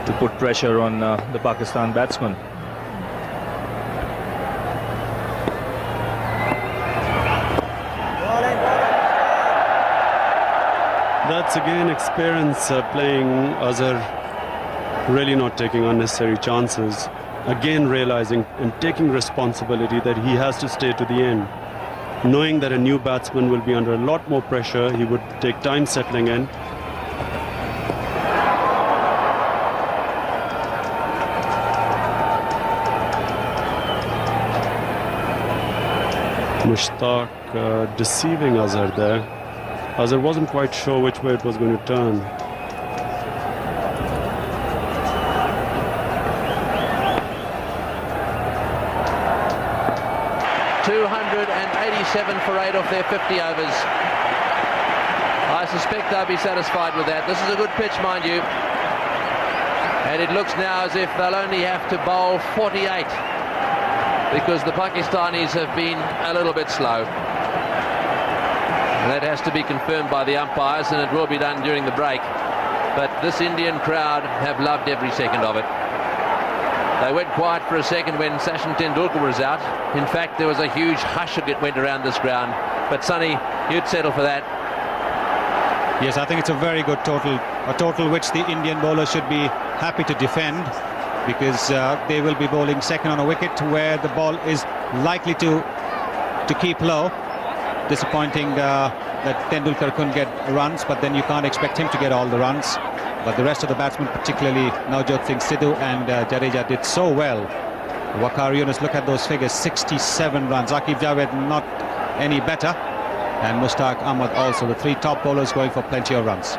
to put pressure on the Pakistan batsmen. That's again experience playing. Azhar really not taking unnecessary chances. Again realizing and taking responsibility that he has to stay to the end. Knowing that a new batsman will be under a lot more pressure, he would take time settling in. Mushtaq deceiving Azhar there. Azhar wasn't quite sure which way it was going to turn. For 8 off their 50 overs. I suspect they'll be satisfied with that. This is a good pitch, mind you. And it looks now as if they'll only have to bowl 48 because the Pakistanis have been a little bit slow. And that has to be confirmed by the umpires, and it will be done during the break. But this Indian crowd have loved every second of it. They went quiet for a second when Sachin Tendulkar was out. In fact, there was a huge hush that went around this ground. But Sonny, you'd settle for that. Yes, I think it's a very good total. A total which the Indian bowler should be happy to defend, because they will be bowling second on a wicket where the ball is likely to keep low. Disappointing that Tendulkar couldn't get runs, but then you can't expect him to get all the runs. But the rest of the batsmen, particularly Navjot Singh Sidhu and Jadeja, did so well. Waqar Younis, look at those figures, 67 runs. Aqib Javed not any better, and Mushtaq Ahmed also. The three top bowlers going for plenty of runs.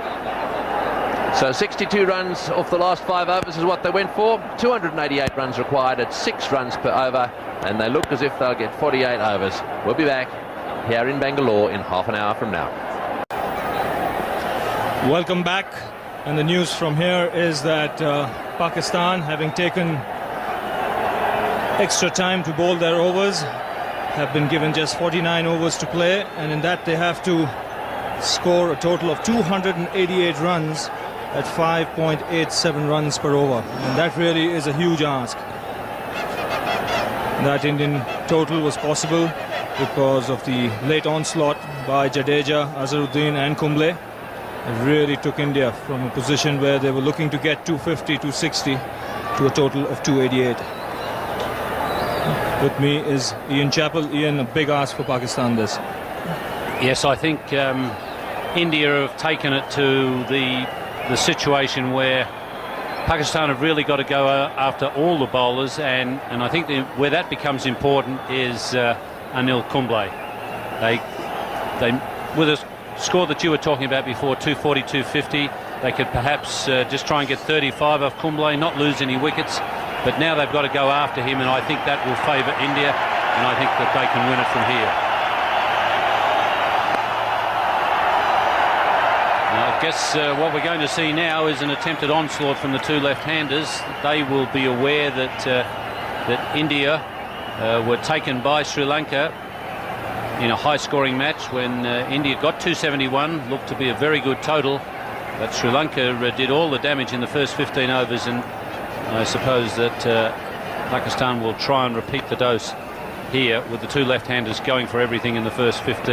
So 62 runs off the last 5 overs is what they went for. 288 runs required at 6 runs per over, and they look as if they'll get 48 overs. We'll be back here in Bangalore in half an hour from now. Welcome back. And the news from here is that Pakistan, having taken extra time to bowl their overs, have been given just 49 overs to play, and in that they have to score a total of 288 runs at 5.87 runs per over, and that really is a huge ask. That Indian total was possible because of the late onslaught by Jadeja, Azharuddin and Kumble. It really took India from a position where they were looking to get 250, 260 to a total of 288. With me is Ian Chappell. Ian, a big ask for Pakistan this. Yes, I think India have taken it to the situation where Pakistan have really got to go after all the bowlers, and I think where that becomes important is Anil Kumble. They with a score that you were talking about before, 240, 250, they could perhaps just try and get 35 off Kumble, not lose any wickets, but now they've got to go after him, and I think that will favour India, and I think that they can win it from here. Now, I guess what we're going to see now is an attempted onslaught from the two left-handers. They will be aware that that India were taken by Sri Lanka in a high-scoring match when India got 271, looked to be a very good total, but Sri Lanka did all the damage in the first 15 overs, and I suppose that Pakistan will try and repeat the dose here with the two left-handers going for everything in the first 15. It's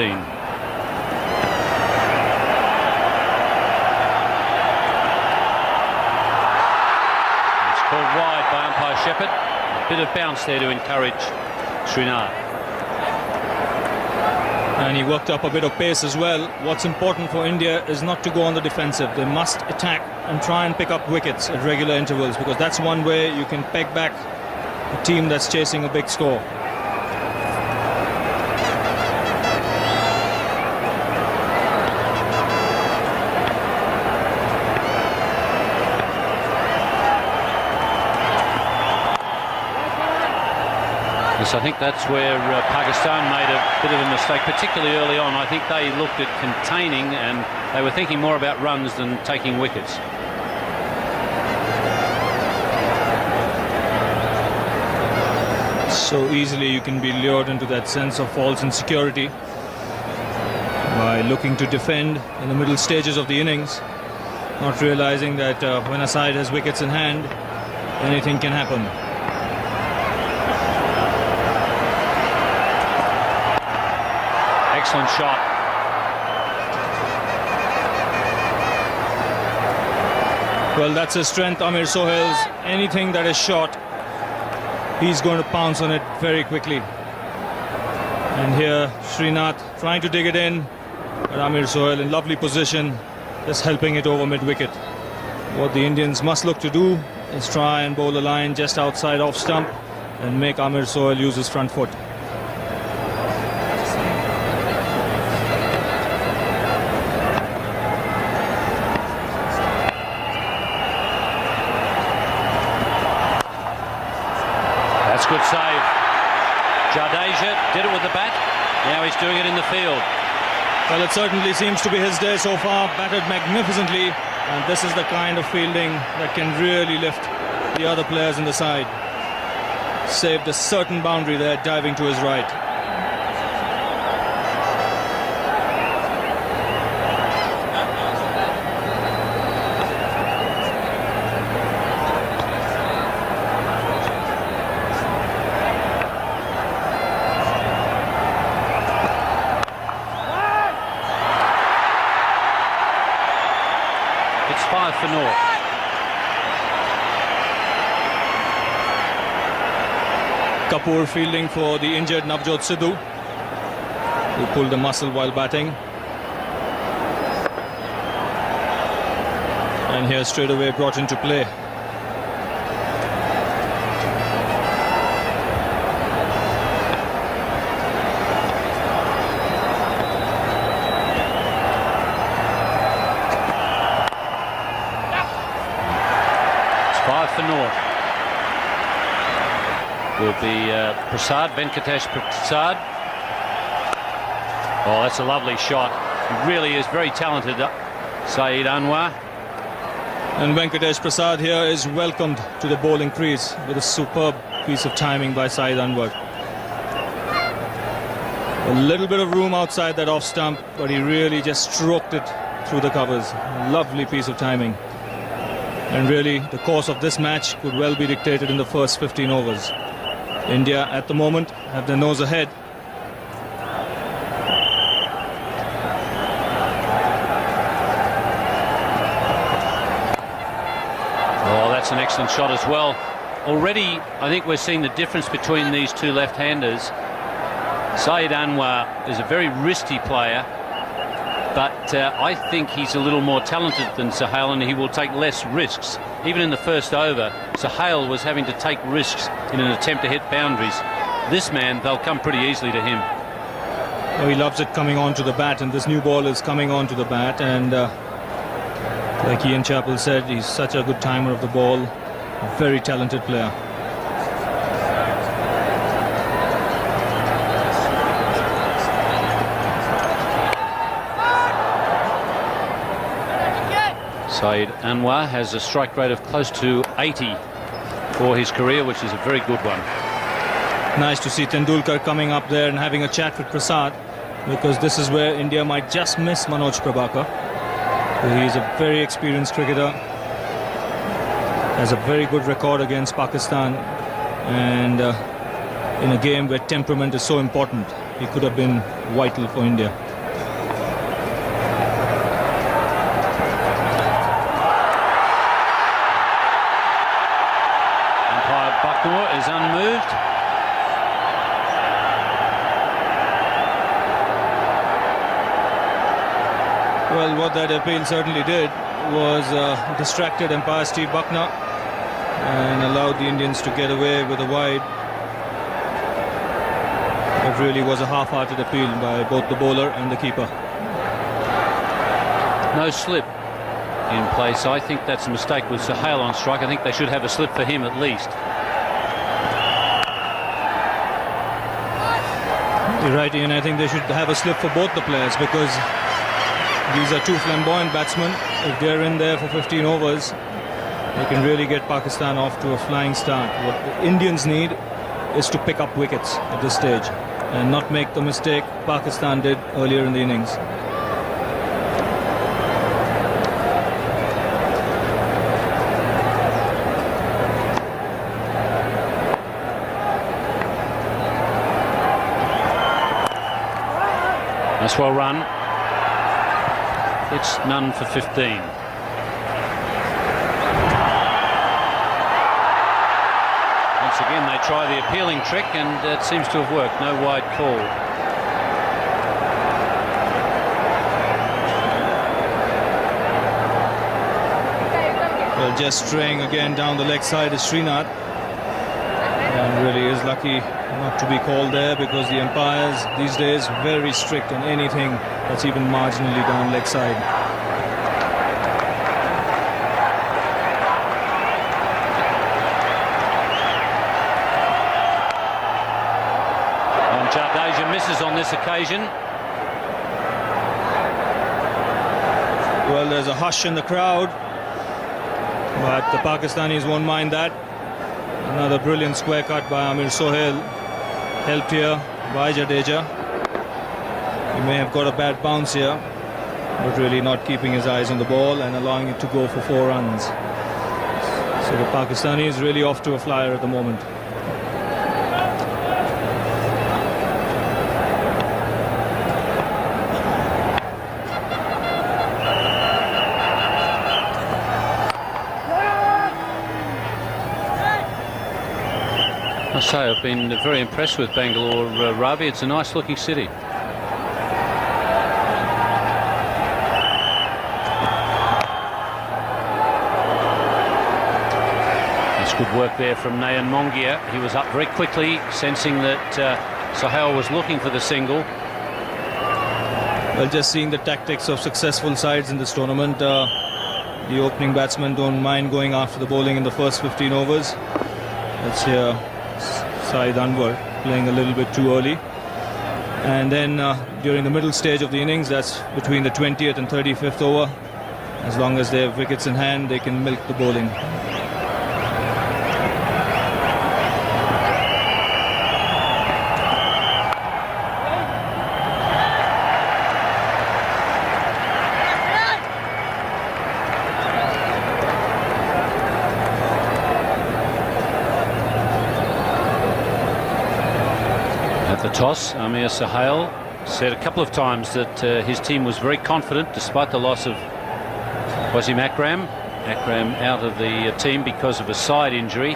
called wide by umpire Shepherd. A bit of bounce there to encourage Srinath. And he worked up a bit of pace as well. What's important for India is not to go on the defensive. They must attack and try and pick up wickets at regular intervals, because that's one way you can peg back a team that's chasing a big score. Yes, I think that's where Pakistan made a bit of a mistake, particularly early on. I think they looked at containing, and they were thinking more about runs than taking wickets. So easily you can be lured into that sense of false insecurity by looking to defend in the middle stages of the innings, not realizing that when a side has wickets in hand, anything can happen. Excellent shot. Well, that's his strength, Amir Sohail's. Anything that is short, he's going to pounce on it very quickly. And here, Srinath trying to dig it in, but Amir Sohail in lovely position, just helping it over mid-wicket. What the Indians must look to do is try and bowl a line just outside off stump and make Amir Sohail use his front foot. Good save. Jadeja did it with the bat. Now he's doing it in the field. Well, it certainly seems to be his day so far. Batted magnificently, and this is the kind of fielding that can really lift the other players in the side. Saved a certain boundary there, diving to his right. For North. Kapoor fielding for the injured Navjot Sidhu, who pulled a muscle while batting. And here straight away brought into play. It's 5 for North. Will be Prasad, Venkatesh Prasad. Oh, that's a lovely shot. He really is very talented, Saeed Anwar. And Venkatesh Prasad here is welcomed to the bowling crease with a superb piece of timing by Saeed Anwar. A little bit of room outside that off stump, but he really just stroked it through the covers. Lovely piece of timing. And really, the course of this match could well be dictated in the first 15 overs. India at the moment have their nose ahead. Oh, that's an excellent shot as well. Already, I think we're seeing the difference between these two left-handers. Saeed Anwar is a very wristy player, but I think he's a little more talented than Sohail, and he will take less risks. Even in the first over, Sohail was having to take risks in an attempt to hit boundaries. This man, they'll come pretty easily to him. Oh, he loves it coming onto the bat, and this new ball is coming onto the bat. And like Ian Chappell said, he's such a good timer of the ball. A very talented player. Saeed Anwar has a strike rate of close to 80 for his career, which is a very good one. Nice to see Tendulkar coming up there and having a chat with Prasad, because this is where India might just miss Manoj Prabhakar. He's a very experienced cricketer, has a very good record against Pakistan, and in a game where temperament is so important, he could have been vital for India. Umpire Bucknor is unmoved. Well, what that appeal certainly did was distracted umpire Steve Bucknor and allowed the Indians to get away with a wide. It really was a half-hearted appeal by both the bowler and the keeper. No slip in place. I think that's a mistake with Sohail on strike. I think they should have a slip for him at least. You're right, Ian. I think they should have a slip for both the players, because these are two flamboyant batsmen. If they're in there for 15 overs, they can really get Pakistan off to a flying start. What the Indians need is to pick up wickets at this stage and not make the mistake Pakistan did earlier in the innings. That's well run. It's none for 15. Once again, they try the appealing trick, and it seems to have worked. No wide call. Well, just straying again down the leg side is Srinath, and really is lucky not to be called there, because the umpires these days very strict on anything that's even marginally down leg side. And Jadeja misses on this occasion. Well, there's a hush in the crowd, but the Pakistanis won't mind that. Another brilliant square cut by Amir Sohail, helped here by Jadeja. He may have got a bad bounce here, but really not keeping his eyes on the ball and allowing it to go for 4 runs. So the Pakistani is really off to a flyer at the moment. I say, I've been very impressed with Bangalore, Ravi. It's a nice looking city. Good work there from Nayan Mongia. He was up very quickly, sensing that Sohail was looking for the single. Well, just seeing the tactics of successful sides in this tournament, the opening batsmen don't mind going after the bowling in the first 15 overs. Let's hear Saeed Anwar playing a little bit too early. And then during the middle stage of the innings, that's between the 20th and 35th over, as long as they have wickets in hand, they can milk the bowling. Toss, Amir Sohail said a couple of times that his team was very confident despite the loss of Wasim Akram. Akram out of the team because of a side injury.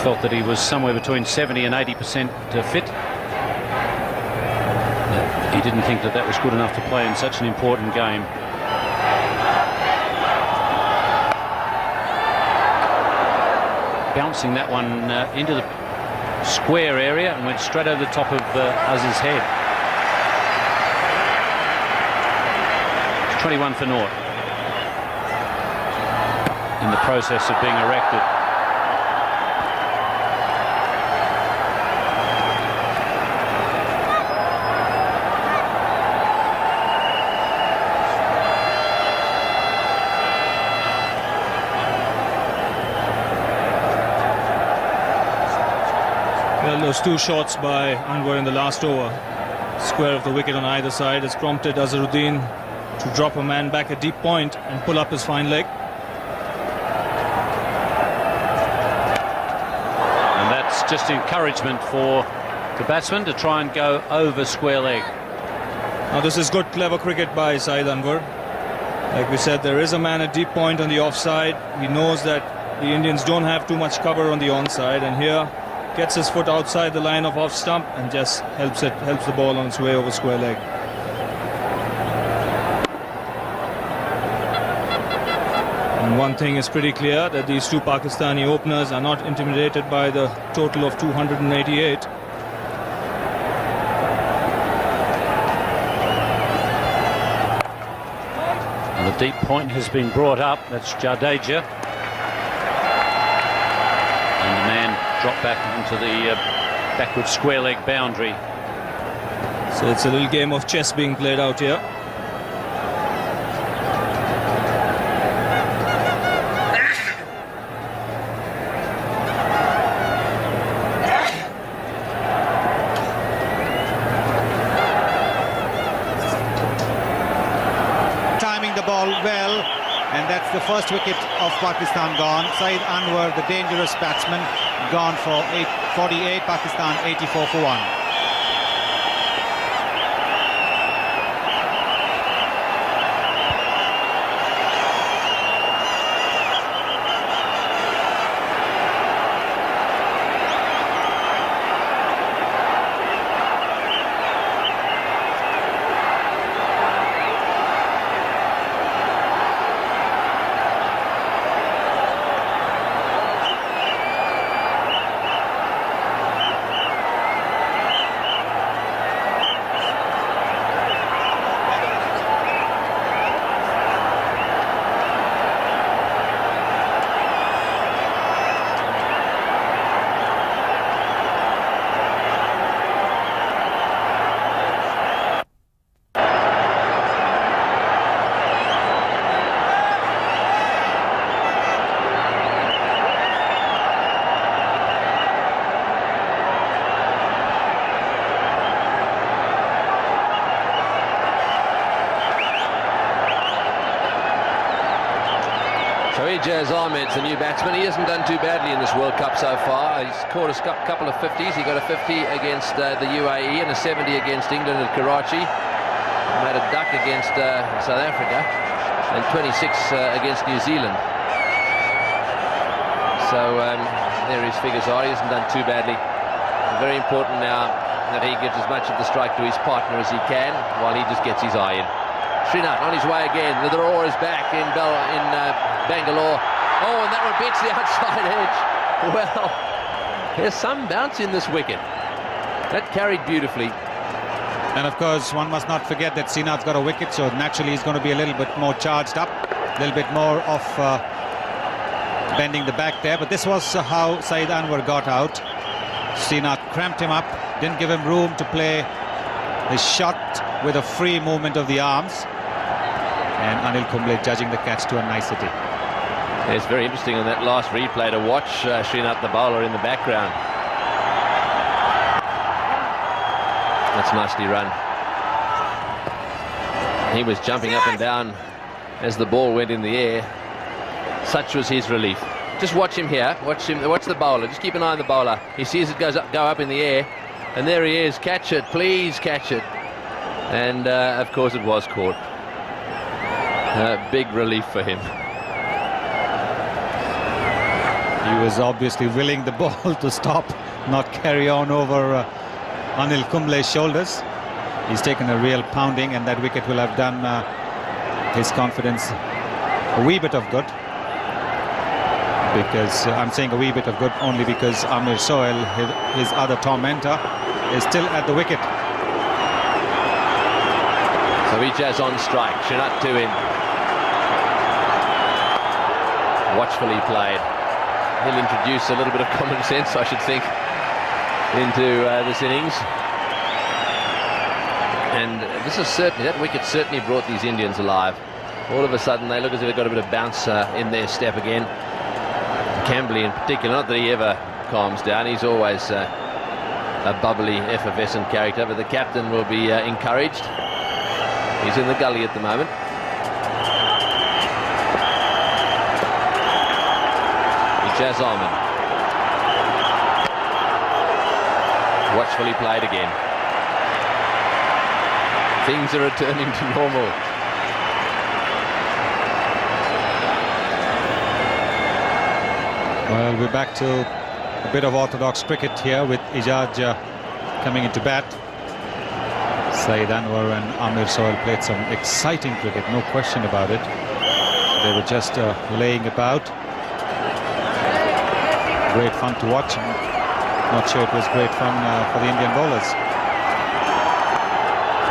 Felt that he was somewhere between 70 and 80% fit. He didn't think that that was good enough to play in such an important game. Bouncing that one into the square area and went straight over the top of Aziz's head. It's 21 for naught in the process of being erected. Those two shots by Anwar in the last over, square of the wicket on either side, has prompted Azharuddin to drop a man back at deep point and pull up his fine leg. And that's just encouragement for the batsman to try and go over square leg. Now this is good, clever cricket by Saeed Anwar. Like we said, there is a man at deep point on the offside. He knows that the Indians don't have too much cover on the onside, and here gets his foot outside the line of off stump and just helps the ball on its way over square leg. And one thing is pretty clear, that these two Pakistani openers are not intimidated by the total of 288. And the deep point has been brought up. That's Jadeja. And the man dropped back into the backward square leg boundary. So it's a little game of chess being played out here. Timing the ball well, and that's the first wicket of Pakistan gone. Saeed Anwar, the dangerous batsman, gone for 48, Pakistan 84 for 1. Ijaz Ahmed's the new batsman. He hasn't done too badly in this World Cup so far. He's caught a couple of 50s. He got a 50 against the UAE and a 70 against England at Karachi. Made a duck against South Africa and 26 against New Zealand. So there his figures are. He hasn't done too badly. Very important now that he gives as much of the strike to his partner as he can while he just gets his eye in. Srinath on his way again. The Roar is back in Bangalore. Oh, and that one beats the outside edge. Well, there's some bounce in this wicket. That carried beautifully. And of course, one must not forget that Srinath's got a wicket, so naturally he's going to be a little bit more charged up, a little bit more of bending the back there. But this was how Saeed Anwar got out. Srinath cramped him up, didn't give him room to play his shot with a free movement of the arms. And Anil Kumble judging the catch to a nicety. Yeah, it's very interesting on that last replay to watch Srinath, the bowler, in the background. That's nicely run. He was jumping up and down as the ball went in the air. Such was his relief. Just watch him here. Watch the bowler. Just keep an eye on the bowler. He sees it go up in the air, and there he is. Catch it, please catch it. And of course it was caught. Big relief for him. He was obviously willing the ball to stop, not carry on over Anil Kumble's shoulders. He's taken a real pounding, and that wicket will have done his confidence a wee bit of good. Because I'm saying a wee bit of good only because Amir Sohail, his other tormentor, is still at the wicket. So Ijaz on strike. Srinath 2 in. Watchfully played. He'll introduce a little bit of common sense, I should think, into this innings. And this is certainly, that wicket certainly brought these Indians alive. All of a sudden they look as if they've got a bit of bounce in their step again. Camberley in particular, not that he ever calms down, he's always a bubbly, effervescent character, but the captain will be encouraged. He's in the gully at the moment. Ijaz Ahmed. Watchfully played again. Things are returning to normal. Well, we're back to a bit of orthodox cricket here with Ijaz coming into bat. Saeed Anwar and Amir Sohail played some exciting cricket, no question about it. They were just laying about. Great fun to watch. Not sure it was great fun for the Indian bowlers.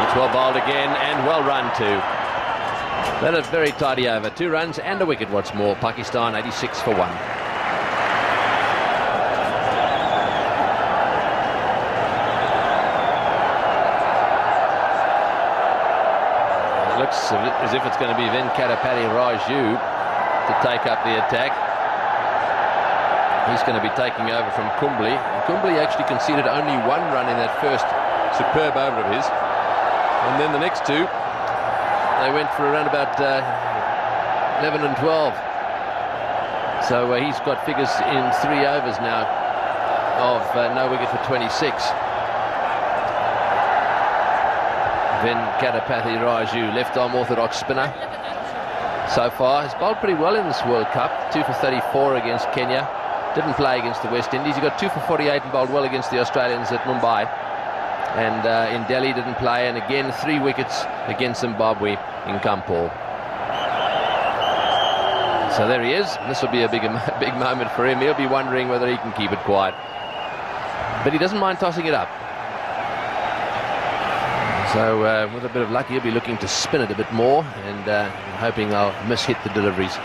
It's well bowled again and well run too. That is very tidy over. 2 runs and a wicket once more. Pakistan 86 for 1. Looks as if it's going to be Venkatapati Raju to take up the attack. He's going to be taking over from Kumble. Kumble actually conceded only 1 run in that first superb over of his. And then the next 2, they went for around about 11 and 12. So he's got figures in 3 overs now of no wicket for 26. Venkatapati Raju, left-arm orthodox spinner. So far, has bowled pretty well in this World Cup. 2 for 34 against Kenya. Didn't play against the West Indies. He got 2 for 48 and bowled well against the Australians at Mumbai. And in Delhi didn't play. And again, 3 wickets against Zimbabwe in Kampal. So there he is. This will be a big moment for him. He'll be wondering whether he can keep it quiet. But he doesn't mind tossing it up. So with a bit of luck, he'll be looking to spin it a bit more and hoping they'll miss-hit the deliveries.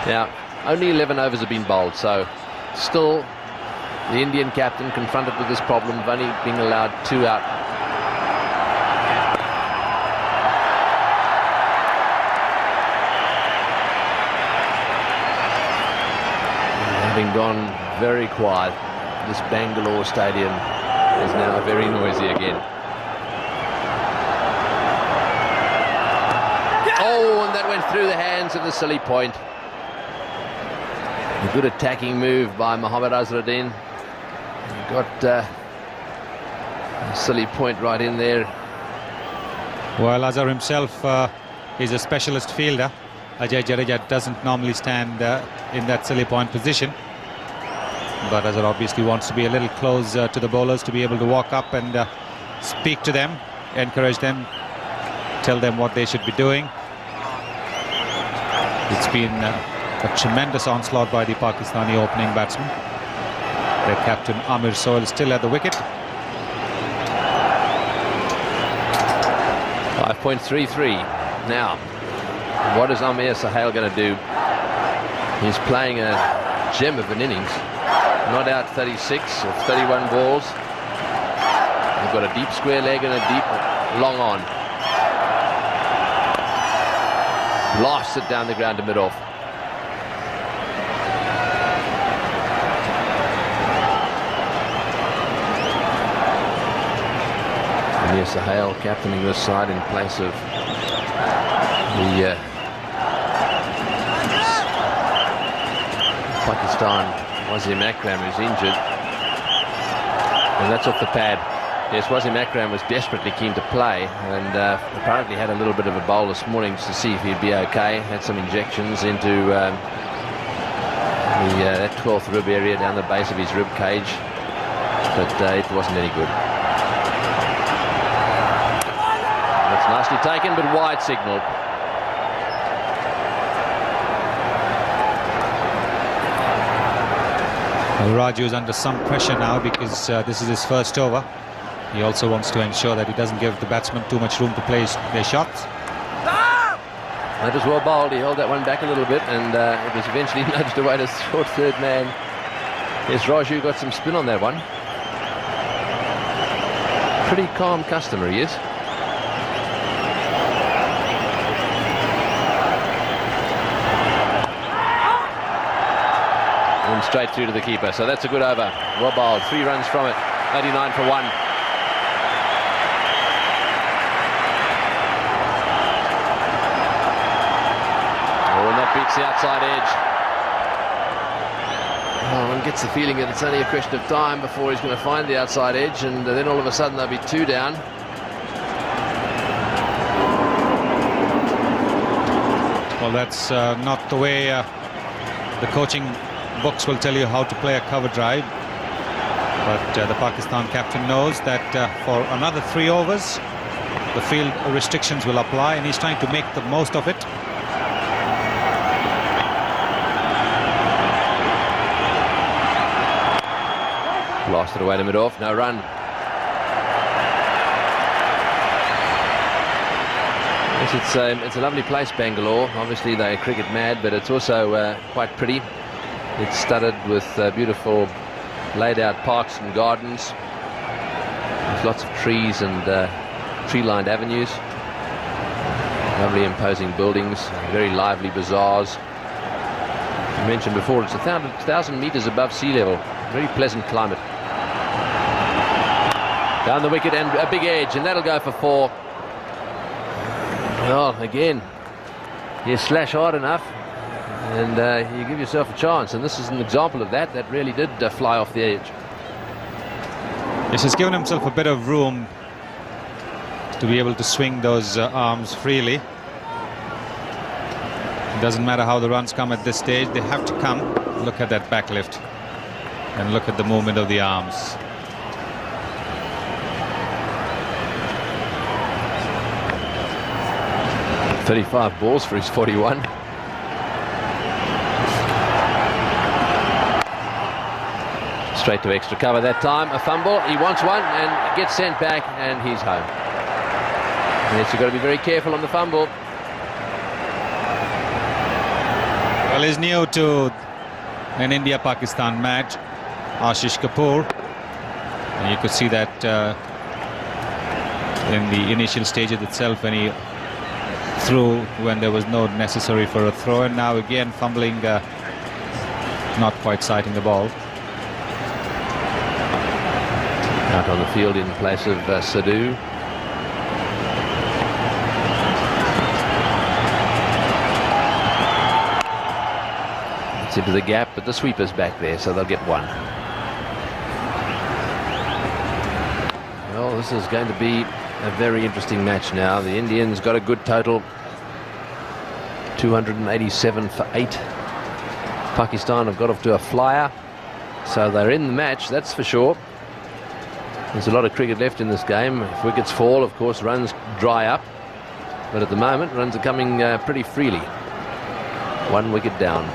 Now, only 11 overs have been bowled, so still the Indian captain confronted with this problem of only being allowed 2 out. Having gone very quiet, this Bangalore stadium is now very noisy again. Oh, and that went through the hands of the silly point. A good attacking move by Mohammad Azharuddin. Got a silly point right in there. Well, Azhar himself is a specialist fielder. Ajay Jadeja doesn't normally stand in that silly point position. But Azhar obviously wants to be a little close to the bowlers, to be able to walk up and speak to them, encourage them, tell them what they should be doing. It's been A tremendous onslaught by the Pakistani opening batsman. Their captain Amir Sohail is still at the wicket. 5.33 now. What is Amir Sohail going to do? He's playing a gem of an innings. Not out 36 or 31 balls. They've got a deep square leg and a deep long on. Blasts it down the ground to mid-off. Amir Sohail captaining this side in place of the Pakistan Wasim Akram, who's injured, and that's off the pad. Yes, Wasim Akram was desperately keen to play, and apparently had a little bit of a bowl this morning to see if he'd be okay. Had some injections into that 12th rib area down the base of his rib cage, but it wasn't any good. That's nicely taken, but wide signal. Well, Raju is under some pressure now because this is his first over. He also wants to ensure that he doesn't give the batsman too much room to play their shots. That was well bowled. He held that one back a little bit, and it was eventually nudged away to short third man. Yes, Raju got some spin on that one. Pretty calm customer he is. And straight through to the keeper, so that's a good over. Well bowled, 3 runs from it, 89 for 1. Oh, and that beats the outside edge. Oh, one gets the feeling that it's only a question of time before he's going to find the outside edge, and then all of a sudden there'll be 2 down. Well, that's not the way the coaching books will tell you how to play a cover drive, but the Pakistan captain knows that for another 3 overs the field restrictions will apply, and he's trying to make the most of it. Blasted away to mid-off, no run. Yes, it's a lovely place, Bangalore. Obviously they're cricket mad, but it's also quite pretty. It's studded with beautiful laid out parks and gardens. There's lots of trees and tree-lined avenues. Lovely imposing buildings, very lively bazaars. I mentioned before, it's 1,000 meters above sea level. Very pleasant climate. Down the wicket and a big edge, and that'll go for 4. Well, again, you slash hard enough and you give yourself a chance, and this is an example of that. That really did fly off the edge. Yes, he's given himself a bit of room to be able to swing those arms freely. It doesn't matter how the runs come at this stage, they have to come. Look at that back lift and look at the movement of the arms. .35 balls for his 41. Straight to extra cover that time. A fumble. He wants one and gets sent back, and he's home. Yes, you've got to be very careful on the fumble. Well, he's new to an India-Pakistan match, Ashish Kapoor. And you could see that in the initial stages itself when he threw when there was no necessary for a throw, and now again fumbling, not quite sighting the ball. Out on the field in place of Sadhu. It's into the gap, but the sweeper's back there, so they'll get 1. Well, this is going to be a very interesting match now. The Indians got a good total, 287 for 8. Pakistan have got off to a flyer, so they're in the match, that's for sure. There's a lot of cricket left in this game. If wickets fall, of course, runs dry up, but at the moment runs are coming pretty freely. 1 wicket down.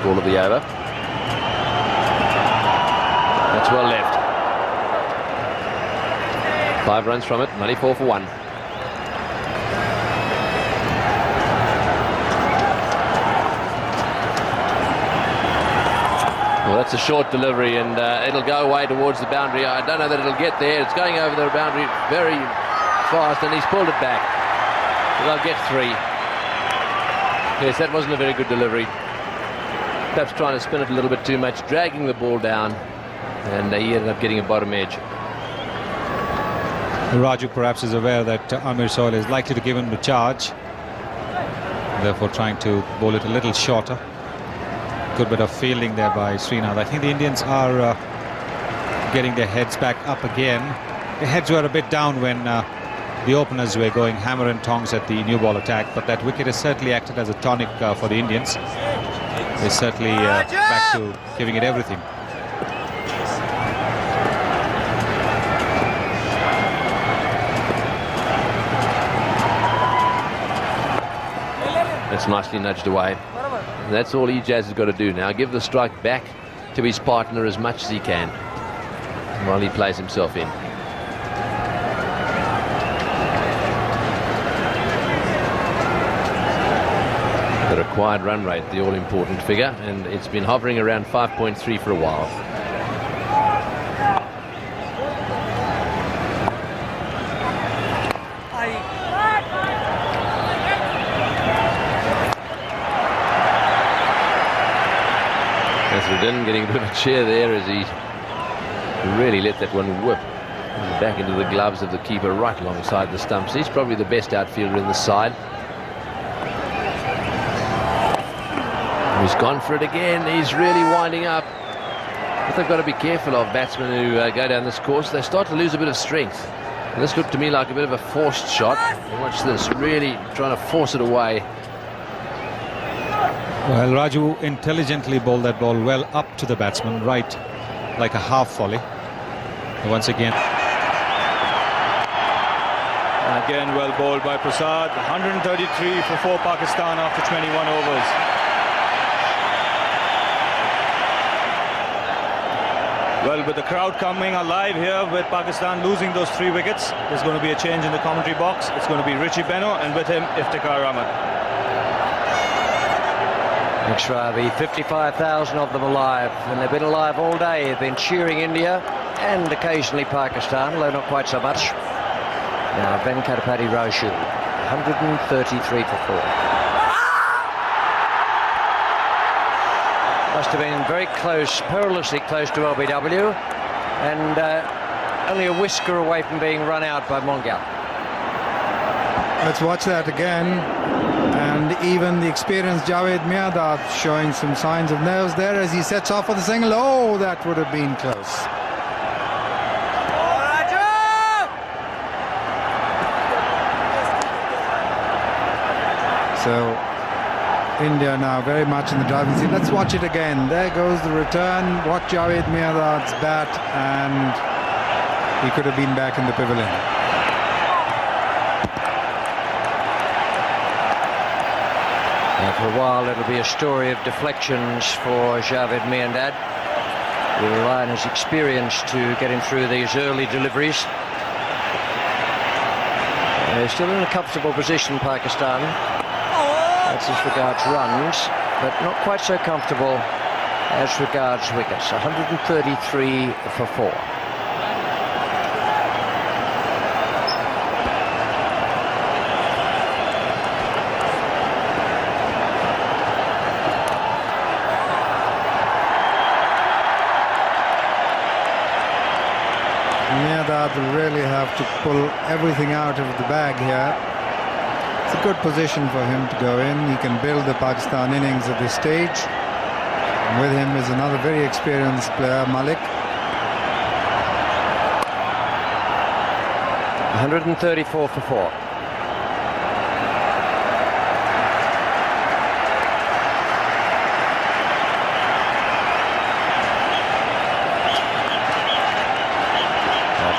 first ball of the over. That's well left. 5 runs from it, 94 for 1. Well, that's a short delivery, and it'll go away towards the boundary. I don't know that it'll get there. It's going over the boundary very fast, and he's pulled it back. But they'll get 3. Yes, that wasn't a very good delivery. Perhaps trying to spin it a little bit too much, dragging the ball down, and he ended up getting a bottom edge. Raju perhaps is aware that Amir Sohail is likely to give him the charge, therefore trying to bowl it a little shorter. Good bit of fielding there by Srinath. I think the Indians are getting their heads back up again. Their heads were a bit down when the openers were going hammer and tongs at the new ball attack, but that wicket has certainly acted as a tonic for the Indians. They're certainly back to giving it everything. That's nicely nudged away. And that's all Ijaz has got to do now. Give the strike back to his partner as much as he can while he plays himself in. The required run rate, the all-important figure, and it's been hovering around 5.3 for a while. Nasruddin getting a bit of a cheer there as he really let that one whip back into the gloves of the keeper right alongside the stumps. He's probably the best outfielder in the side. He's gone for it again. He's really winding up. What they've got to be careful of, batsmen who go down this course, they start to lose a bit of strength. And this looked to me like a bit of a forced shot. Watch this, really trying to force it away. Well, Raju intelligently bowled that ball well up to the batsman, right, like a half volley. And once again. And again, well bowled by Prasad. 133 for 4 Pakistan after 21 overs. Well, with the crowd coming alive here with Pakistan losing those 3 wickets, there's going to be a change in the commentary box. It's going to be Richie Beno, and with him, Iftikhar Ahmed. Thanks, Ravi. 55,000 of them alive, and they've been alive all day. They've been cheering India and occasionally Pakistan, although not quite so much. Now, Venkatapati Raju, 133 for 4. Must have been very close, perilously close to LBW, and only a whisker away from being run out by Mongal. Let's watch that again. And even the experienced Javed Miandad showing some signs of nerves there as he sets off for the single. Oh, that would have been close. So India now very much in the driving seat. Let's watch it again. There goes the return. Watch Javed Miandad's bat, and he could have been back in the pavilion. For a while it'll be a story of deflections for Javed Miandad. He'll rely on his experience to get him through these early deliveries. They're still in a comfortable position, Pakistan. That's as regards runs, but not quite so comfortable as regards wickets. 133 for 4. Miandad will really have to pull everything out of the bag here. It's a good position for him to go in. He can build the Pakistan innings at this stage. And with him is another very experienced player, Malik. 134 for 4.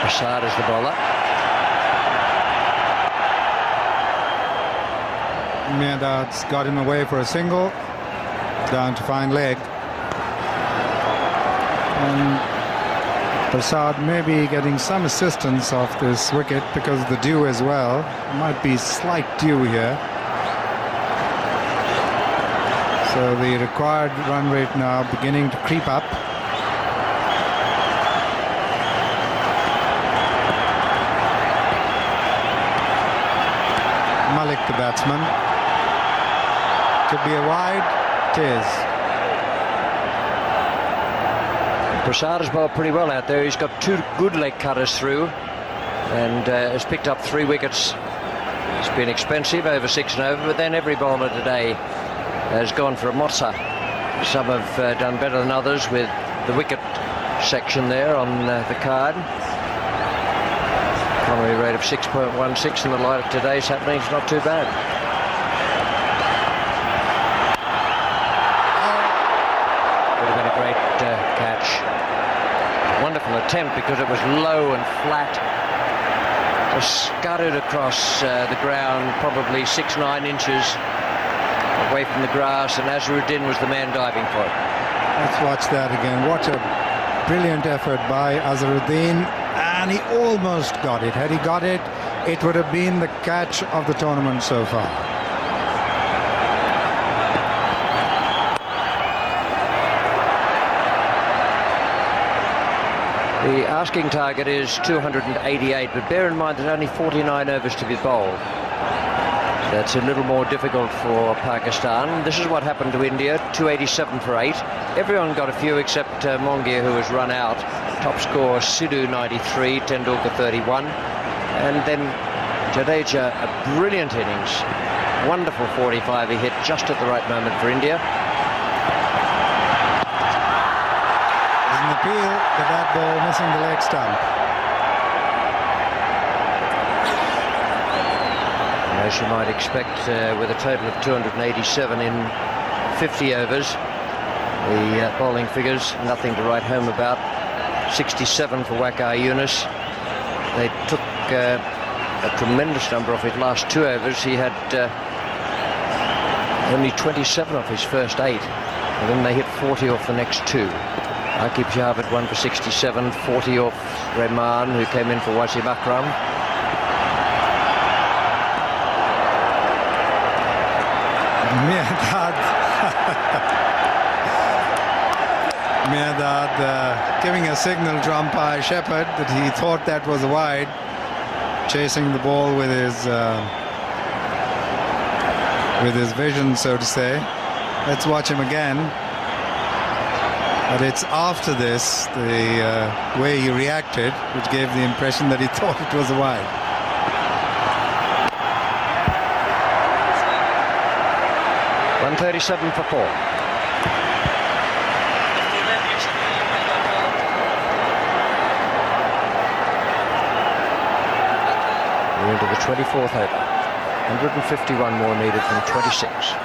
Prasad is the bowler. Miandad's got him away for a single. down to fine leg. And Prasad may be getting some assistance off this wicket because of the dew as well. Might be slight dew here. So the required run rate now beginning to creep up. Malik, the batsman. Could be a wide. It is. Prasad has bowled pretty well out there. He's got 2 good leg cutters through and has picked up 3 wickets. It's been expensive, over 6 and over, but then every bowler today has gone for a mozza. Some have done better than others with the wicket section there on the card. Economy rate of 6.16 in the light of today's happenings, not too bad. Would have been a great catch. Wonderful attempt because it was low and flat. It scuttered across the ground, probably 6-9 inches away from the grass, and Azharuddin was the man diving for it. Let's watch that again. What a brilliant effort by Azharuddin, and he almost got it. Had he got it, it would have been the catch of the tournament so far. The asking target is 288, but bear in mind there's only 49 overs to be bowled. That's a little more difficult for Pakistan. This is what happened to India, 287 for 8. Everyone got a few except Mongia, who was run out. Top score, Sidhu 93, Tendulkar 31. And then Jadeja, a brilliant innings. Wonderful 45 he hit just at the right moment for India. There's an appeal to that ball missing the leg stump. As you might expect, with a total of 287 in 50 overs, the bowling figures, nothing to write home about. 67 for Waqar Younis. They took a tremendous number off his last 2 overs. He had only 27 off his first 8, and then they hit 40 off the next 2. Aqib Javed won for 67, 40 off Rahman, who came in for Wasim Akram. Mirdad giving a signal to umpire Shepherd that he thought that was wide, chasing the ball with his vision, so to say. Let's watch him again. But it's after this, the way he reacted, which gave the impression that he thought it was wide. .137 for 4. We're into the 24th over. 151 more needed from 26.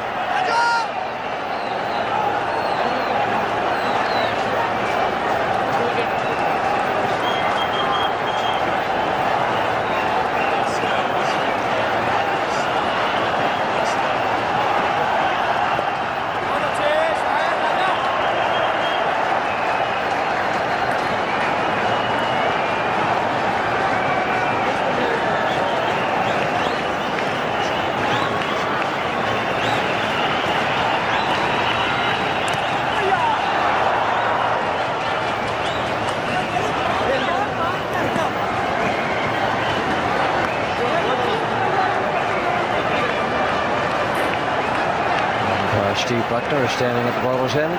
Steve Buckner is standing at the bowler's end.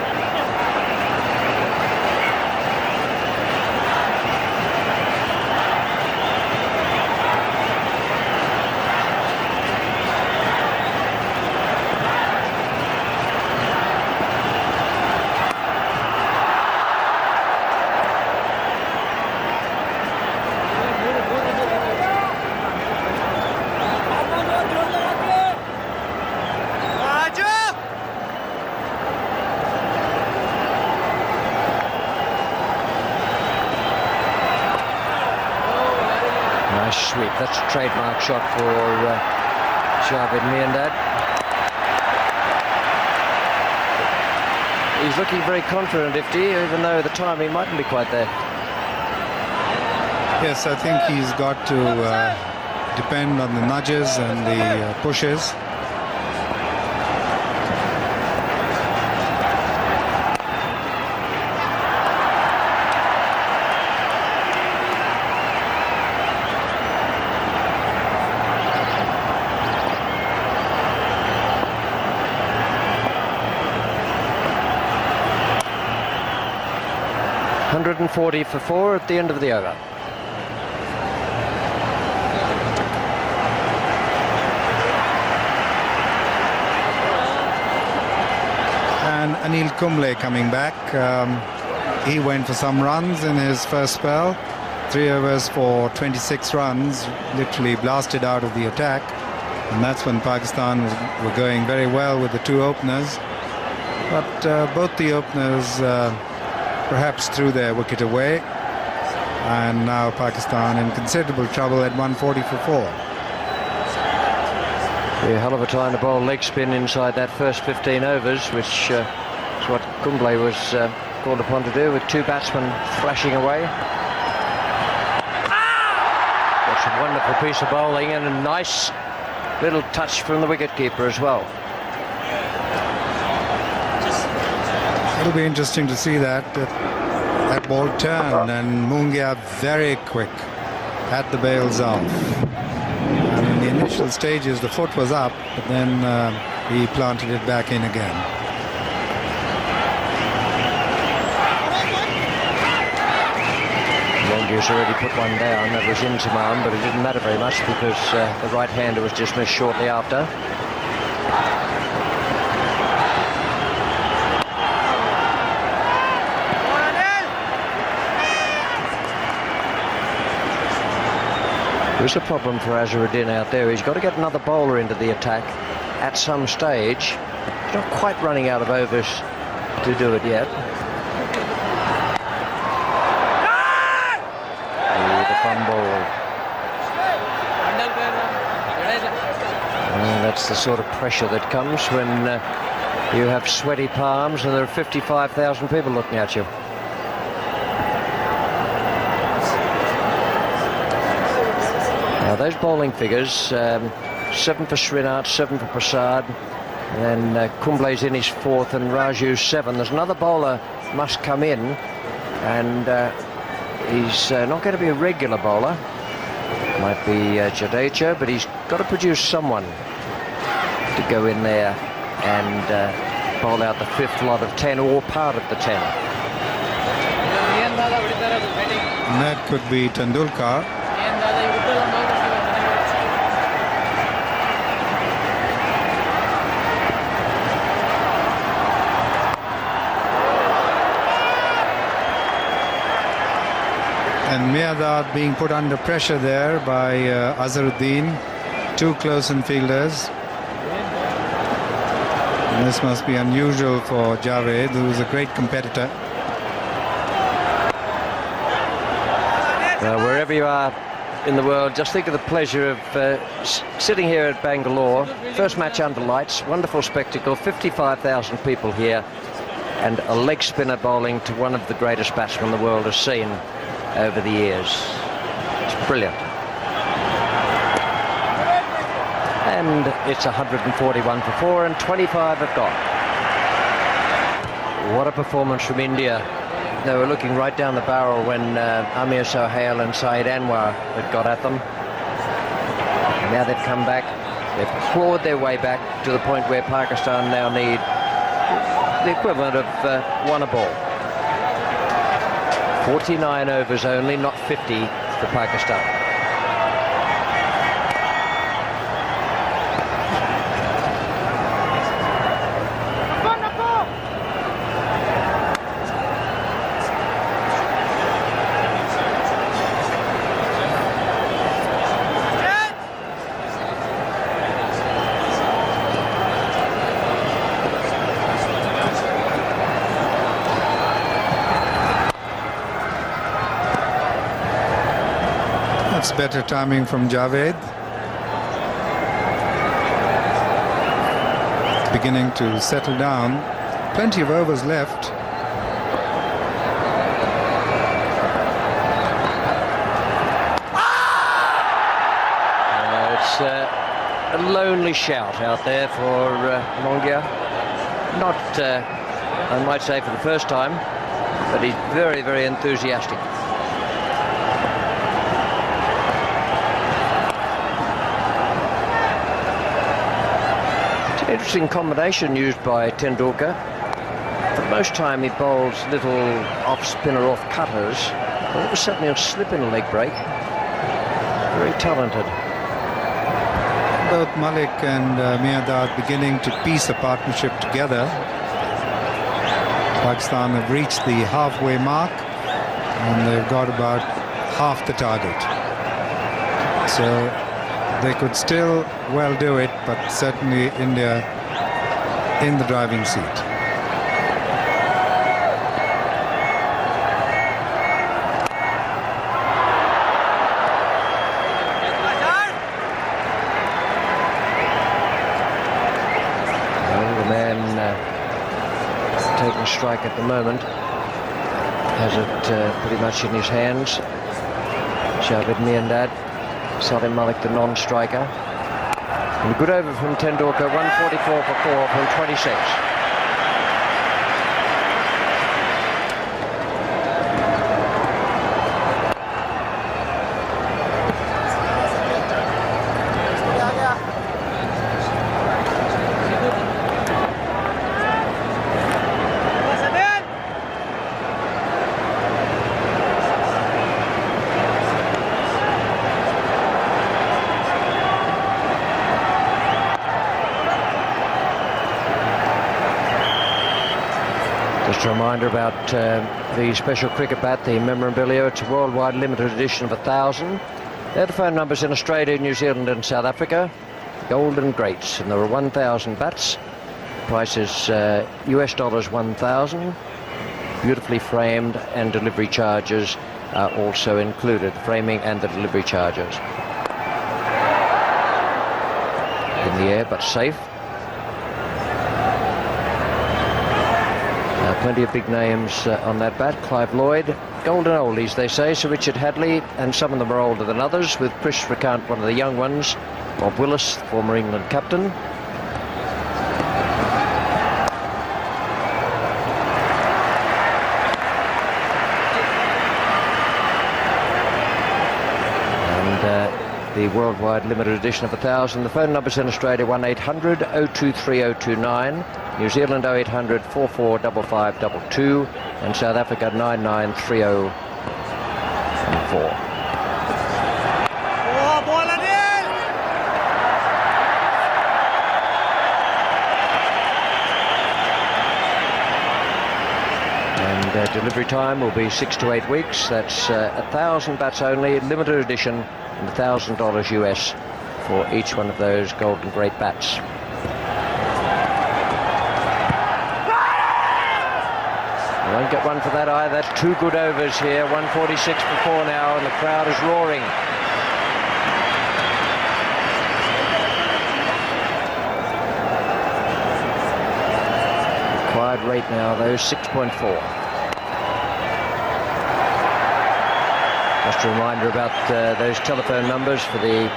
Nice sweep. That's a trademark shot for Javed Mirdad. He's looking very confident, Ifty, even though the timing mightn't be quite there. Yes, I think he's got to depend on the nudges and the pushes. .140 for 4 at the end of the over. And Anil Kumble coming back. He went for some runs in his first spell. 3 overs for 26 runs, literally blasted out of the attack. And that's when Pakistan were going very well with the 2 openers. But both the openers perhaps threw their wicket away, and now Pakistan in considerable trouble at 140 for 4. A hell of a time to bowl leg spin inside that first 15 overs, which is what Kumble was called upon to do, with 2 batsmen flashing away. That's a wonderful piece of bowling and a nice little touch from the wicketkeeper as well. It'll be interesting to see that ball turn, and Mungia very quick at the bails off. And in the initial stages the foot was up, but then he planted it back in again. Mungia's already put one down. That was Inzamam, but it didn't matter very much because the right-hander was dismissed shortly after. There's a problem for Azharuddin out there. He's got to get another bowler into the attack at some stage. He's not quite running out of overs to do it yet. The fumble. That's the sort of pressure that comes when you have sweaty palms and there are 55,000 people looking at you. Now those bowling figures, 7 for Srinath, 7 for Prasad, and then Kumble's in his 4th and Raju's 7. There's another bowler must come in, and he's not going to be a regular bowler. Might be Jadeja, but he's got to produce someone to go in there and bowl out the 5th lot of 10 or part of the 10. And that could be Tendulkar. And Mirdad being put under pressure there by Azharuddin. 2 close-in fielders. And this must be unusual for Javed, who is a great competitor. Wherever you are in the world, just think of the pleasure of sitting here at Bangalore. First match under lights, wonderful spectacle, 55,000 people here, and a leg spinner bowling to one of the greatest batsmen the world has seen over the years. It's brilliant. And it's 141 for 4 and 25 have gone. What a performance from India. They were looking right down the barrel when Amir Sohail and Saeed Anwar had got at them. Now they've come back. They've clawed their way back to the point where Pakistan now need the equivalent of 1 a ball. 49 overs only, not 50 for Pakistan. Better timing from Javed. Beginning to settle down plenty of overs left. It's a lonely shout out there for Mongia. Not, I might say, for the first time, but he's very, very enthusiastic. It's an interesting combination used by Tendulkar. For most time he bowls little off-spinner, off-cutters. All of a sudden he'll slip in a leg break. Very talented. Both Malik and Miyadad beginning to piece a partnership together. Pakistan have reached the halfway mark and they've got about half the target. So they could still well do it, but certainly India in the driving seat. Strike at the moment, has it pretty much in his hands. Shahid Miyandad, Salim Malik the non-striker. And a good over from Tendulkar, 144 for 4 from 26. Just a reminder about the special cricket bat, the memorabilia. It's a worldwide limited edition of 1,000. They're the phone numbers in Australia, New Zealand and South Africa. Golden Greats, and there are 1,000 bats. Price is US dollars 1,000. Beautifully framed, and delivery charges are also included, framing and the delivery charges. In the air, but safe. Plenty of big names on that bat. Clive Lloyd, golden oldies they say, Sir Richard Hadley, and some of them are older than others, with Chris Rakant, one of the young ones, Bob Willis, former England captain. And the worldwide limited edition of 1,000. The phone numbers in Australia 1800 023 029. New Zealand 0800 445522 and South Africa 993014. And delivery time will be 6 to 8 weeks. That's 1,000 bats only, limited edition, and $1,000 US for each one of those Golden Great bats. Won't get one for that either. That's 2 good overs here. 146 for 4 now, and the crowd is roaring. Required rate now, though, 6.4. Just a reminder about those telephone numbers for the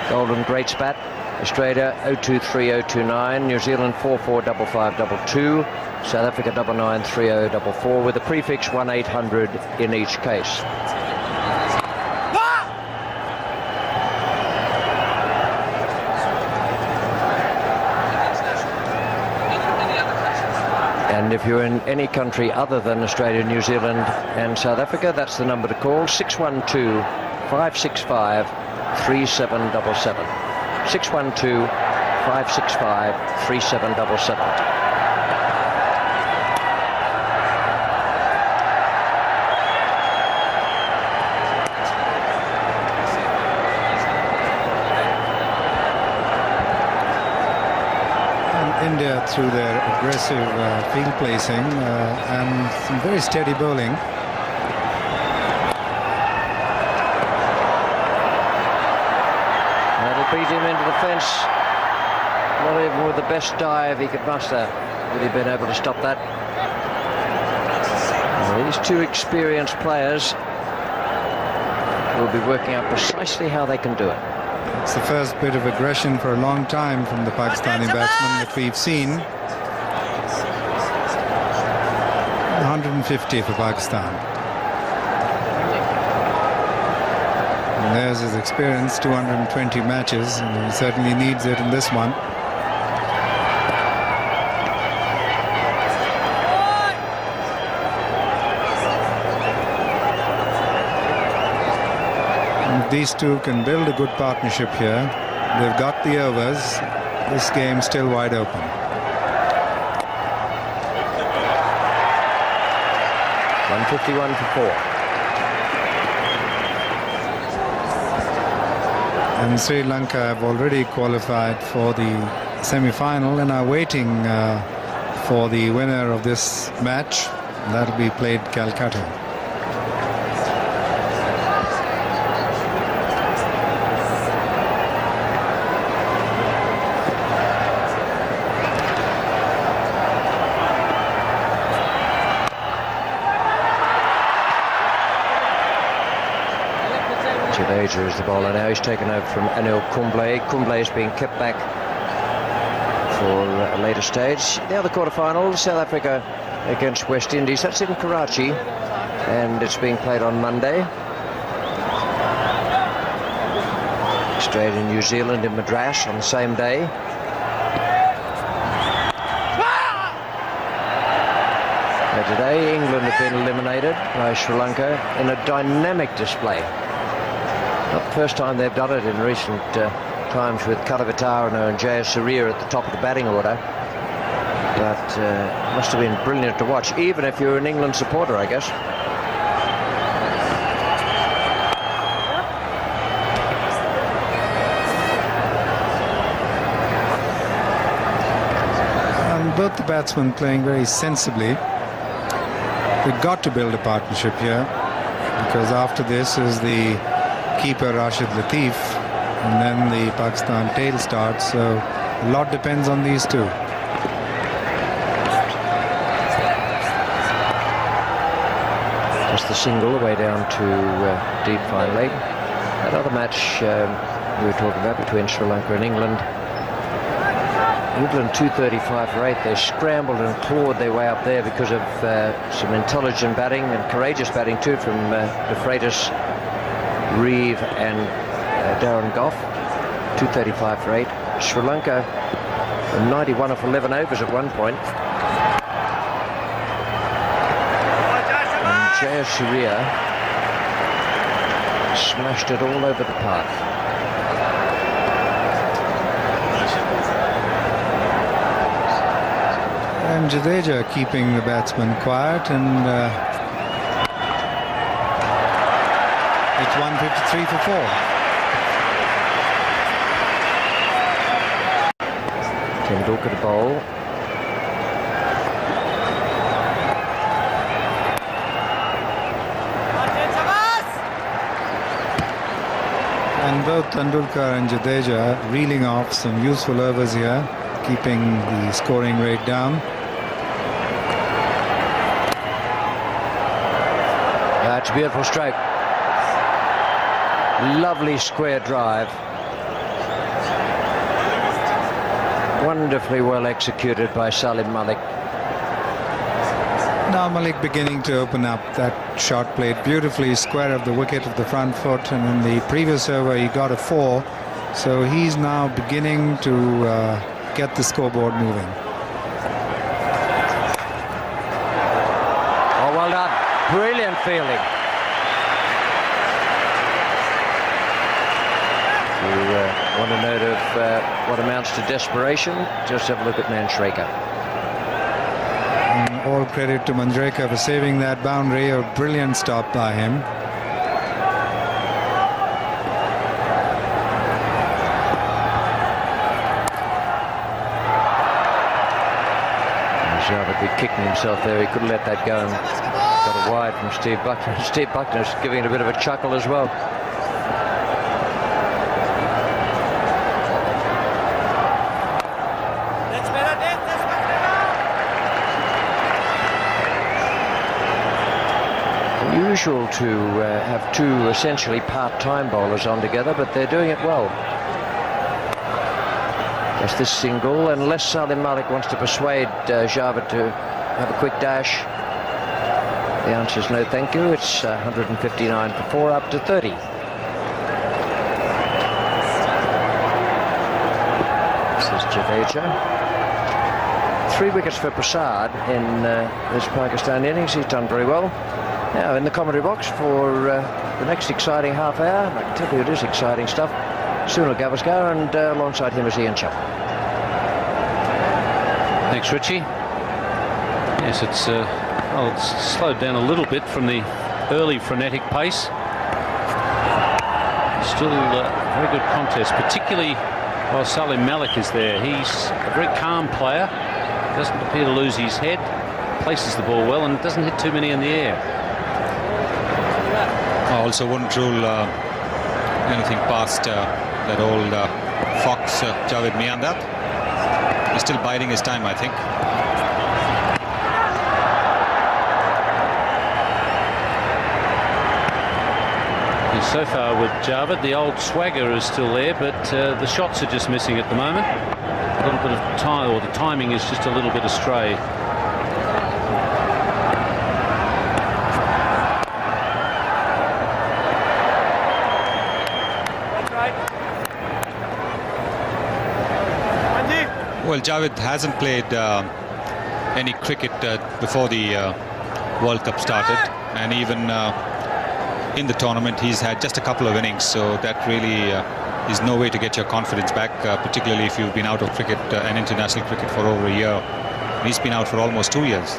Golden Greats bat. Australia 023 029, New Zealand 445522. South Africa 993044 with a prefix 1800 in each case. And if you're in any country other than Australia, New Zealand and South Africa, that's the number to call, 612-565-3777. 612-565-3777. India through their aggressive field placing and some very steady bowling. That'll beat him into the fence. Not even with the best dive he could muster. Would he have been able to stop that? Well, these two experienced players will be working out precisely how they can do it. It's the first bit of aggression for a long time from the Pakistani batsman that we've seen. 150 for Pakistan. And there's his experience, 220 matches, and he certainly needs it in this one. And if these two can build a good partnership here, they've got the overs, this game's still wide open. .151 for 4. And Sri Lanka have already qualified for the semi-final and are waiting for the winner of this match. That'll be played Calcutta. Jadeja is the bowler now. He's taken over from Anil Kumble. Kumble is being kept back for a later stage. The other quarterfinal, South Africa against West Indies. That's in Karachi, and it's being played on Monday. Australia and New Zealand in Madras on the same day. Today, England have been eliminated by Sri Lanka in a dynamic display. Not the first time they've done it in recent times, with Kalavitarana and Jayasuriya at the top of the batting order. But it must have been brilliant to watch, even if you're an England supporter, I guess. And both the batsmen playing very sensibly. They've got to build a partnership here, because after this is the keeper Rashid Latif, and then the Pakistan tail starts, so a lot depends on these two. Just the single away down to deep fine leg. That other match we were talking about between Sri Lanka and England. England 235 for 8. They scrambled and clawed their way up there because of some intelligent batting and courageous batting too from De Freitas, Reeve and Darren Gough. 235 for 8. Sri Lanka 91 off 11 overs at one point. And Jayasuriya smashed it all over the park. And Jadeja keeping the batsman quiet, and it's 153 for 4. Tendulkar to bowl. And both Tendulkar and Jadeja reeling off some useful overs here, keeping the scoring rate down. That's a beautiful stroke. Lovely square drive. Wonderfully well executed by Salim Malik. Now Malik beginning to open up. That shot played beautifully square of the wicket of the front foot, and in the previous over he got a 4. So he's now beginning to get the scoreboard moving. Oh, well done. Brilliant fielding. If you want a note of what amounts to desperation, just have a look at Manjrekar. And all credit to Manjrekar for saving that boundary. A brilliant stop by him. Javed be kicking himself there. He couldn't let that go and got a wide from Steve Buckner. Steve Buckner's giving it a bit of a chuckle as well. unusual to have two essentially part-time bowlers on together, but they're doing it well. Just this single, unless Salim Malik wants to persuade Javed to have a quick dash. The answer is no, thank you. It's 159 for 4, up to 30. This is Jadeja. 3 wickets for Prasad in this Pakistan innings. He's done very well. Now in the commentary box for the next exciting half hour, I can tell you it is exciting stuff, Sunil Gavaskar, and alongside him is Ian Chappell. Thanks, Richie. Yes, it's slowed down a little bit from the early frenetic pace. Still a very good contest, particularly while Salim Malik is there. He's a very calm player. Doesn't appear to lose his head, places the ball well, and doesn't hit too many in the air. I also wouldn't rule anything past that old fox Javed Miandar. He's still biding his time, I think. So far with Javed, the old swagger is still there, but the shots are just missing at the moment. A little bit of time, or the timing is just a little bit astray. Well, Javed hasn't played any cricket before the World Cup started, and even in the tournament he's had just a couple of innings, so that really is no way to get your confidence back, particularly if you've been out of cricket and international cricket for over a year. He's been out for almost 2 years.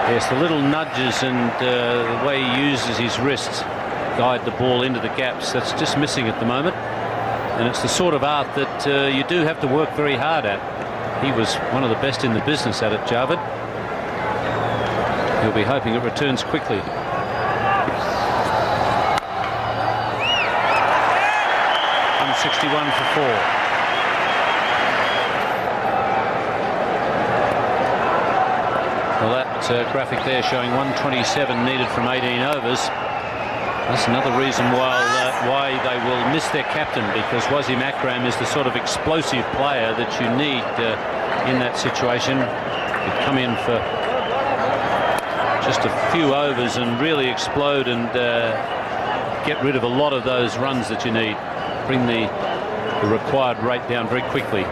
Yes, the little nudges and the way he uses his wrists guide the ball into the gaps, that's just missing at the moment, and it's the sort of art that you do have to work very hard at. He was one of the best in the business at it, Javed. He'll be hoping it returns quickly. And 61 for 4. Well, that graphic there showing 127 needed from 18 overs. That's another reason why they will miss their captain, because Wasim Akram is the sort of explosive player that you need in that situation. He'd come in for just a few overs and really explode and get rid of a lot of those runs that you need. Bring the required rate down very quickly.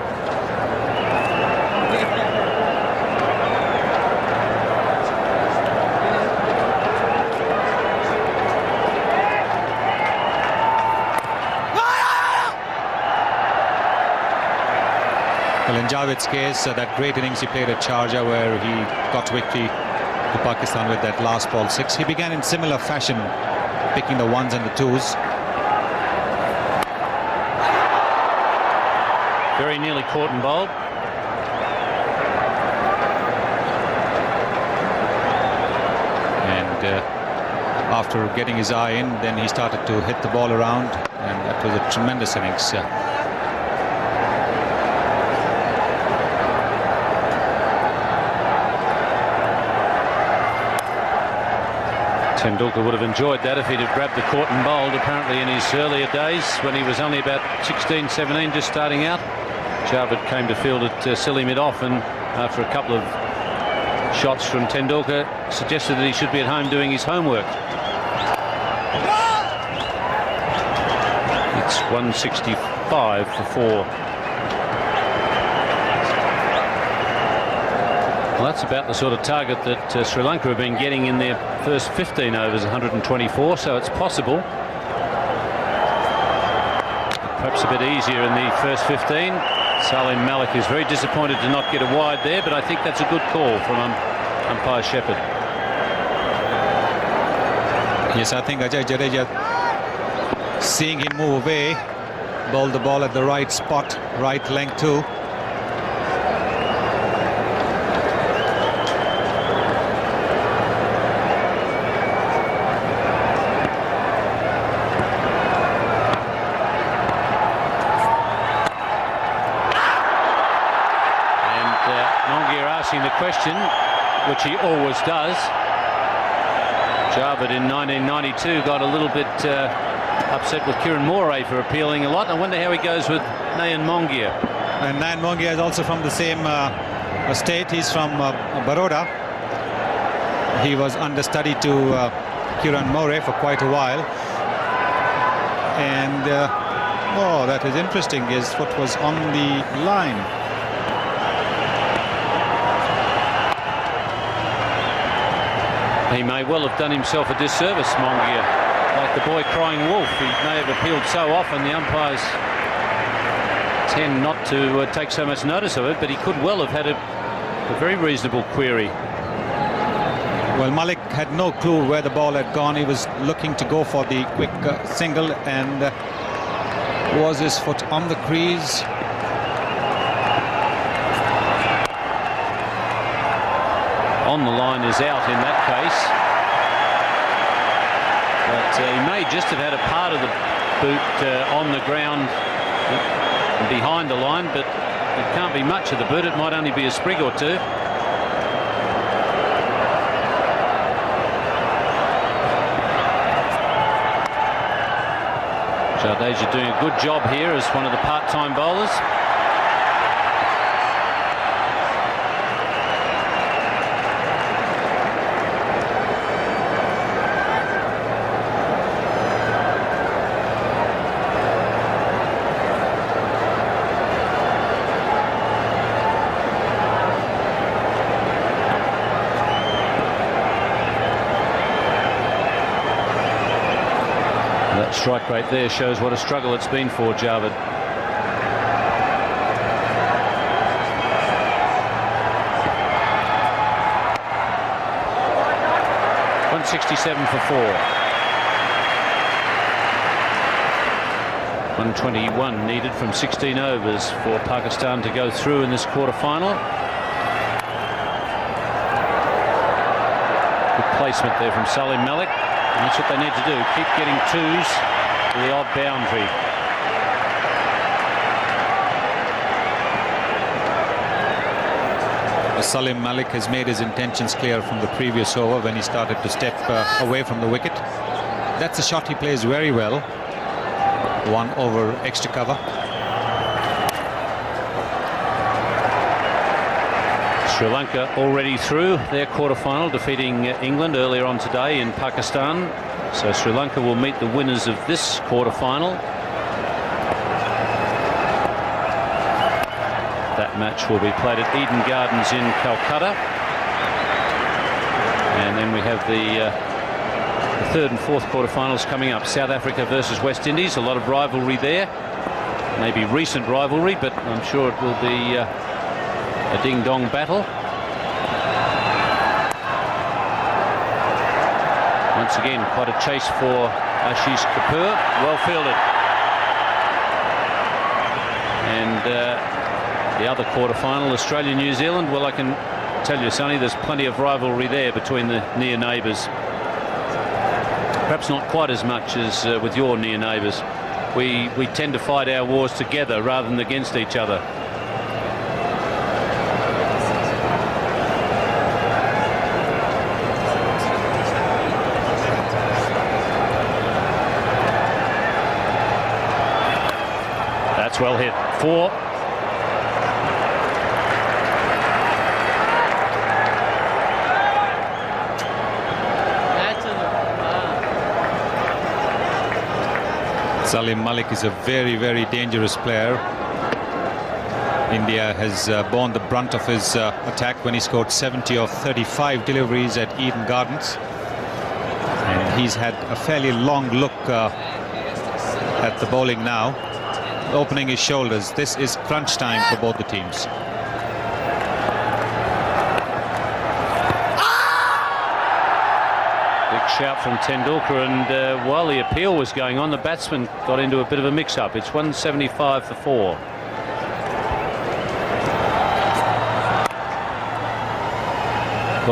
Well, in Javed's case, that great innings he played at Sharjah where he got victory to Pakistan with that last ball 6. He began in similar fashion, picking the 1s and the 2s. Very nearly caught and bowled. And after getting his eye in, then he started to hit the ball around, and that was a tremendous innings. Tendulkar would have enjoyed that if he'd have grabbed the court and bowled. Apparently in his earlier days, when he was only about 16, 17, just starting out, Javed came to field at silly mid-off, and after a couple of shots from Tendulkar, suggested that he should be at home doing his homework. It's 165 for 4. Well, that's about the sort of target that Sri Lanka have been getting in their first 15 overs, 124, so it's possible. Perhaps a bit easier in the first 15. Salim Malik is very disappointed to not get a wide there, but I think that's a good call from umpire Shepherd. Yes, I think Ajay Jadeja, seeing him move away, bowled the ball at the right spot, right length too. which he always does. Javed in 1992 got a little bit upset with Kieran Moray for appealing a lot. I wonder how he goes with Nayan Mongia. And Nayan Mongia is also from the same state. He's from Baroda. He was understudy to Kieran Moray for quite a while. And oh, that is interesting, is what was on the line. He may well have done himself a disservice, Mongia. Like the boy crying wolf, he may have appealed so often, the umpires tend not to take so much notice of it, but he could well have had a very reasonable query. Well, Malik had no clue where the ball had gone. He was looking to go for the quick single, and was his foot on the crease. On the line is out in that case. But he may just have had a part of the boot on the ground behind the line, but it can't be much of the boot. It might only be a sprig or two. Jadeja doing a good job here as one of the part-time bowlers. That strike rate there shows what a struggle it's been for Javed. .167 for 4. 121 needed from 16 overs for Pakistan to go through in this quarter-final. Good placement there from Salim Malik. And that's what they need to do, keep getting twos to the odd boundary. Salim Malik has made his intentions clear from the previous over when he started to step away from the wicket. That's a shot he plays very well. 1 over extra cover. Sri Lanka already through their quarter-final, defeating England earlier on today in Pakistan. So Sri Lanka will meet the winners of this quarter-final. That match will be played at Eden Gardens in Calcutta. And then we have the third and fourth quarter-finals coming up. South Africa versus West Indies, a lot of rivalry there. Maybe recent rivalry, but I'm sure it will be a ding-dong battle. Once again, quite a chase for Ashish Kapoor. Well fielded. And the other quarter-final, Australia-New Zealand. Well, I can tell you, Sonny, there's plenty of rivalry there between the near neighbours. Perhaps not quite as much as with your near neighbours. We tend to fight our wars together rather than against each other. That's well hit. 4. Salim Malik is a very, very dangerous player. India has borne the brunt of his attack when he scored 70 of 35 deliveries at Eden Gardens. And he's had a fairly long look at the bowling now, opening his shoulders. This is crunch time for both the teams. Shout from Tendulkar, and while the appeal was going on, the batsman got into a bit of a mix-up. It's 175 for 4.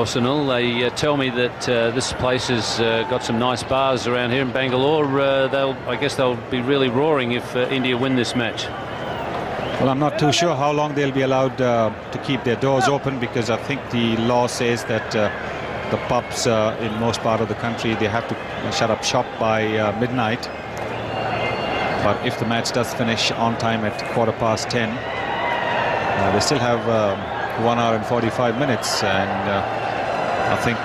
Sunil, they tell me that this place has got some nice bars around here in Bangalore. I guess they'll be really roaring if India win this match. Well, I'm not too sure how long they'll be allowed to keep their doors open, because I think the law says that the pubs in most part of the country, they have to shut up shop by midnight. But if the match does finish on time at 10:15, they still have 1 hour and 45 minutes, and I think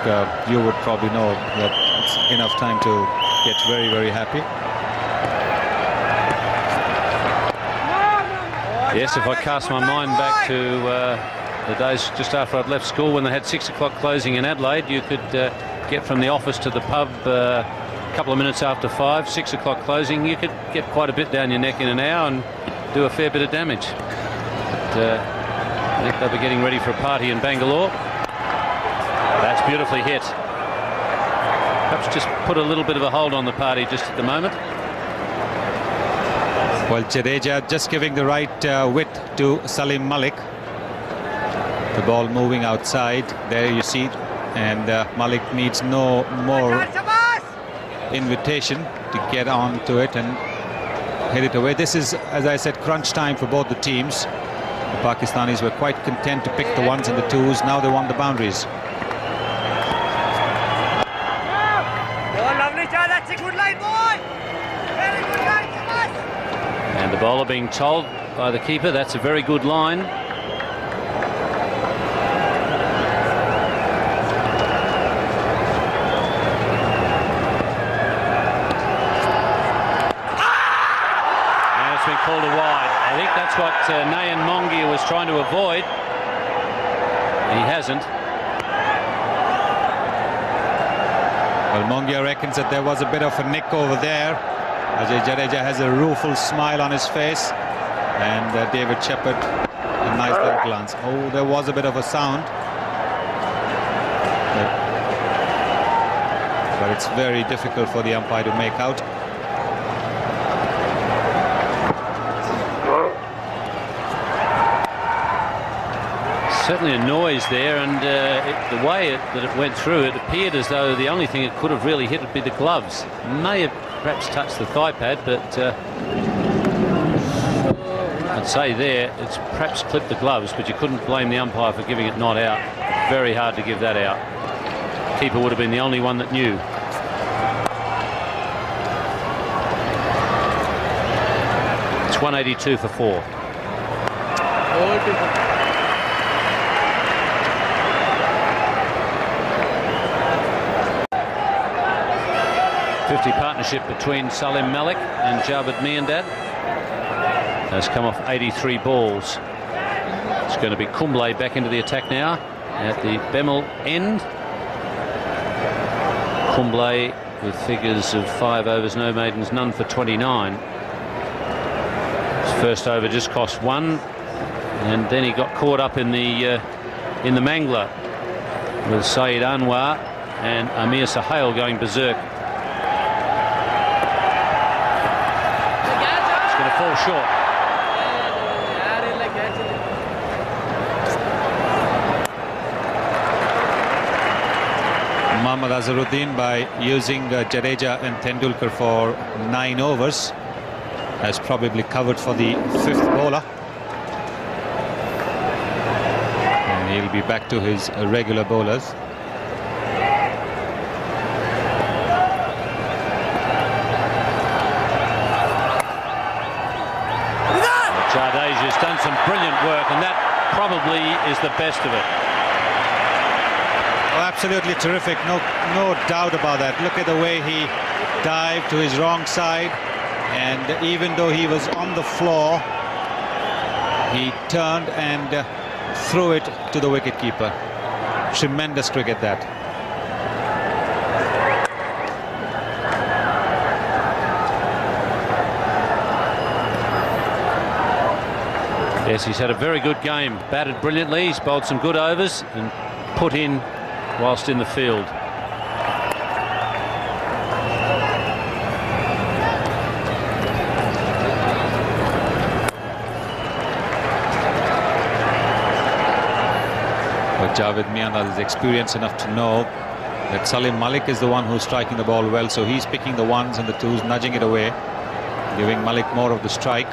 you would probably know that it's enough time to get very, very happy. Yes, if I cast my mind back to the days just after I'd left school, when they had 6 o'clock closing in Adelaide, you could get from the office to the pub a couple of minutes after 5, 6 o'clock closing. You could get quite a bit down your neck in an hour and do a fair bit of damage. But I think they'll be getting ready for a party in Bangalore. That's beautifully hit. Perhaps just put a little bit of a hold on the party just at the moment. Well, Jadeja just giving the right width to Salim Malik. The ball moving outside. There you see. And Malik needs no more invitation to get on to it and hit it away. This is, as I said, crunch time for both the teams. The Pakistanis were quite content to pick the ones and the twos. Now they want the boundaries. That's a good line, boy. Very good line, And the bowler being told by the keeper that's a very good line. And it's been called a wide. I think that's what Nayan Mongia was trying to avoid. He hasn't. Well, Mongia reckons that there was a bit of a nick over there. Ajay Jadeja has a rueful smile on his face, and David Shepherd, a nice little glance. Oh, there was a bit of a sound, but it's very difficult for the umpire to make out. Certainly a noise there, and the way that it went through, it appeared as though the only thing it could have really hit would be the gloves. May have perhaps touched the thigh pad, but I'd say there it's perhaps clipped the gloves, but you couldn't blame the umpire for giving it not out. Very hard to give that out. Keeper would have been the only one that knew. It's 182 for 4. 50 partnership between Salim Malik and Javed Miandad has come off 83 balls. It's going to be Kumble back into the attack now at the Bemel end. Kumble with figures of 5 overs, no maidens, none for 29. His first over just cost 1, and then he got caught up in the mangler with Saeed Anwar and Amir Sohail going berserk. Fall short. Mohammad Azharuddin, by using Jadeja and Tendulkar for 9 overs, has probably covered for the 5th bowler. And he'll be back to his regular bowlers. Jadeja's done some brilliant work, and that probably is the best of it. Oh, absolutely terrific, no doubt about that. Look at the way he dived to his wrong side, and even though he was on the floor, he turned and threw it to the wicketkeeper. Tremendous cricket that. Yes, he's had a very good game. Batted brilliantly. He's bowled some good overs and put in whilst in the field. But Javed Miandad is experienced enough to know that Salim Malik is the one who's striking the ball well, so he's picking the 1s and the 2s, nudging it away, giving Malik more of the strike.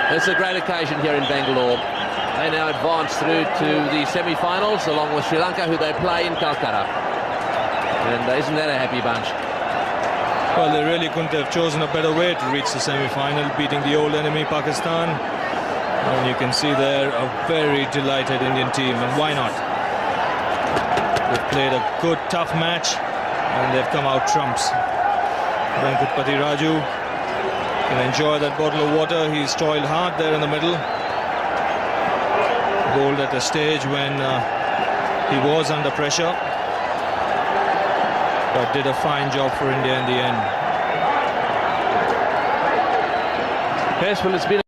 It's a great occasion here in Bangalore. They now advance through to the semi-finals along with Sri Lanka, who they play in Calcutta. And isn't that a happy bunch? Well, they really couldn't have chosen a better way to reach the semi-final, beating the old enemy Pakistan. And you can see there a very delighted Indian team, and why not? They've played a good, tough match, and they've come out trumps. Venkatpati Raju can enjoy that bottle of water. He's toiled hard there in the middle. Bowled at a stage when he was under pressure, but did a fine job for India in the end. Yes, well, it's been